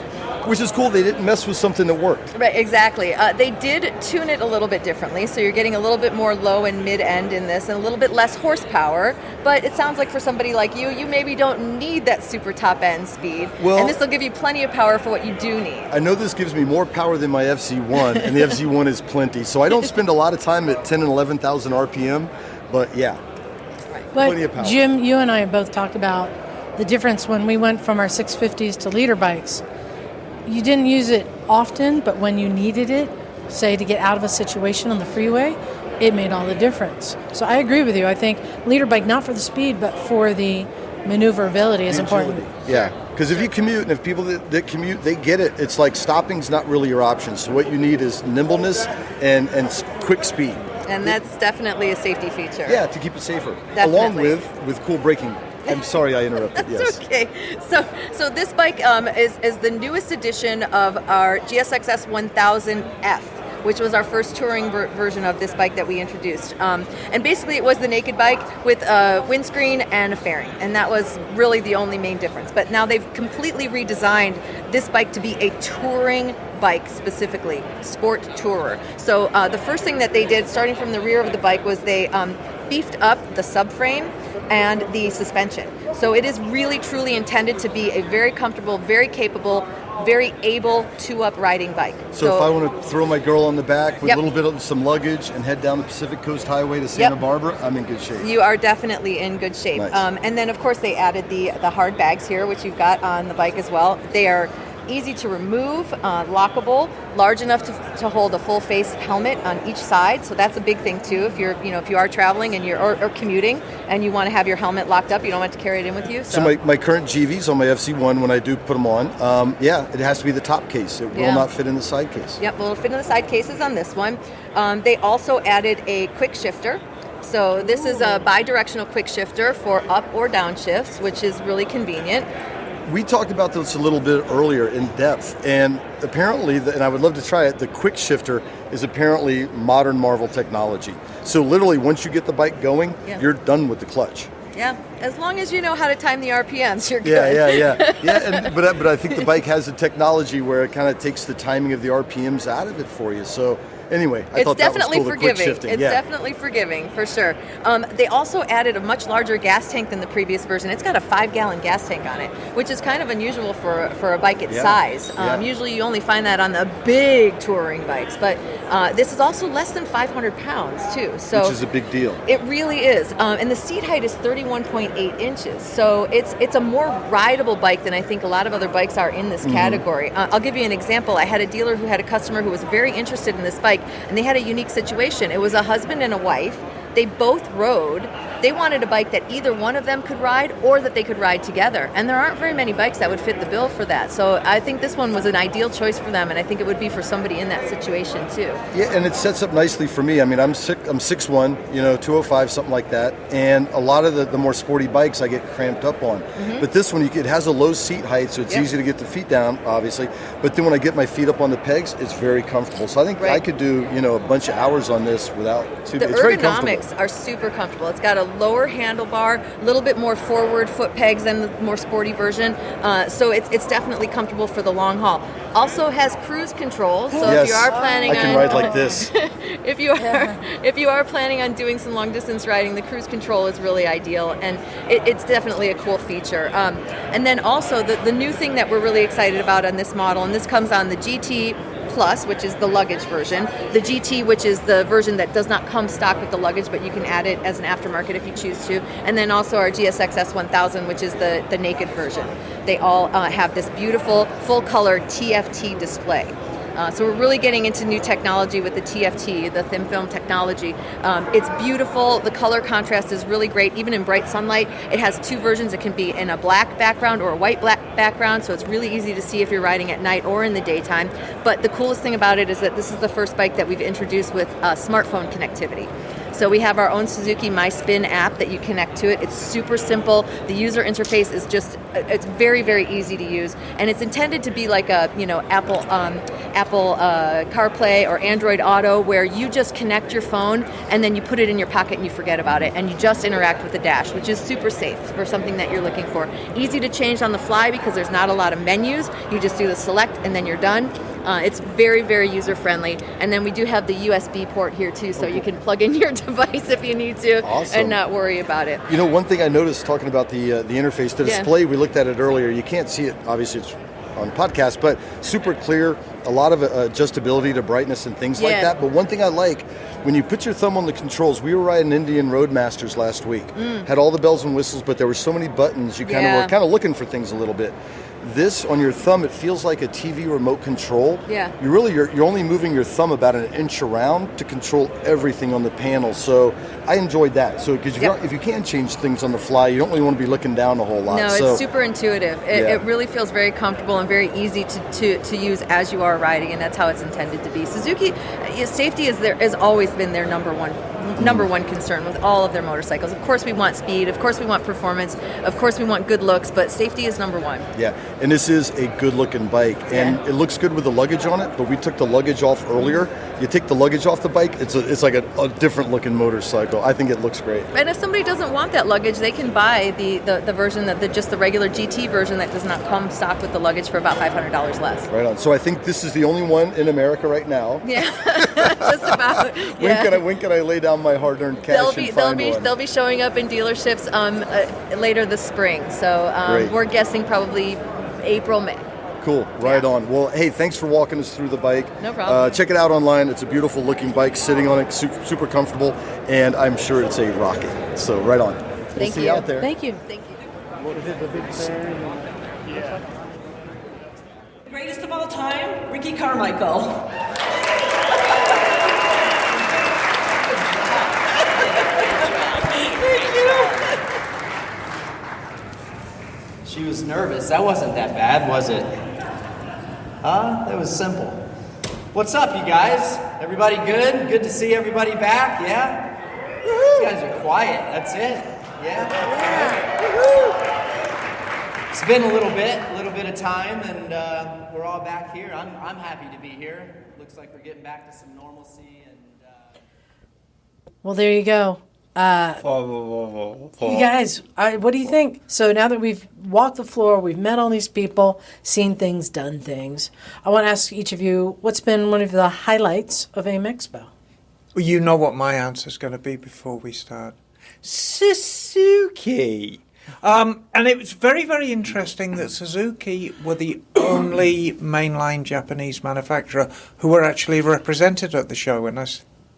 Which is cool. They didn't mess with something that worked. Right, exactly. They did tune it a little bit differently, so you're getting a little bit more low and mid-end in this and a little bit less horsepower, but it sounds like for somebody like you maybe don't need that super top-end speed, and this will give you plenty of power for what you do need. I know this gives me more power than my FC1, and the FC1 is plenty, so I don't spend a lot of time at 10 and 11,000 RPM, but yeah, plenty of power. Jim, you and I have both talked about the difference when we went from our 650s to leader bikes. You didn't use it often, but when you needed it, say to get out of a situation on the freeway, it made all the difference. So I agree with you. I think leader bike, not for the speed, but for the maneuverability is important. Yeah, because if you commute, and if people that commute, they get it. It's like stopping's not really your option. So what you need is nimbleness and quick speed. And that's definitely a safety feature. Yeah, to keep it safer. Definitely. Along with cool braking. I'm sorry I interrupted. That's okay. So this bike is the newest edition of our GSX 1000F, which was our first touring version of this bike that we introduced. And basically it was the naked bike with a windscreen and a fairing. And that was really the only main difference. But now they've completely redesigned this bike to be a touring bike specifically, sport tourer. So the first thing that they did, starting from the rear of the bike, was they beefed up the subframe and the suspension. So it is really truly intended to be a very comfortable, very capable very able two-up riding bike. So if I want to throw my girl on the back with Yep. a little bit of some luggage and head down the Pacific Coast Highway to Santa Barbara, I'm in good shape. You are definitely in good shape. Nice. And then, of course, they added the hard bags here, which you've got on the bike as well. They are easy to remove, lockable, large enough to hold a full face helmet on each side. So that's a big thing too. If you are traveling and or commuting and you want to have your helmet locked up, you don't want to carry it in with you. So my current GVs on my FC1, when I do put them on, it has to be the top case. It will not fit in the side case. Yep, will fit in the side cases on this one. They also added a quick shifter. So this is a bi-directional quick shifter for up or down shifts, which is really convenient. We talked about this a little bit earlier in depth, and apparently, and I would love to try it, the quick shifter is apparently modern Marvel technology. So literally, once you get the bike going, you're done with the clutch. Yeah, as long as you know how to time the RPMs, you're good. Yeah. But I think the bike has a technology where it kind of takes the timing of the RPMs out of it for you. So anyway, I thought that was cool, the quick shifting. It's definitely forgiving, for sure. They also added a much larger gas tank than the previous version. It's got a 5-gallon gas tank on it, which is kind of unusual for a bike its size. Usually you only find that on the big touring bikes, but this is also less than 500 pounds, too. So which is a big deal. It really is. And the seat height is 31.8 inches. So it's a more rideable bike than I think a lot of other bikes are in this category. I'll give you an example. I had a dealer who had a customer who was very interested in this bike, and they had a unique situation. It was a husband and a wife. They both rode. They wanted a bike that either one of them could ride or that they could ride together. And there aren't very many bikes that would fit the bill for that. So I think this one was an ideal choice for them, and I think it would be for somebody in that situation too. Yeah, and it sets up nicely for me. I mean, I'm 6'1", 205, something like that. And a lot of the more sporty bikes I get cramped up on. But this one, it has a low seat height, so it's easy to get the feet down, obviously. But then when I get my feet up on the pegs, it's very comfortable. So I think I could do, a bunch of hours on this without too much. It's very comfortable. The ergonomics are super comfortable. It's got a lower handlebar, a little bit more forward foot pegs than the more sporty version. So it's definitely comfortable for the long haul. Also has cruise control. So if you are planning I can ride like this. if you are planning on doing some long distance riding, the cruise control is really ideal, and it's definitely a cool feature. And then also the new thing that we're really excited about on this model, and this comes on the GT Plus, which is the luggage version, the GT, which is the version that does not come stock with the luggage, but you can add it as an aftermarket if you choose to, and then also our GSX S1000, which is the naked version. They all have this beautiful full-color TFT display. So we're really getting into new technology with the TFT, the thin film technology. It's beautiful. The color contrast is really great, even in bright sunlight. It has two versions. It can be in a black background or a white black background, so it's really easy to see if you're riding at night or in the daytime. But the coolest thing about it is that this is the first bike that we've introduced with smartphone connectivity. So we have our own Suzuki My Spin app that you connect to it. It's super simple. The user interface is it's very, very easy to use. And it's intended to be like a, Apple CarPlay or Android Auto, where you just connect your phone and then you put it in your pocket and you forget about it. And you just interact with the dash, which is super safe for something that you're looking for. Easy to change on the fly because there's not a lot of menus. You just do the select and then you're done. It's very, very user-friendly. And then we do have the USB port here, too, so you can plug in your device if you need to and not worry about it. One thing I noticed talking about the interface, the display, we looked at it earlier. You can't see it, obviously it's on podcast, but super clear, a lot of adjustability to brightness and things like that. But one thing I like, when you put your thumb on the controls, we were riding Indian Roadmasters last week, had all the bells and whistles, but there were so many buttons, you were kind of looking for things a little bit. This on your thumb, it feels like a TV remote control. Yeah. You're only moving your thumb about an inch around to control everything on the panel. So I enjoyed that. So because if you can change things on the fly, you don't really want to be looking down a whole lot. No, it's super intuitive. It really feels very comfortable and very easy to use as you are riding, and that's how it's intended to be. Suzuki, safety has always been their number one concern with all of their motorcycles. Of course we want speed, of course we want performance, of course we want good looks, but safety is number one. Yeah, and this is a good looking bike, and it looks good with the luggage on it, but we took the luggage off earlier. You take the luggage off the bike, it's like a different looking motorcycle. I think it looks great. And if somebody doesn't want that luggage, they can buy the version just the regular GT version that does not come stock with the luggage for about $500 less. Right on. So I think this is the only one in America right now. Yeah, just about. When can I lay down my hard-earned cash They'll be showing up in dealerships later this spring. So we're guessing probably April, May. Cool. Right on. Well, hey, thanks for walking us through the bike. No problem. Check it out online. It's a beautiful looking bike. Sitting on it, super comfortable, and I'm sure it's a rocket. So right on. We'll see you out there. Thank you. Thank you. Greatest of all time, Ricky Carmichael. Thank you. She was nervous. That wasn't that bad, was it? Huh? That was simple. What's up, you guys? Everybody good? Good to see everybody back, yeah? You guys are quiet, that's it. Yeah? It's been a little bit of time, and we're all back here. I'm happy to be here. Looks like we're getting back to some normalcy. And Well, there you go. You guys, what do you think? So now that we've walked the floor, we've met all these people, seen things, done things, I want to ask each of you, what's been one of the highlights of AimExpo? Well, you know what my answer's going to be before we start. Suzuki. And it was very, very interesting that Suzuki were the only mainline Japanese manufacturer who were actually represented at the show, and I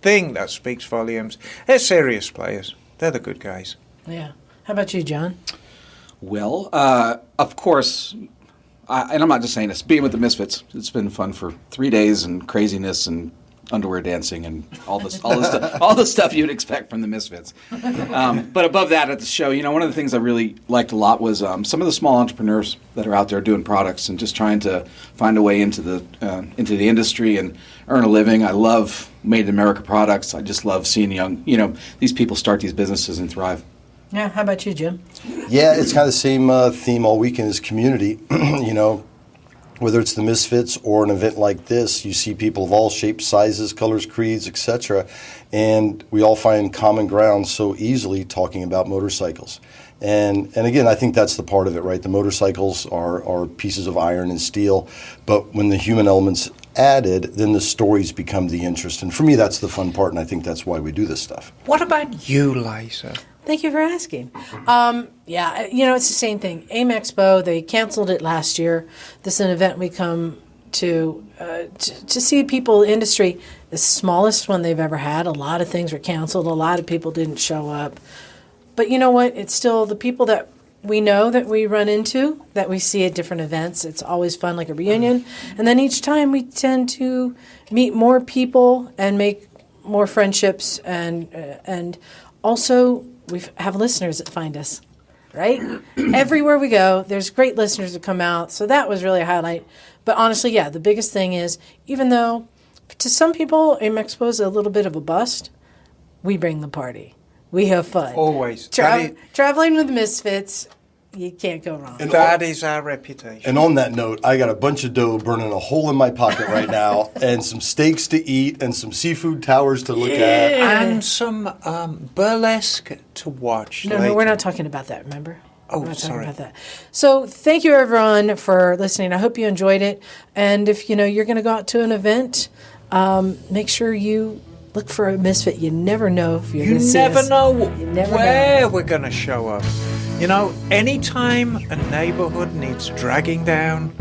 think that speaks volumes. They're serious players. They're the good guys. Yeah. How about you, John? Well, of course, and I'm not just saying this, being with the Misfits, it's been fun for 3 days and craziness and underwear dancing and all the stuff you'd expect from the Misfits. But above that, at the show, one of the things I really liked a lot was some of the small entrepreneurs that are out there doing products and just trying to find a way into the industry and earn a living. I love Made in America products. I just love seeing these people start these businesses and thrive. Yeah. How about you, Jim? Yeah, it's kind of the same theme all weekend as community. Whether it's the Misfits or an event like this, you see people of all shapes, sizes, colors, creeds, etc., and we all find common ground so easily talking about motorcycles. And again, I think that's the part of it, right? The motorcycles are pieces of iron and steel, but when the human element's added, then the stories become the interest. And for me, that's the fun part, and I think that's why we do this stuff. What about you, Liza? Thank you for asking. It's the same thing. AimExpo, they canceled it last year. This is an event we come to see people, industry, the smallest one they've ever had. A lot of things were canceled. A lot of people didn't show up. But you know what? It's still the people that we know that we run into, that we see at different events. It's always fun, like a reunion. And then each time we tend to meet more people and make more friendships, and also we have listeners that find us, right? Everywhere we go, there's great listeners that come out. So that was really a highlight. But honestly, yeah, the biggest thing is, even though to some people AimExpo is a little bit of a bust, we bring the party. We have fun. Always. Traveling with Misfits, you can't go wrong. And that is our reputation. And on that note, I got a bunch of dough burning a hole in my pocket right now, and some steaks to eat, and some seafood towers to look at. And some burlesque to watch. No, we're not talking about that, remember? Oh, we're not sorry. talking about that. So thank you, everyone, for listening. I hope you enjoyed it. And if you're going to go out to an event, make sure you look for a Misfit. You never know if you're going to see us. You never know where we're going to show up. Anytime a neighborhood needs dragging down,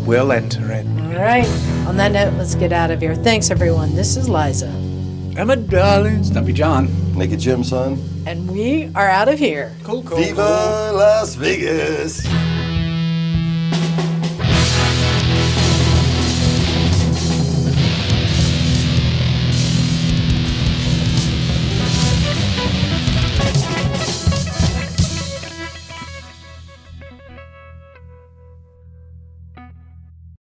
we'll enter it. All right. On that note, let's get out of here. Thanks, everyone. This is Liza. Emma, darling. Stumpy John. Naked Jim, son. And we are out of here. Cool. Viva Las Vegas.